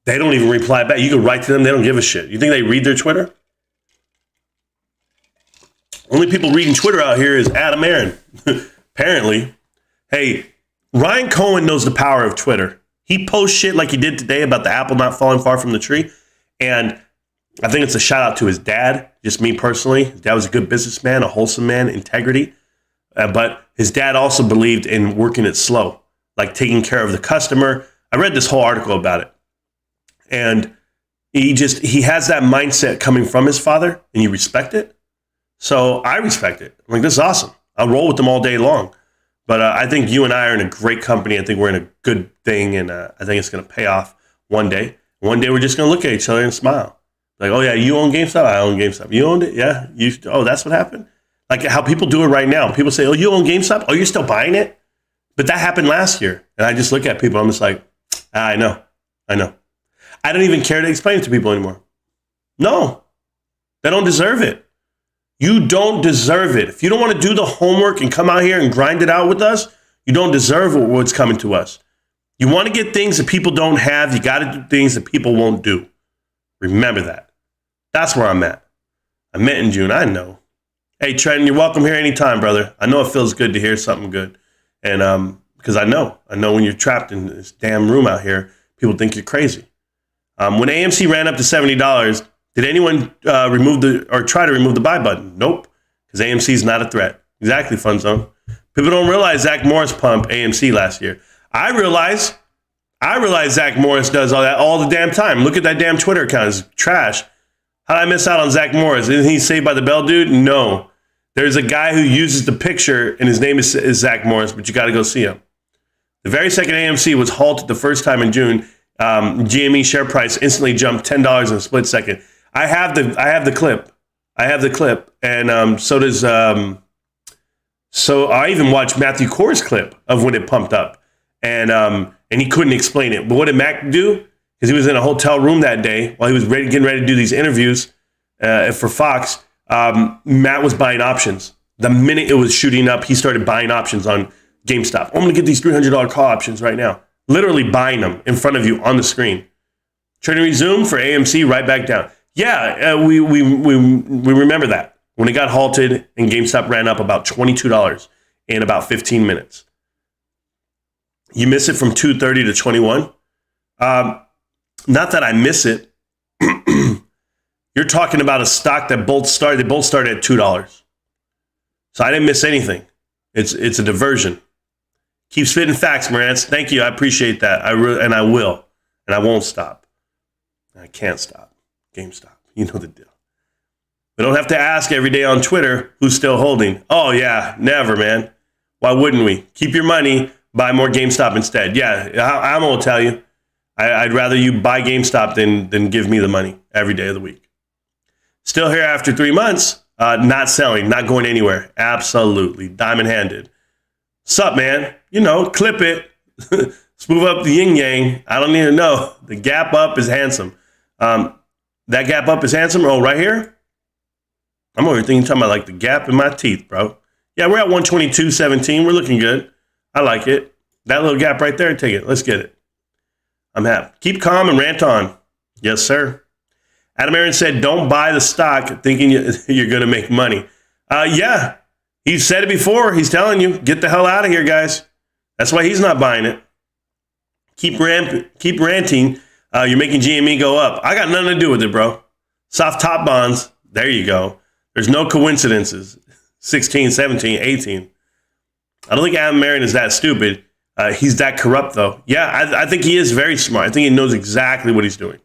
They don't even reply back. You can write to them. They don't give a shit. You think they read their Twitter? Only people reading Twitter out here is Adam Aaron. Apparently. Hey, Ryan Cohen knows the power of Twitter. He posts shit like he did today about the apple not falling far from the tree. And I think it's a shout out to his dad, just me personally. His dad was a good businessman, a wholesome man, integrity. But his dad also believed in working it slow, like taking care of the customer. I read this whole article about it. And he has that mindset coming from his father, and you respect it. So I respect it. I'm like, this is awesome. I'll roll with them all day long. But I think you and I are in a great company. I think we're in a good thing, and I think it's going to pay off one day. One day we're just going to look at each other and smile. Like, oh, yeah, you own GameStop? I own GameStop. You owned it? Yeah. Oh, that's what happened? Like how people do it right now. People say, oh, you own GameStop? Oh, you're still buying it? But that happened last year. And I just look at people. I'm just like, I know. I don't even care to explain it to people anymore. No, they don't deserve it. You don't deserve it. If you don't want to do the homework and come out here and grind it out with us, you don't deserve what's coming to us. You want to get things that people don't have. You got to do things that people won't do. Remember that. That's where I'm at. I met in June. I know. Hey, Trenton, you're welcome here anytime, brother. I know it feels good to hear something good. And because I know when you're trapped in this damn room out here, people think you're crazy. When AMC ran up to $70, did anyone try to remove the buy button? Nope, because AMC is not a threat. Exactly, Fun Zone. People don't realize Zach Morris pumped AMC last year. I realize Zach Morris does all that all the damn time. Look at that damn Twitter account. It's trash. How did I miss out on Zach Morris? Isn't he Saved by the Bell dude? No. There's a guy who uses the picture, and his name is Zach Morris, but you got to go see him. The very second AMC was halted the first time in June, GME share price instantly jumped $10 in a split second. I have the clip. And so does so I even watched Matthew Corr's clip of when it pumped up, and he couldn't explain it. But what did Mac do? Because he was in a hotel room that day while he was getting ready to do these interviews for Fox. Matt was buying options. The minute it was shooting up, he started buying options on GameStop. I'm going to get these $300 call options right now. Literally buying them in front of you on the screen. Trading resumed for AMC right back down. Yeah, we remember that when it got halted and GameStop ran up about $22 in about 15 minutes. You miss it from 230 to 21. Not that I miss it. You're talking about a stock that both started at $2. So I didn't miss anything. It's a diversion. Keep spitting facts, Marantz. Thank you. I appreciate that. I will. And I won't stop. I can't stop. GameStop. You know the deal. We don't have to ask every day on Twitter who's still holding. Oh, yeah. Never, man. Why wouldn't we? Keep your money. Buy more GameStop instead. Yeah, I'm going to tell you. I'd rather you buy GameStop than give me the money every day of the week. Still here after 3 months. Not selling. Not going anywhere. Absolutely. Diamond-handed. Sup, man? Clip it. Smooth up the yin-yang. I don't even know. The gap up is handsome. That gap up is handsome. Oh, right here? I'm over here talking about like the gap in my teeth, bro. Yeah, we're at 122.17. We're looking good. I like it. That little gap right there, take it. Let's get it. I'm happy. Keep calm and rant on. Yes, sir. Adam Aaron said, don't buy the stock thinking you're going to make money. Yeah, he said it before. He's telling you, get the hell out of here, guys. That's why he's not buying it. Keep ranting. You're making GME go up. I got nothing to do with it, bro. Soft top bonds. There you go. There's no coincidences. 16, 17, 18. I don't think Adam Marion is that stupid. He's that corrupt, though. Yeah, I think he is very smart. I think he knows exactly what he's doing.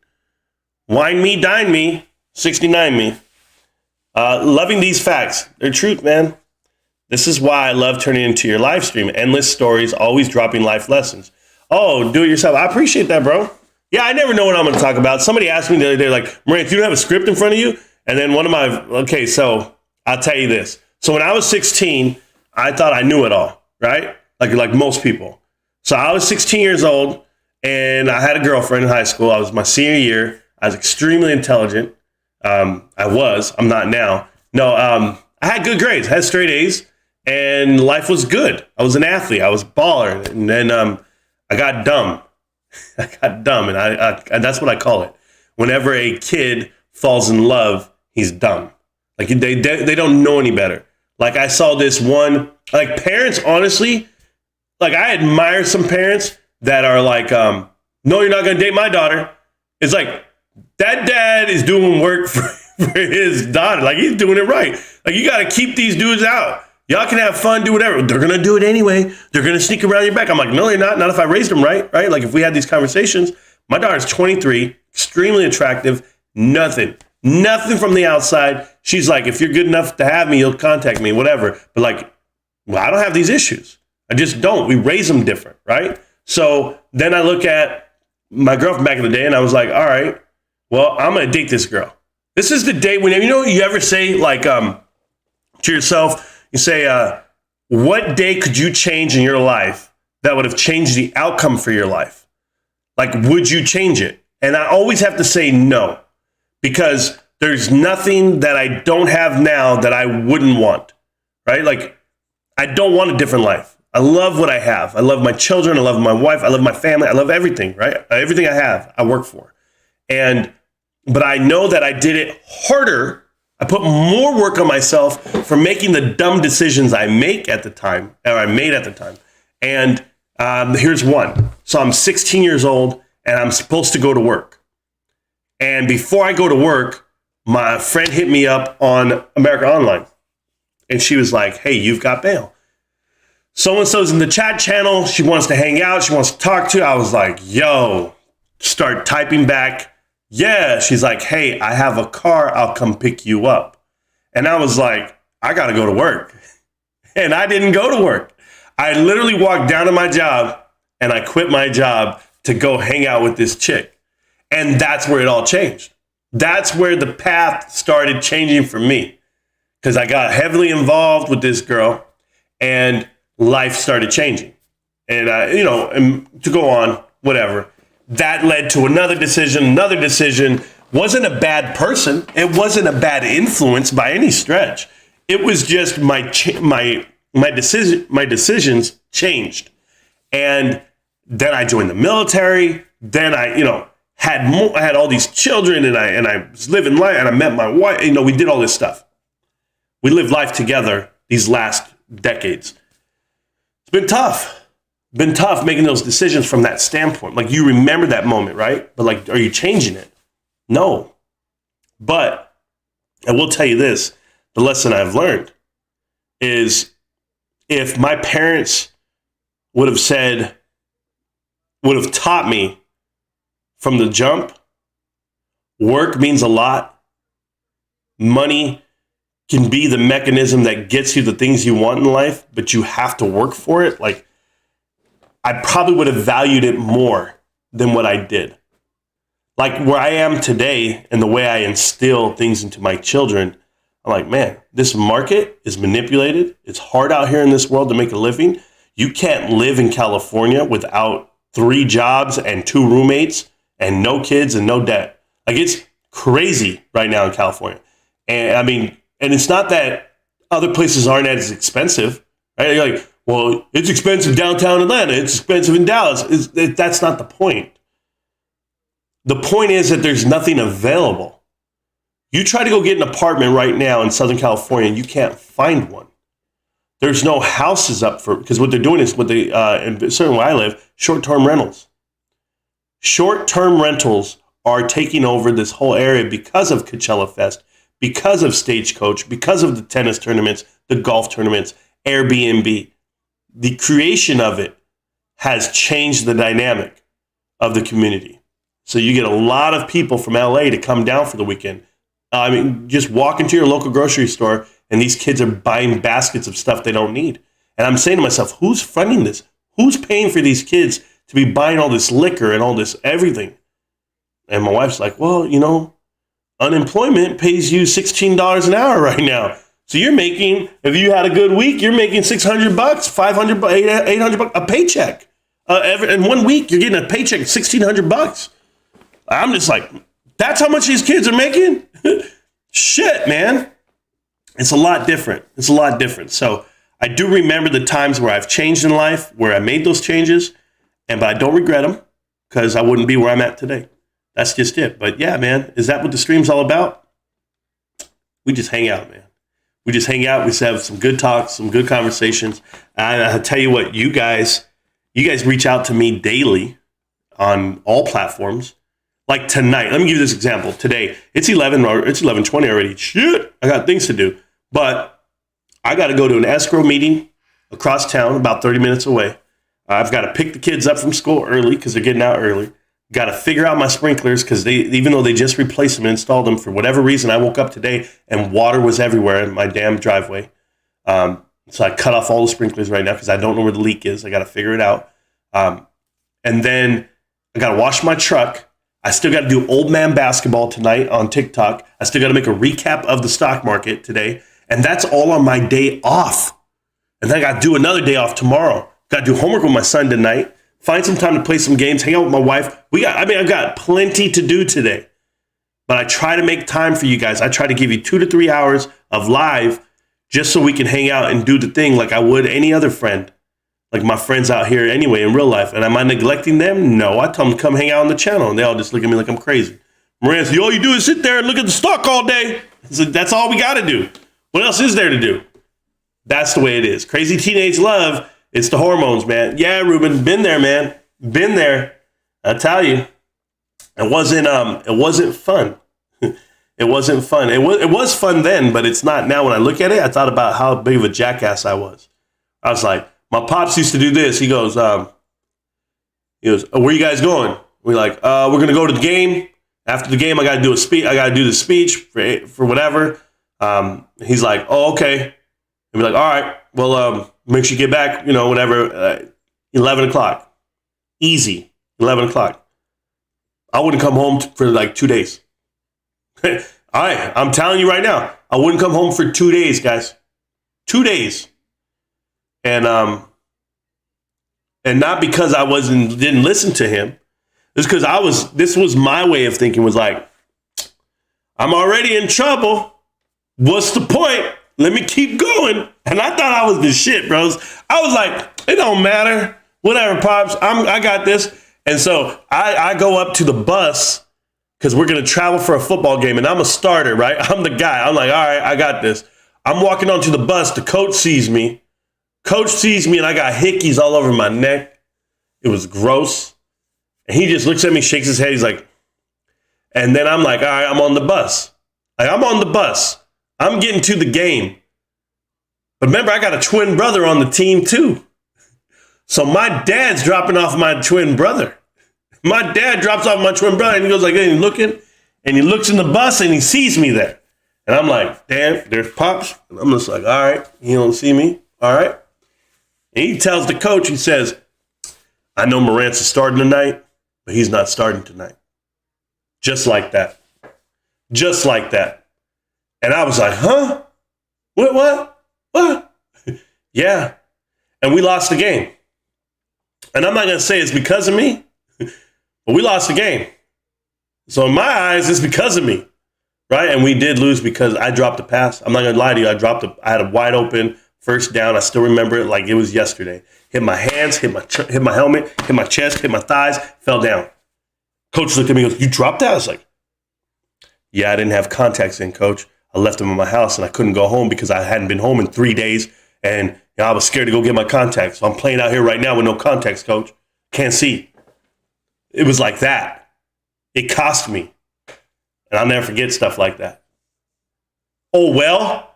Wine me, dine me, 69 me. Loving these facts. They're truth, man. This is why I love turning into your live stream. Endless stories, always dropping life lessons. Oh, do it yourself. I appreciate that, bro. Yeah, I never know what I'm going to talk about. Somebody asked me the other day, like, Marantz, you don't have a script in front of you? And then okay, so I'll tell you this. So when I was 16, I thought I knew it all, right? Like most people. So I was 16 years old, and I had a girlfriend in high school. I was my senior year. I was extremely intelligent. I'm not now. No, I had good grades, I had straight A's, and life was good. I was an athlete. I was a baller. And then I got dumb. I got dumb, and that's what I call it. Whenever a kid falls in love, he's dumb. Like they don't know any better. Like I saw this one, like parents, honestly, like I admire some parents that are like, no, you're not going to date my daughter. It's like that dad is doing work for his daughter. Like he's doing it right. Like you got to keep these dudes out. Y'all can have fun, do whatever. They're going to do it anyway. They're going to sneak around your back. I'm like, no, they're not. Not if I raised them right? Like if we had these conversations, my daughter's 23, extremely attractive, nothing from the outside. She's like, if you're good enough to have me, you'll contact me, whatever. But like, well, I don't have these issues. I just don't. We raise them different, right? So then I look at my girlfriend back in the day and I was like, all right, well, I'm going to date this girl. This is the day when, you ever say like to yourself, you say, what day could you change in your life that would have changed the outcome for your life? Like, would you change it? And I always have to say no, because there's nothing that I don't have now that I wouldn't want, right? Like, I don't want a different life. I love what I have. I love my children. I love my wife. I love my family. I love everything, right? Everything I have, I work for. But I know that I did it harder. I put more work on myself for making the dumb decisions I made at the time. And here's one. So I'm 16 years old and I'm supposed to go to work. And before I go to work, my friend hit me up on America Online. And she was like, hey, you've got bail. So-and-so's in the chat channel. She wants to hang out. She wants to talk to you. I was like, yo, start typing back. Yeah. She's like, hey, I have a car. I'll come pick you up. And I was like, I got to go to work. And I didn't go to work. I literally walked down to my job and I quit my job to go hang out with this chick. And that's where it all changed. That's where the path started changing for me, because I got heavily involved with this girl and life started changing. And, and to go on, whatever, that led to another decision. Wasn't a bad person. It wasn't a bad influence by any stretch. It was just my decisions changed. And then I joined the military. Then I had all these children, and I was living life, and I met my wife. We did all this stuff. We lived life together these last decades. It's been tough making those decisions from that standpoint. Like, you remember that moment, right? But like, are you changing it? No. But I will tell you this, the lesson I've learned is, if my parents would have taught me from the jump, work means a lot. Money can be the mechanism that gets you the things you want in life, but you have to work for it. Like, I probably would have valued it more than what I did. Like, where I am today and the way I instill things into my children, I'm like, man, this market is manipulated. It's hard out here in this world to make a living. You can't live in California without 3 jobs and 2 roommates and no kids and no debt. Like, it's crazy right now in California. And and it's not that other places aren't as expensive, right? You're like, well, it's expensive downtown Atlanta. It's expensive in Dallas. That's not the point. The point is that there's nothing available. You try to go get an apartment right now in Southern California, and you can't find one. There's no houses up for, because what they're doing is, certainly where I live, short-term rentals. Short-term rentals are taking over this whole area because of Coachella Fest, because of Stagecoach, because of the tennis tournaments, the golf tournaments, Airbnb. The creation of it has changed the dynamic of the community. So you get a lot of people from LA to come down for the weekend. I mean, just walk into your local grocery store and these kids are buying baskets of stuff they don't need. And I'm saying to myself, who's funding this? Who's paying for these kids to be buying all this liquor and all this everything? And my wife's like, well, you know, unemployment pays you $16 an hour right now. So you're making, if you had a good week, you're making $600, $500, $800 a paycheck. In 1 week, you're getting a paycheck, $1,600. I'm just like, that's how much these kids are making? Shit, man. It's a lot different. It's a lot different. So I do remember the times where I've changed in life, where I made those changes, but I don't regret them because I wouldn't be where I'm at today. That's just it. But yeah, man, is that what the stream's all about? We just hang out, man. We just hang out. We just have some good talks, some good conversations. And I'll tell you what, you guys reach out to me daily on all platforms. Like tonight, let me give you this example. Today, it's 11:20 already. Shit, I got things to do. But I got to go to an escrow meeting across town, about 30 minutes away. I've got to pick the kids up from school early because they're getting out early. Got to figure out my sprinklers because even though they just replaced them and installed them, for whatever reason, I woke up today and water was everywhere in my damn driveway. So I cut off all the sprinklers right now because I don't know where the leak is. I got to figure it out. And then I got to wash my truck. I still got to do old man basketball tonight on TikTok. I still got to make a recap of the stock market today. And that's all on my day off. And then I got to do another day off tomorrow. Got to do homework with my son tonight. Find some time to play some games, hang out with my wife. I've got plenty to do today. But I try to make time for you guys. I try to give you 2 to 3 hours of live just so we can hang out and do the thing like I would any other friend. Like my friends out here anyway in real life. And am I neglecting them? No, I tell them to come hang out on the channel. And they all just look at me like I'm crazy. Moran, all you do is sit there and look at the stock all day. So that's all we got to do. What else is there to do? That's the way it is. Crazy teenage love. It's the hormones, man. Yeah, Ruben, been there, man. Been there. I tell you, it wasn't fun. It wasn't fun. It was fun then, but it's not now. When I look at it, I thought about how big of a jackass I was. I was like, my pops used to do this. He goes, where you guys going? We're like, we're going to go to the game. After the game, I got to do a speech. I got to do the speech for whatever. He's like, oh, okay. And we're like, all right, well, make sure you get back, whatever, 11 o'clock. Easy, 11 o'clock. I wouldn't come home for like 2 days. All right, I'm telling you right now, I wouldn't come home for 2 days, guys. 2 days. And not because I didn't listen to him. It's because this was my way of thinking, was like, I'm already in trouble. What's the point? Let me keep going. And I thought I was the shit, bros. I was like, it don't matter. Whatever, Pops. I got this. And so I go up to the bus because we're going to travel for a football game. And I'm a starter, right? I'm the guy. I'm like, all right, I got this. I'm walking onto the bus. The coach sees me. And I got hickeys all over my neck. It was gross. And he just looks at me, shakes his head. He's like, and then I'm like, all right, I'm on the bus. I'm on the bus. I'm getting to the game. But remember, I got a twin brother on the team too. So my dad's dropping off my twin brother. My dad drops off my twin brother and he goes like, hey, looking, and he looks in the bus and he sees me there. And I'm like, damn, there's Pops. And I'm just like, all right, he don't see me. All right. And he tells the coach, he says, I know Morant's is starting tonight, but he's not starting tonight. Just like that. Just like that. And I was like, huh? What? Yeah. And we lost the game. And I'm not going to say it's because of me, but we lost the game. So in my eyes, it's because of me, right? And we did lose because I dropped the pass. I'm not going to lie to you. I had a wide open first down. I still remember it like it was yesterday. Hit my hands, hit my helmet, hit my chest, hit my thighs, fell down. Coach looked at me and goes, you dropped that? I was like, yeah, I didn't have contacts in, Coach. I left them in my house and I couldn't go home because I hadn't been home in 3 days. And I was scared to go get my contacts. So I'm playing out here right now with no contacts, Coach. Can't see. It was like that. It cost me. And I'll never forget stuff like that. Oh, well,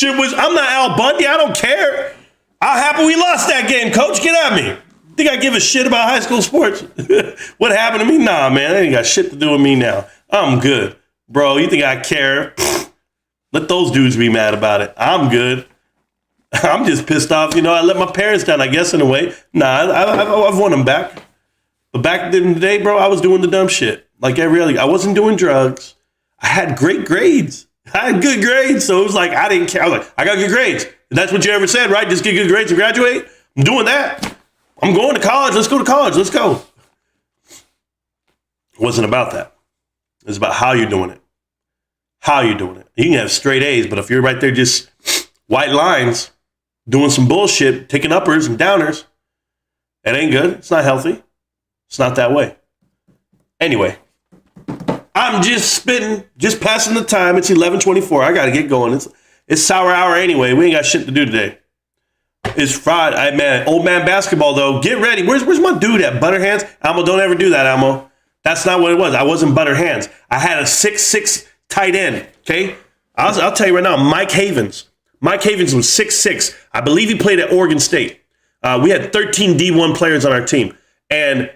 I'm not Al Bundy. I don't care. I'm happy we lost that game, coach. Get at me. Think I give a shit about high school sports? What happened to me? Nah, man. That ain't got shit to do with me now. I'm good. Bro, you think I care? Let those dudes be mad about it. I'm good. I'm just pissed off. I let my parents down, I guess, in a way. Nah, I've won them back. But back in the day, bro, I was doing the dumb shit. Like every other, I wasn't doing drugs. I had great grades. I had good grades. So it was like, I didn't care. I was like, I got good grades. And that's what you ever said, right? Just get good grades and graduate. I'm doing that. I'm going to college. Let's go to college. Let's go. It wasn't about that. It was about how you're doing it. How you're doing it. You can have straight A's, but if you're right there just white lines, doing some bullshit, taking uppers and downers, it ain't good. It's not healthy. It's not that way. Anyway, I'm just spitting, just passing the time. It's 11:24. I got to get going. It's sour hour anyway. We ain't got shit to do today. It's Friday. Man, old man basketball, though. Get ready. Where's my dude at? Butter hands? Almo, don't ever do that, Almo. That's not what it was. I wasn't butter hands. I had a 6'6" tight end, okay? I'll tell you right now, Mike Havens. Mike Havens was 6'6". I believe he played at Oregon State. We had 13 D1 players on our team. And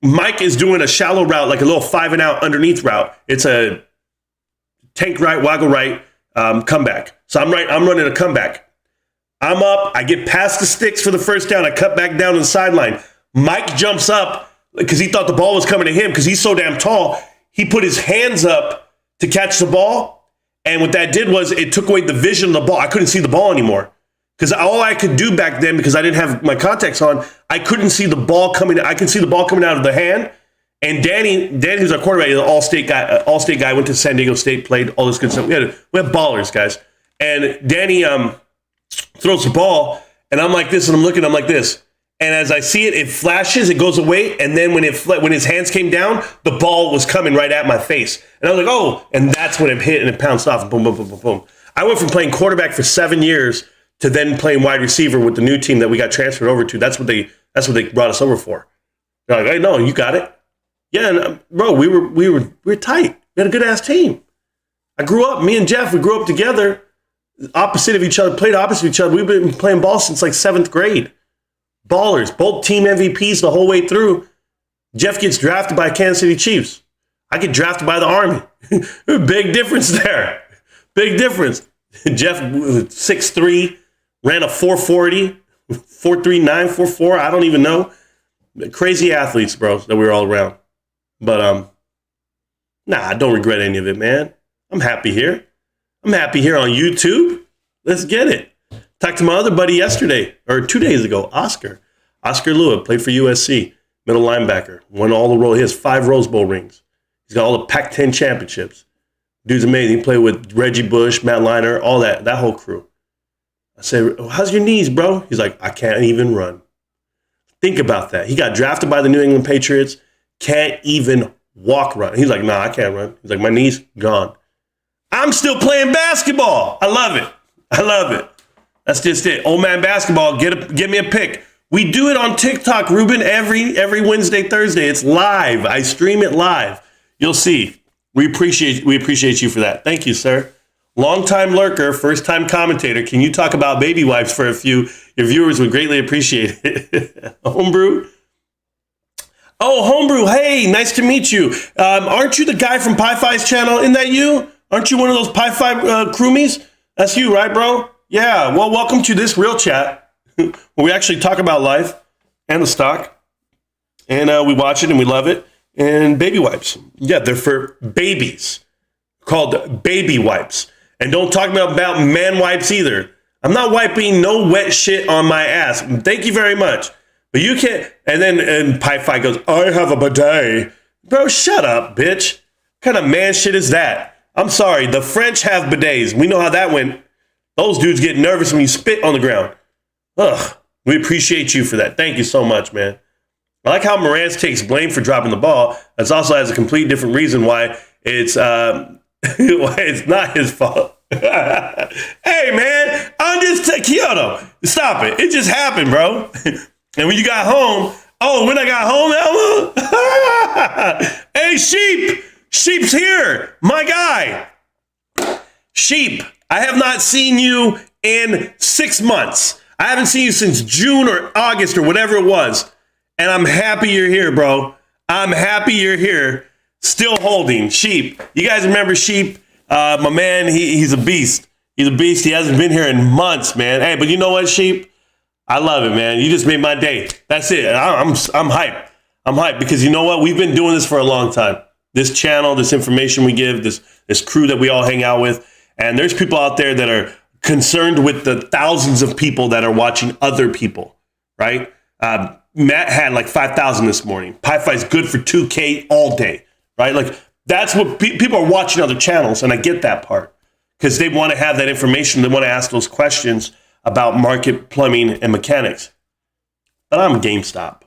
Mike is doing a shallow route, like a little 5-and-out underneath route. It's a tank right, waggle right, comeback. So I'm running a comeback. I'm up. I get past the sticks for the first down. I cut back down to the sideline. Mike jumps up because he thought the ball was coming to him because he's so damn tall. He put his hands up to catch the ball. And what that did was it took away the vision of the ball. I couldn't see the ball anymore because all I could do back then, because I didn't have my contacts on, I couldn't see the ball coming. I could see the ball coming out of the hand. And Danny, who's our quarterback, the all-state guy, went to San Diego State, played all this good stuff. We have ballers, guys. And Danny throws the ball, and I'm like this, and I'm like this. And as I see it, it flashes, it goes away, and then when his hands came down, the ball was coming right at my face. And I was like, oh, and that's when it hit, and it pounced off, and boom, boom, boom, boom, boom. I went from playing quarterback for 7 years to then playing wide receiver with the new team that we got transferred over to. That's what they brought us over for. They're like, hey, no, you got it. Yeah, and bro, we were tight. We had a good-ass team. I grew up, me and Jeff, we grew up together, opposite of each other, played opposite of each other. We've been playing ball since like 7th grade. Ballers, both team MVPs the whole way through. Jeff gets drafted by Kansas City Chiefs. I get drafted by the Army. Big difference there. Big difference. Jeff, 6'3", ran a 4.40, 4.39, 4.4, I don't even know. Crazy athletes, bro, that we were all around. But, I don't regret any of it, man. I'm happy here. I'm happy here on YouTube. Let's get it. Talked to my other buddy yesterday, or 2 days ago, Oscar. Oscar Lua, played for USC, middle linebacker, won all the roles. He has 5 Rose Bowl rings. He's got all the Pac-10 championships. Dude's amazing. He played with Reggie Bush, Matt Leinart, all that whole crew. I said, how's your knees, bro? He's like, I can't even run. Think about that. He got drafted by the New England Patriots, can't even walk run. He's like, nah, I can't run. He's like, my knees gone. I'm still playing basketball. I love it. I love it. That's just it. Old man basketball, get me a pick. We do it on TikTok, Ruben, every Wednesday, Thursday. It's live. I stream it live. You'll see. We appreciate you for that. Thank you, sir. Longtime lurker, first-time commentator. Can you talk about baby wipes for a few? Your viewers would greatly appreciate it. Homebrew? Oh, Homebrew. Hey, nice to meet you. Aren't you the guy from Pi-Fi's channel? Isn't that you? Aren't you one of those Pi-Fi crewmies? That's you, right, bro? Yeah. Well, welcome to this real chat where we actually talk about life and the stock. And we watch it and we love it. And baby wipes. Yeah, they're for babies. Called baby wipes. And don't talk about man wipes either. I'm not wiping no wet shit on my ass. Thank you very much. But you can't. And Pi-Fi goes, I have a bidet. Bro, shut up, bitch. What kind of man shit is that? I'm sorry. The French have bidets. We know how that went. Those dudes get nervous when you spit on the ground. Ugh. We appreciate you for that. Thank you so much, man. I like how Morantz takes blame for dropping the ball. That also has a complete different reason why it's not his fault. Hey, man, I'm just Kyoto. Stop it. It just happened, bro. And when you got home, when I got home, Elmo, Hey, Sheep! Sheep's here! My guy! Sheep, I have not seen you in 6 months. I haven't seen you since June or August or whatever it was. And I'm happy you're here, bro. I'm happy you're here. Still holding. Sheep. You guys remember Sheep? My man, he's a beast. He's a beast. He hasn't been here in months, man. Hey, but you know what, Sheep? I love it, man. You just made my day. That's it. I'm hyped. I'm hyped because you know what? We've been doing this for a long time. This channel, this information we give, this crew that we all hang out with. And there's people out there that are concerned with the thousands of people that are watching other people, right? Matt had like 5,000 this morning. Pi-Fi's good for 2K all day, right? Like that's what people are watching other channels. And I get that part because they want to have that information. They want to ask those questions about market plumbing and mechanics. But I'm GameStop.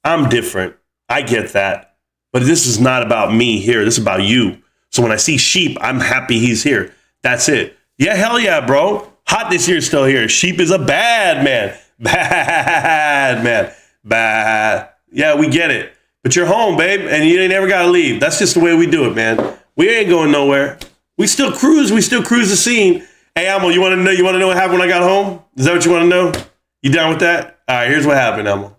I'm different. I get that. But this is not about me here. This is about you. So when I see Sheep, I'm happy he's here. That's it. Yeah, hell yeah, bro. Hot this year still here. Sheep is a bad man. Bad man. Bad. Yeah, we get it. But you're home, babe, and you ain't never got to leave. That's just the way we do it, man. We ain't going nowhere. We still cruise. We still cruise the scene. Hey, Amo, you want to know? You want to know what happened when I got home? Is that what you want to know? You down with that? All right, here's what happened, Amo.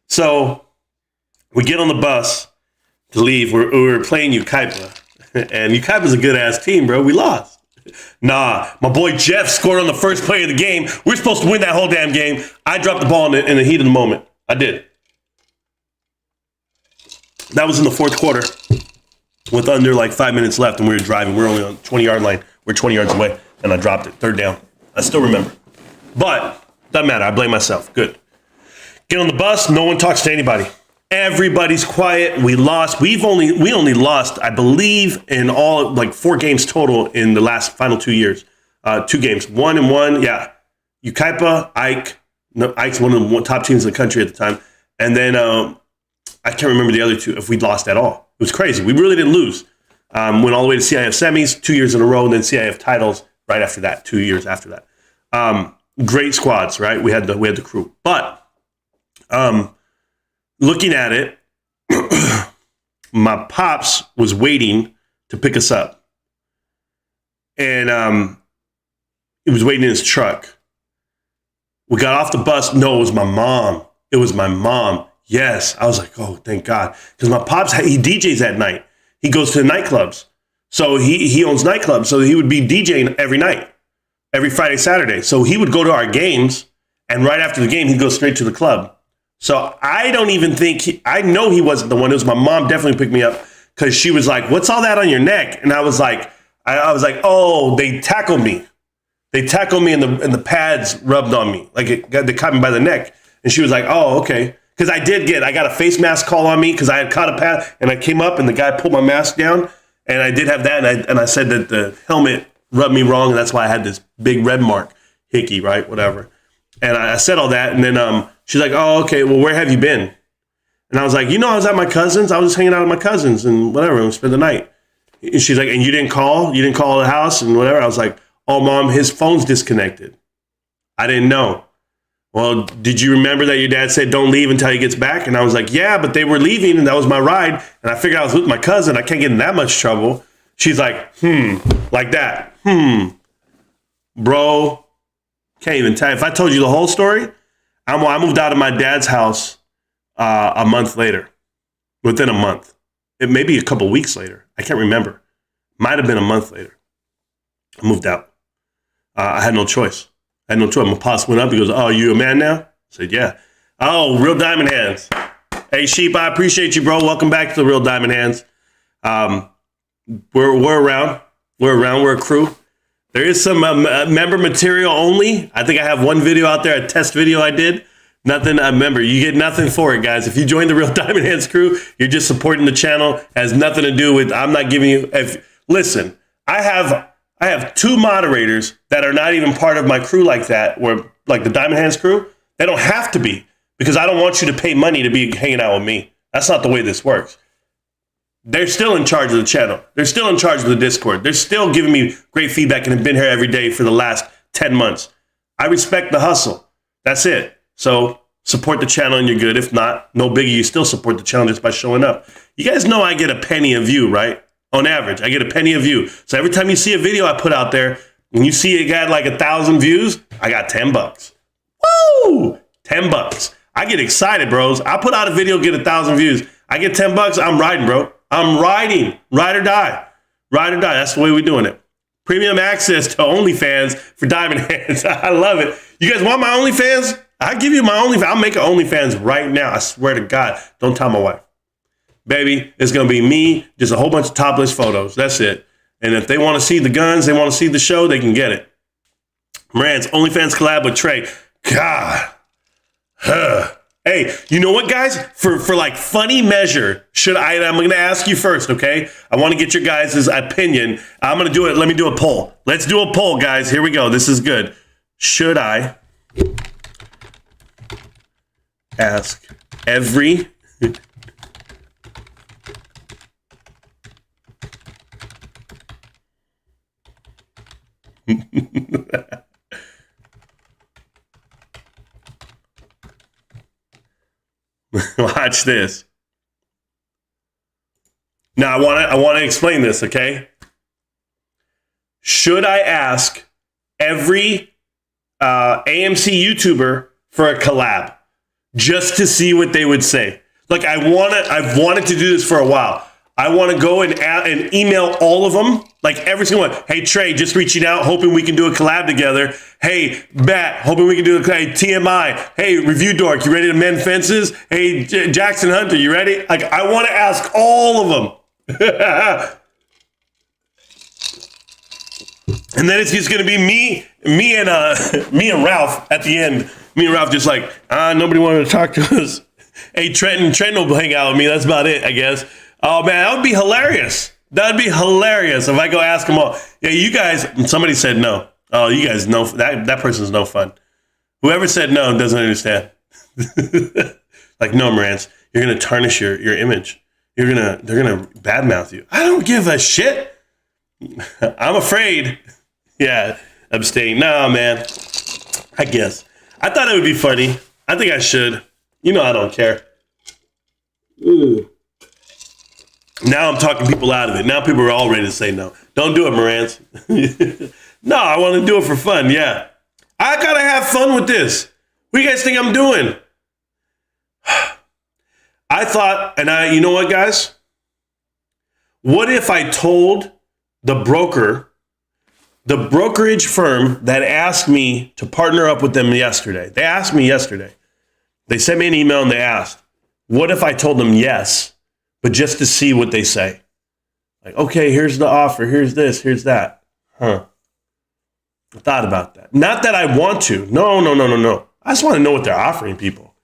So we get on the bus to leave. We were playing Ukaipa. And Ukaipa's a good-ass team, bro. We lost. Nah, my boy Jeff scored on the first play of the game. We're supposed to win that whole damn game. I dropped the ball in the heat of the moment. I did. That was in the fourth quarter with under like 5 minutes left, and we were driving. We were only on the 20-yard line. We're 20 yards away, and I dropped it. Third down. I still remember. But doesn't matter. I blame myself. Good. Get on the bus. No one talks to anybody. Everybody's quiet. We lost. We only lost, I believe, in all like 4 games total in the last final 2 years. 2 games, 1-1. Yeah, Ukaipa, Ike. No, Ike's one of the top teams in the country at the time. And then I can't remember the other 2 if we'd lost at all. It was crazy. We really didn't lose. Went all the way to CIF semis 2 years in a row, and then CIF titles right after that. 2 years after that. Great squads, right? We had the crew, but. Looking at it, my pops was waiting to pick us up. And he was waiting in his truck. We got off the bus. No, it was my mom. It was my mom. Yes. I was like, oh, thank God. Because my pops, he DJs at night. He goes to the nightclubs. So he owns nightclubs. So he would be DJing every night, every Friday, Saturday. So he would go to our games. And right after the game, he'd go straight to the club. So I don't even think, I know he wasn't the one. It was my mom definitely picked me up because she was like, what's all that on your neck? And I was like, oh, they tackled me. They tackled me and the pads rubbed on me. Like they caught me by the neck. And she was like, oh, okay. Because I got a face mask call on me because I had caught a pad and I came up and the guy pulled my mask down. And I did have that. And I said that the helmet rubbed me wrong. And that's why I had this big red mark, hickey, right? Whatever. And I said all that. And then, she's like, oh, okay, well, where have you been? And I was like, I was at my cousin's. I was just hanging out at my cousin's and whatever, and spend the night. And she's like, and you didn't call? You didn't call the house and whatever? I was like, oh, Mom, his phone's disconnected. I didn't know. Well, did you remember that your dad said don't leave until he gets back? And I was like, yeah, but they were leaving, and that was my ride. And I figured I was with my cousin. I can't get in that much trouble. She's like, like that. Bro, can't even tell you. If I told you the whole story, I moved out of my dad's house a month later, within a month. It may be a couple weeks later. I can't remember. Might have been a month later. I moved out. I had no choice. My pops went up. He goes, oh, you a man now? I said, yeah. Oh, Real Diamond Hands. Hey, Sheep, I appreciate you, bro. Welcome back to the Real Diamond Hands. We're around. We're a crew. There is some member material only. I think I have one video out there, a test video I did. Nothing, member. You get nothing for it, guys. If you join the Real Diamond Hands crew, you're just supporting the channel. It has nothing to do with, I'm not giving you, listen, I have 2 moderators that are not even part of my crew like that, where like the Diamond Hands crew. They don't have to be because I don't want you to pay money to be hanging out with me. That's not the way this works. They're still in charge of the channel. They're still in charge of the Discord. They're still giving me great feedback and have been here every day for the last 10 months. I respect the hustle. That's it. So support the channel and you're good. If not, no biggie. You still support the channel just by showing up. You guys know I get a penny a view, right? On average, I get a penny a view. So every time you see a video I put out there, when you see it got like 1,000 views, I got $10. Woo! $10. I get excited, bros. I put out a video, get 1,000 views. I get $10. I'm riding, bro. I'm riding. Ride or die. Ride or die. That's the way we're doing it. Premium access to OnlyFans for Diamond Hands. I love it. You guys want my OnlyFans? I'll give you my OnlyFans. I'll make an OnlyFans right now. I swear to God. Don't tell my wife. Baby, it's going to be me, just a whole bunch of topless photos. That's it. And if they want to see the guns, they want to see the show, they can get it. Moran's OnlyFans collab with Trey. God. Hey, you know what, guys? For like funny measure, I'm going to ask you first, okay? I want to get your guys' opinion. I'm going to do it. Let me do a poll. Let's do a poll, guys. Here we go. This is good. Should I ask every watch this. Now I want to explain this, okay? Should I ask every AMC YouTuber for a collab just to see what they would say? Like I've wanted to do this for a while. I want to go and email all of them, like every single one. Hey, Trey, just reaching out, hoping we can do a collab together. Hey, Matt, hoping we can do a collab. TMI. Hey, Review Dork, you ready to mend fences? Hey, Jackson Hunter, you ready? Like, I want to ask all of them. And then it's just going to be me and Ralph at the end. Me and Ralph just like, nobody wanted to talk to us. Hey, Trent will hang out with me. That's about it, I guess. Oh, man, that would be hilarious. That would be hilarious if I go ask them all. Yeah, you guys, somebody said no. Oh, you guys know, that person's no fun. Whoever said no doesn't understand. Like, no, Marantz, you're going to tarnish your image. They're going to badmouth you. I don't give a shit. I'm afraid. Yeah, abstain. No, man. I guess. I thought it would be funny. I think I should. You know I don't care. Ooh. Now I'm talking people out of it. Now people are all ready to say no. Don't do it, Marantz. No, I want to do it for fun. Yeah. I got to have fun with this. What do you guys think I'm doing? I thought, you know what, guys? What if I told the brokerage firm that asked me to partner up with them yesterday? They asked me yesterday. They sent me an email and they asked, what if I told them yes? But just to see what they say. Like, okay, here's the offer. Here's this. Here's that. I thought about that. Not that I want to. No. I just want to know what they're offering people.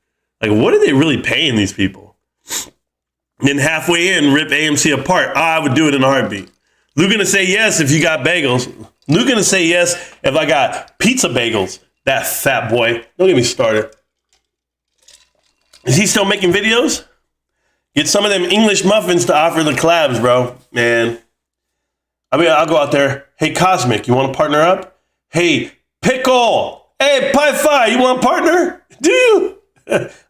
Like, what are they really paying these people? And then halfway in, rip AMC apart. I would do it in a heartbeat. Luke going to say yes if you got bagels. Luke going to say yes if I got pizza bagels. That fat boy. Don't get me started. Is he still making videos? Get some of them English muffins to offer the collabs, bro. Man. I mean, I'll go out there. Hey, Cosmic, you want to partner up? Hey, Pickle. Hey, Pi Fi, you want to partner? Do you?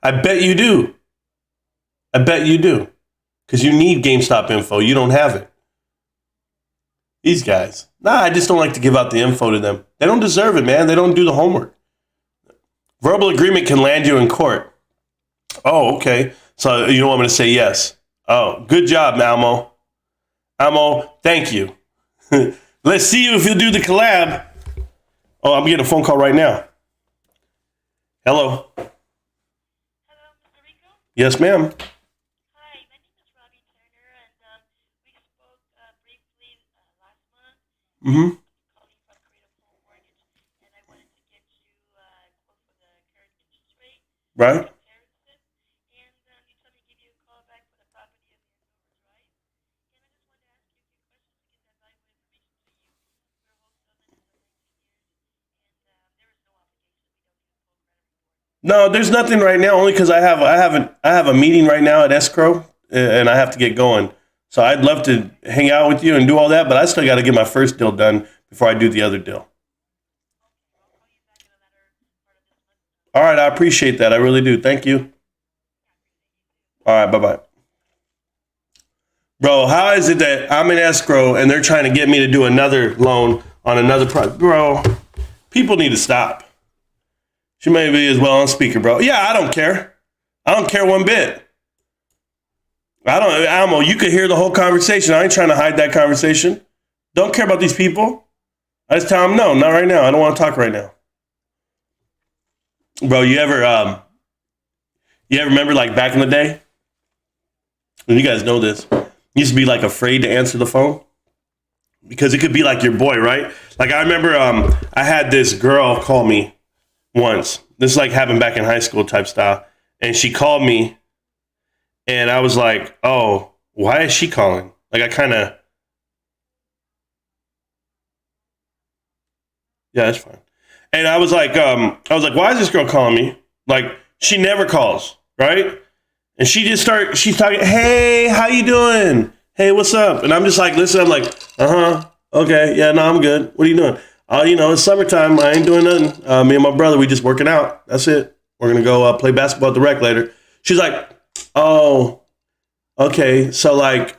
I bet you do. I bet you do. Because you need GameStop info. You don't have it. These guys. I just don't like to give out the info to them. They don't deserve it, man. They don't do the homework. Verbal agreement can land you in court. Oh, okay. So you don't want me to say yes. Oh, good job, Almo. Almo, thank you. Let's see you if you'll do the collab. Oh, I'm getting a phone call right now. Hello. Hello, Mr. Rico? Yes, ma'am. Hi, my name is Robbie Turner, and we spoke briefly last month. Mm-hmm. Calling from Creative Home Mortgage, and I wanted to get you a quote for the current interest rate. Right. Comparison, and you told me to give you a call back for the property of your doors, right? And I just wanted to ask you a few questions to get that valuable information to you. We're wholesaling for 19 years, and there is no obligation. We don't use full credit report. No, there's nothing right now. Only because I have a meeting right now at escrow, and I have to get going. So I'd love to hang out with you and do all that, but I still got to get my first deal done before I do the other deal. All right, I appreciate that. I really do. Thank you. All right, bye-bye. Bro, how is it that I'm in escrow and they're trying to get me to do another loan on another project? Bro, people need to stop. She may be as well on speaker, bro. Yeah, I don't care. I don't care one bit. I don't know. You could hear the whole conversation. I ain't trying to hide that conversation. Don't care about these people. I just tell them, no, not right now. I don't want to talk right now. Bro, you ever remember like back in the day? And you guys know this. You used to be like afraid to answer the phone because it could be like your boy, right? Like I remember I had this girl call me once. This like happened back in high school type style. And she called me and I was like, oh, why is she calling? Like yeah, that's fine. And I was like, why is this girl calling me? Like, she never calls, right? And she's talking, hey, how you doing? Hey, what's up? And I'm just like, listen, I'm like, okay, yeah, no, I'm good. What are you doing? It's summertime. I ain't doing nothing. Me and my brother, we just working out. That's it. We're going to go play basketball at the rec later. She's like, oh, okay. So, like,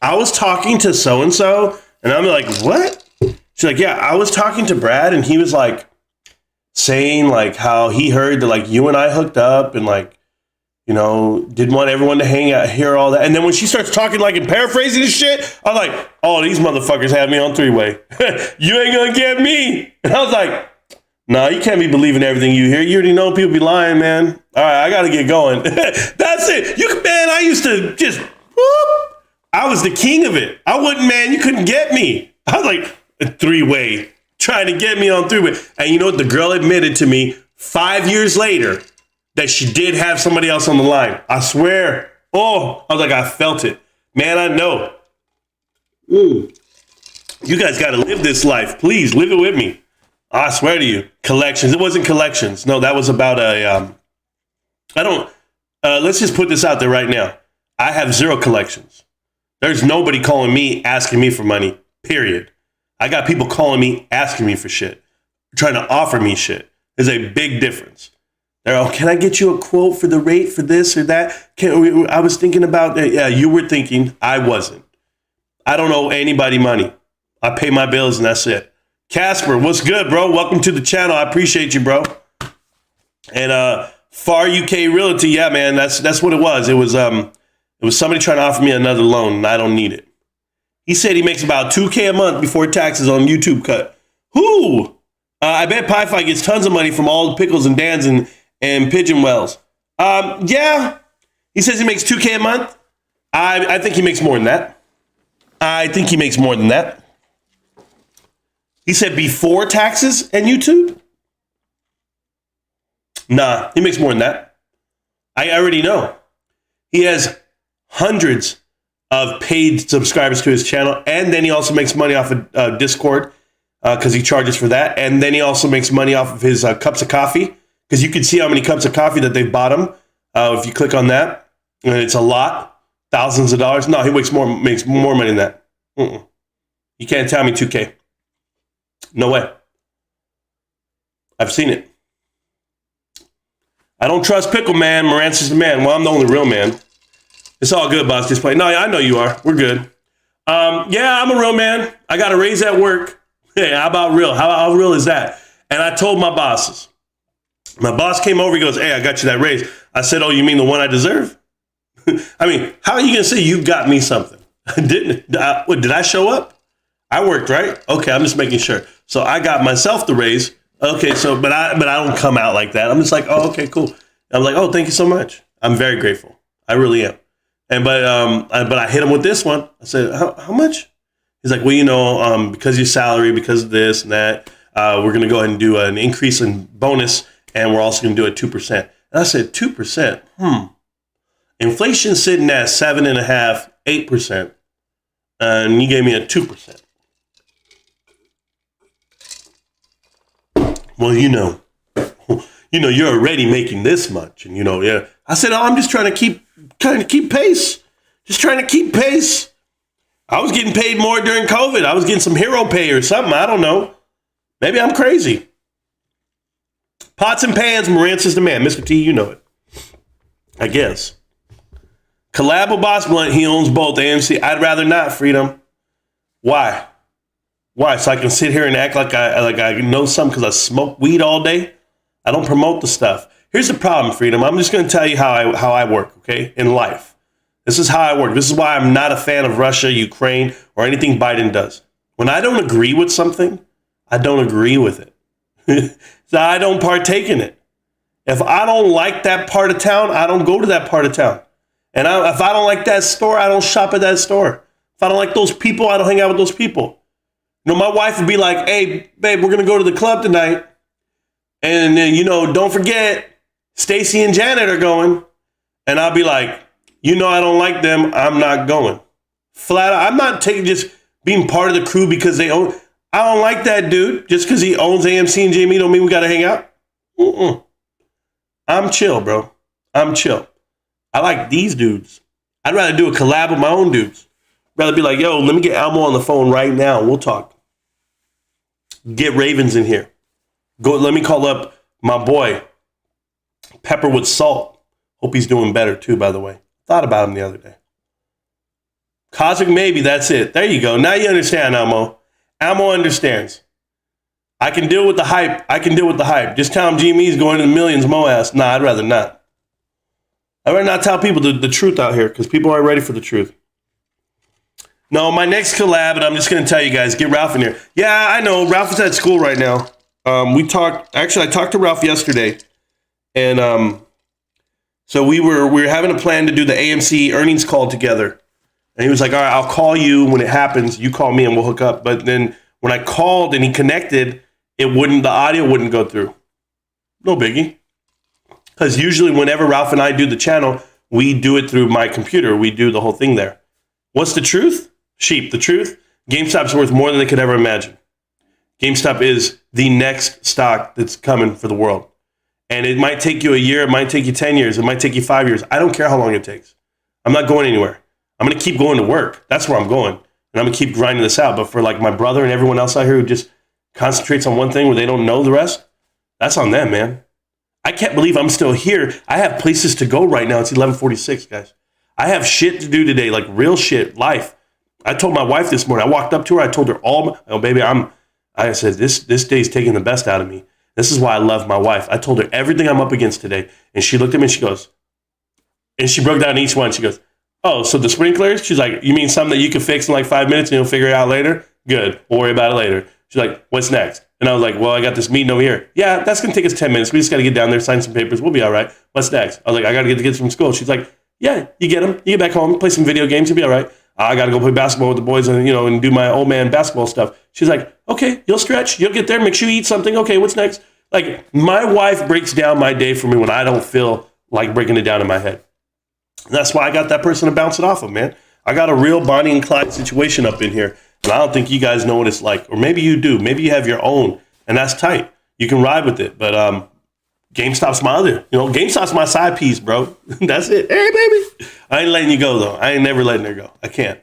I was talking to so-and-so, and I'm like, what? She's like, yeah, I was talking to Brad, and he was, like, saying, like, how he heard that, like, you and I hooked up and, like, didn't want everyone to hang out, hear all that. And then when she starts talking, like, and paraphrasing this shit, I'm like, oh, these motherfuckers have me on three-way. You ain't gonna get me. And I was like, nah, you can't be believing everything you hear. You already know people be lying, man. All right, I gotta get going. That's it. I used to just, whoop. I was the king of it. You couldn't get me. I was like, a three-way, trying to get me on three-way. And you know what? The girl admitted to me 5 years later that she did have somebody else on the line. I swear. Oh, I was like, I felt it. Man, I know. You guys got to live this life. Please, live it with me. I swear to you. Collections. It wasn't collections. No, that was about let's just put this out there right now. I have zero collections. There's nobody calling me, asking me for money, period. I got people calling me, asking me for shit, trying to offer me shit. There's a big difference. Can I get you a quote for the rate for this or that? I was thinking about that. Yeah, you were thinking. I wasn't. I don't owe anybody money. I pay my bills and that's it. Casper, what's good, bro? Welcome to the channel. I appreciate you, bro. And Far UK Realty, yeah, man, that's what it was. It was somebody trying to offer me another loan and I don't need it. He said he makes about $2K a month before taxes on YouTube cut. Who? I bet Pi-Fi gets tons of money from all the pickles and Dans and Pigeon Wells. Yeah. He says he makes $2K a month. I think he makes more than that. He said before taxes and YouTube? Nah, he makes more than that. I already know. He has hundreds of paid subscribers to his channel, and then he also makes money off of Discord because he charges for that, and then he also makes money off of his cups of coffee because you can see how many cups of coffee that they've bought him if you click on that, and it's a lot, thousands of dollars. No, he makes more money than that. You can't tell me 2K. No way. I've seen it. I don't trust Pickle Man. Marantz is the man. Well, I'm the only real man. It's all good, boss. Just play. No, I know you are. We're good. Yeah, I'm a real man. I got a raise at work. Hey, how about real? How real is that? And I told my bosses. My boss came over. He goes, hey, I got you that raise. I said, oh, you mean the one I deserve? I mean, how are you going to say you got me something? Did I show up? I worked, right? Okay, I'm just making sure. So I got myself the raise. Okay, so but I don't come out like that. I'm just like, oh, okay, cool. I'm like, oh, thank you so much. I'm very grateful. I really am. And but I hit him with this one. I said, how much? He's like, well, because of your salary, because of this and that, we're gonna go ahead and do an increase in bonus, and we're also gonna do it 2%. And I said, 2%? Inflation's sitting at 7.5%, 8%, and you gave me a 2%. Well, you're already making this much, and yeah. I said, oh, I'm just trying to keep pace. Just trying to keep pace. I was getting paid more during COVID. I was getting some hero pay or something. I don't know. Maybe I'm crazy. Pots and pans, Marantz is the man. Mr. T, you know it. I guess. Collab with Boss Blunt, he owns both AMC. I'd rather not, Freedom. Why? Why? So I can sit here and act like I know something because I smoke weed all day? I don't promote the stuff. Here's the problem, Freedom. I'm just going to tell you how I work, okay, in life. This is how I work. This is why I'm not a fan of Russia, Ukraine, or anything Biden does. When I don't agree with something, I don't agree with it. So I don't partake in it. If I don't like that part of town, I don't go to that part of town. And if I don't like that store, I don't shop at that store. If I don't like those people, I don't hang out with those people. You know, my wife would be like, hey, babe, we're going to go to the club tonight. And then, you know, don't forget, Stacy and Janet are going. And I'll be like, you know, I don't like them. I'm not going. Flat out. I'm not taking just being part of the crew because they own. I don't like that dude. Just because he owns AMC and JME don't mean we got to hang out. I'm chill, bro. I'm chill. I like these dudes. I'd rather do a collab with my own dudes. Rather be like, yo, let me get Elmo on the phone right now. We'll talk. Get Ravens in here. Go. Let me call up my boy, Pepper with Salt. Hope he's doing better too, by the way. Thought about him the other day. Cosmic Maybe, that's it. There you go. Now you understand, Elmo. Elmo understands. I can deal with the hype. Just tell him GME's going to the millions, Moas. Nah, I'd rather not. I'd rather not tell people the truth out here because people aren't ready for the truth. No, my next collab, and I'm just going to tell you guys, get Ralph in here. Yeah, I know. Ralph is at school right now. I talked to Ralph yesterday. And so we were having a plan to do the AMC earnings call together. And he was like, all right, I'll call you when it happens. You call me and we'll hook up. But then when I called and he connected, the audio wouldn't go through. No biggie. Because usually whenever Ralph and I do the channel, we do it through my computer. We do the whole thing there. What's the truth? Sheep. The truth? GameStop's worth more than they could ever imagine. GameStop is the next stock that's coming for the world. And it might take you a year. It might take you 10 years. It might take you 5 years. I don't care how long it takes. I'm not going anywhere. I'm going to keep going to work. That's where I'm going. And I'm going to keep grinding this out. But for like my brother and everyone else out here who just concentrates on one thing where they don't know the rest, that's on them, man. I can't believe I'm still here. I have places to go right now. It's 11:46, guys. I have shit to do today, like real shit, life. I told my wife this morning. I walked up to her. I told her baby, I said, this day's taking the best out of me. This is why I love my wife. I told her everything I'm up against today. And she looked at me and she goes, and she broke down each one. She goes, oh, so the sprinklers? She's like, you mean something that you can fix in like 5 minutes and you'll figure it out later? Good. We'll worry about it later. She's like, what's next? And I was like, well, I got this meeting over here. Yeah, that's going to take us 10 minutes. We just got to get down there, sign some papers. We'll be all right. What's next? I was like, I got to get the kids from school. She's like, yeah, you get them. You get back home, play some video games. You'll be all right. I got to go play basketball with the boys and do my old man basketball stuff. She's like, okay, you'll stretch. You'll get there. Make sure you eat something. Okay, what's next? Like, my wife breaks down my day for me when I don't feel like breaking it down in my head. And that's why I got that person to bounce it off of, man. I got a real Bonnie and Clyde situation up in here. And I don't think you guys know what it's like. Or maybe you do. Maybe you have your own. And that's tight. You can ride with it. But GameStop's my other. GameStop's my side piece, bro. That's it. Hey, baby. I ain't letting you go, though. I ain't never letting her go. I can't.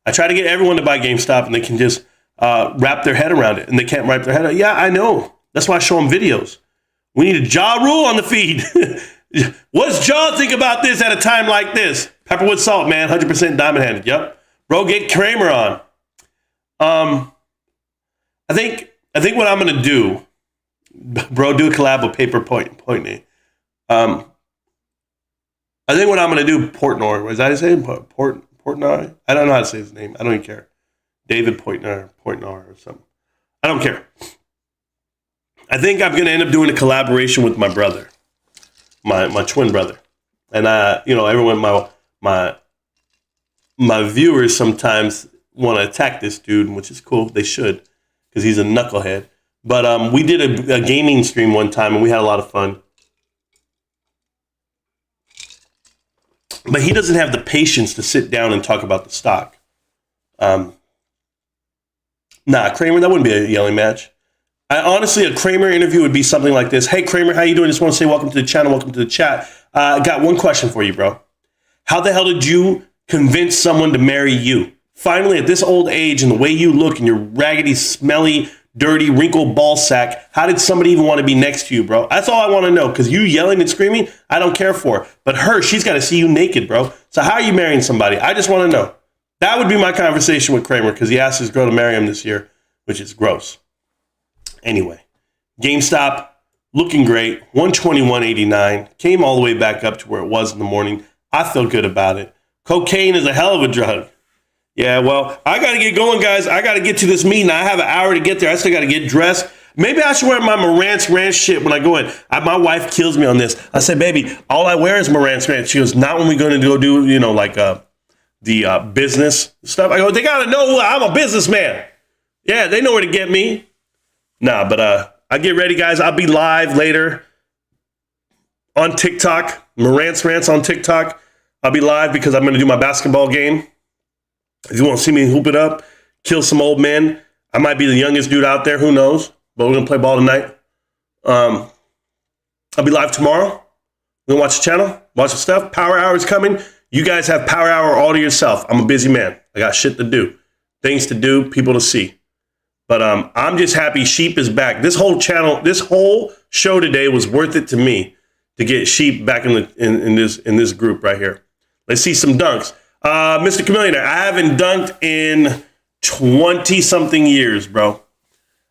I try to get everyone to buy GameStop, and they can just wrap their head around it. And they can't wrap their head around it. Yeah, I know. That's why I show them videos. We need a Ja Rule on the feed. What's Ja think about this at a time like this? Pepper with Salt, man. 100% diamond-handed. Yep. Bro, get Kramer on. I think what I'm going to do, bro, do a collab with Paper Pointney. I think what I'm going to do, Portnoy. Was that his name? Portnoy? I don't know how to say his name. I don't even care. David Portnoy or something. I don't care. I think I'm going to end up doing a collaboration with my brother, my twin brother. And everyone, my viewers sometimes want to attack this dude, which is cool. They should, because he's a knucklehead. But we did a gaming stream one time, and we had a lot of fun. But he doesn't have the patience to sit down and talk about the stock. Kramer, that wouldn't be a yelling match. Honestly, a Kramer interview would be something like this. Hey, Kramer, how you doing? Just want to say welcome to the channel. Welcome to the chat. I got one question for you, bro. How the hell did you convince someone to marry you? Finally, at this old age and the way you look and your raggedy, smelly, dirty, wrinkled ball sack. How did somebody even want to be next to you, bro? That's all I want to know, because you yelling and screaming, I don't care for. But her, she's got to see you naked, bro. So how are you marrying somebody? I just want to know. That would be my conversation with Kramer, because he asked his girl to marry him this year, which is gross. Anyway, GameStop, looking great. 121.89. Came all the way back up to where it was in the morning. I feel good about it. Cocaine is a hell of a drug. Yeah, well, I got to get going, guys. I got to get to this meeting. I have an hour to get there. I still got to get dressed. Maybe I should wear my Marantz Ranch shit when I go in. My wife kills me on this. I said, baby, all I wear is Marantz Ranch. She goes, not when we're going to go do, the business stuff. I go, they got to know I'm a businessman. Yeah, they know where to get me. Nah, but I get ready, guys. I'll be live later on TikTok. Marantz Rants on TikTok. I'll be live because I'm going to do my basketball game. If you want to see me hoop it up, kill some old men, I might be the youngest dude out there. Who knows? But we're going to play ball tonight. I'll be live tomorrow. We're going to watch the channel, watch the stuff. Power Hour is coming. You guys have Power Hour all to yourself. I'm a busy man. I got shit to do, things to do, people to see. But I'm just happy Sheep is back. This whole channel, this whole show today was worth it to me to get Sheep back in this group right here. Let's see some dunks. Mr. Chameleon, I haven't dunked in 20-something years, bro.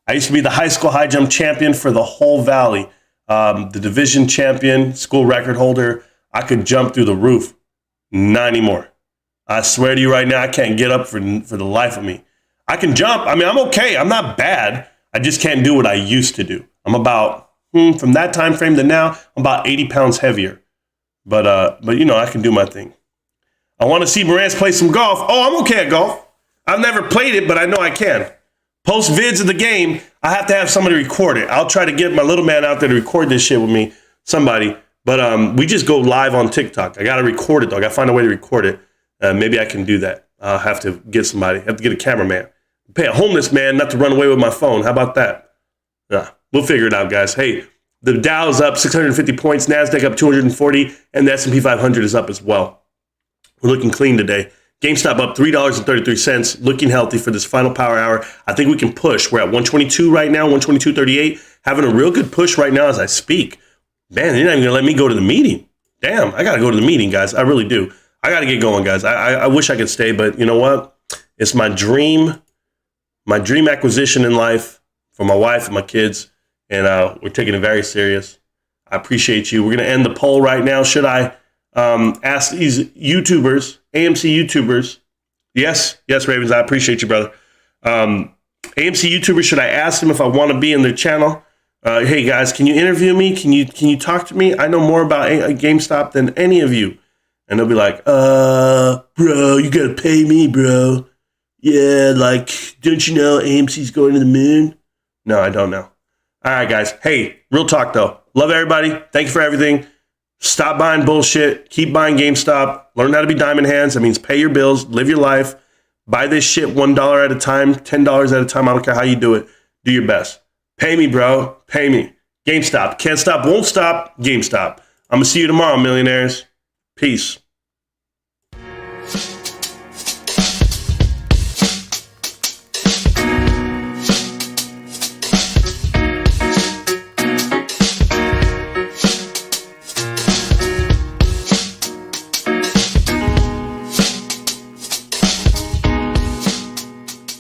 I used to be the high school high jump champion for the whole valley, the division champion, school record holder. I could jump through the roof. Not anymore. I swear to you right now, I can't get up for the life of me. I can jump. I mean, I'm okay. I'm not bad. I just can't do what I used to do. I'm about, from that time frame to now, I'm about 80 pounds heavier. But I can do my thing. I want to see Marantz play some golf. Oh, I'm okay at golf. I've never played it, but I know I can. Post vids of the game. I have to have somebody record it. I'll try to get my little man out there to record this shit with me, somebody. But we just go live on TikTok. I got to record it, though. I got to find a way to record it. Maybe I can do that. I'll have to get somebody. I have to get a cameraman. Pay a homeless man not to run away with my phone. How about that? Yeah, we'll figure it out, guys. Hey, the Dow's up 650 points. NASDAQ up 240. And the S&P 500 is up as well. We're looking clean today. GameStop up $3.33, looking healthy for this final power hour. I think we can push. We're at 122 right now, 122.38. Having a real good push right now as I speak. Man, they're not even going to let me go to the meeting. Damn, I got to go to the meeting, guys. I really do. I got to get going, guys. I wish I could stay, but you know what? It's my dream acquisition in life for my wife and my kids, and we're taking it very serious. I appreciate you. We're going to end the poll right now. Should I ask these YouTubers, AMC YouTubers? Yes, Ravens, I appreciate you, brother. AMC YouTubers, should I ask them if I want to be in their channel? Hey, guys, can you interview me? Can you talk to me? I know more about GameStop than any of you. And they'll be like, bro, you got to pay me, bro. Yeah, like, don't you know AMC's going to the moon? No, I don't know. All right, guys. Hey, real talk, though. Love everybody. Thank you for everything. Stop buying bullshit. Keep buying GameStop. Learn how to be diamond hands. That means pay your bills. Live your life. Buy this shit $1 at a time, $10 at a time. I don't care how you do it. Do your best. Pay me, bro. Pay me. GameStop. Can't stop, won't stop. GameStop. I'm going to see you tomorrow, millionaires. Peace.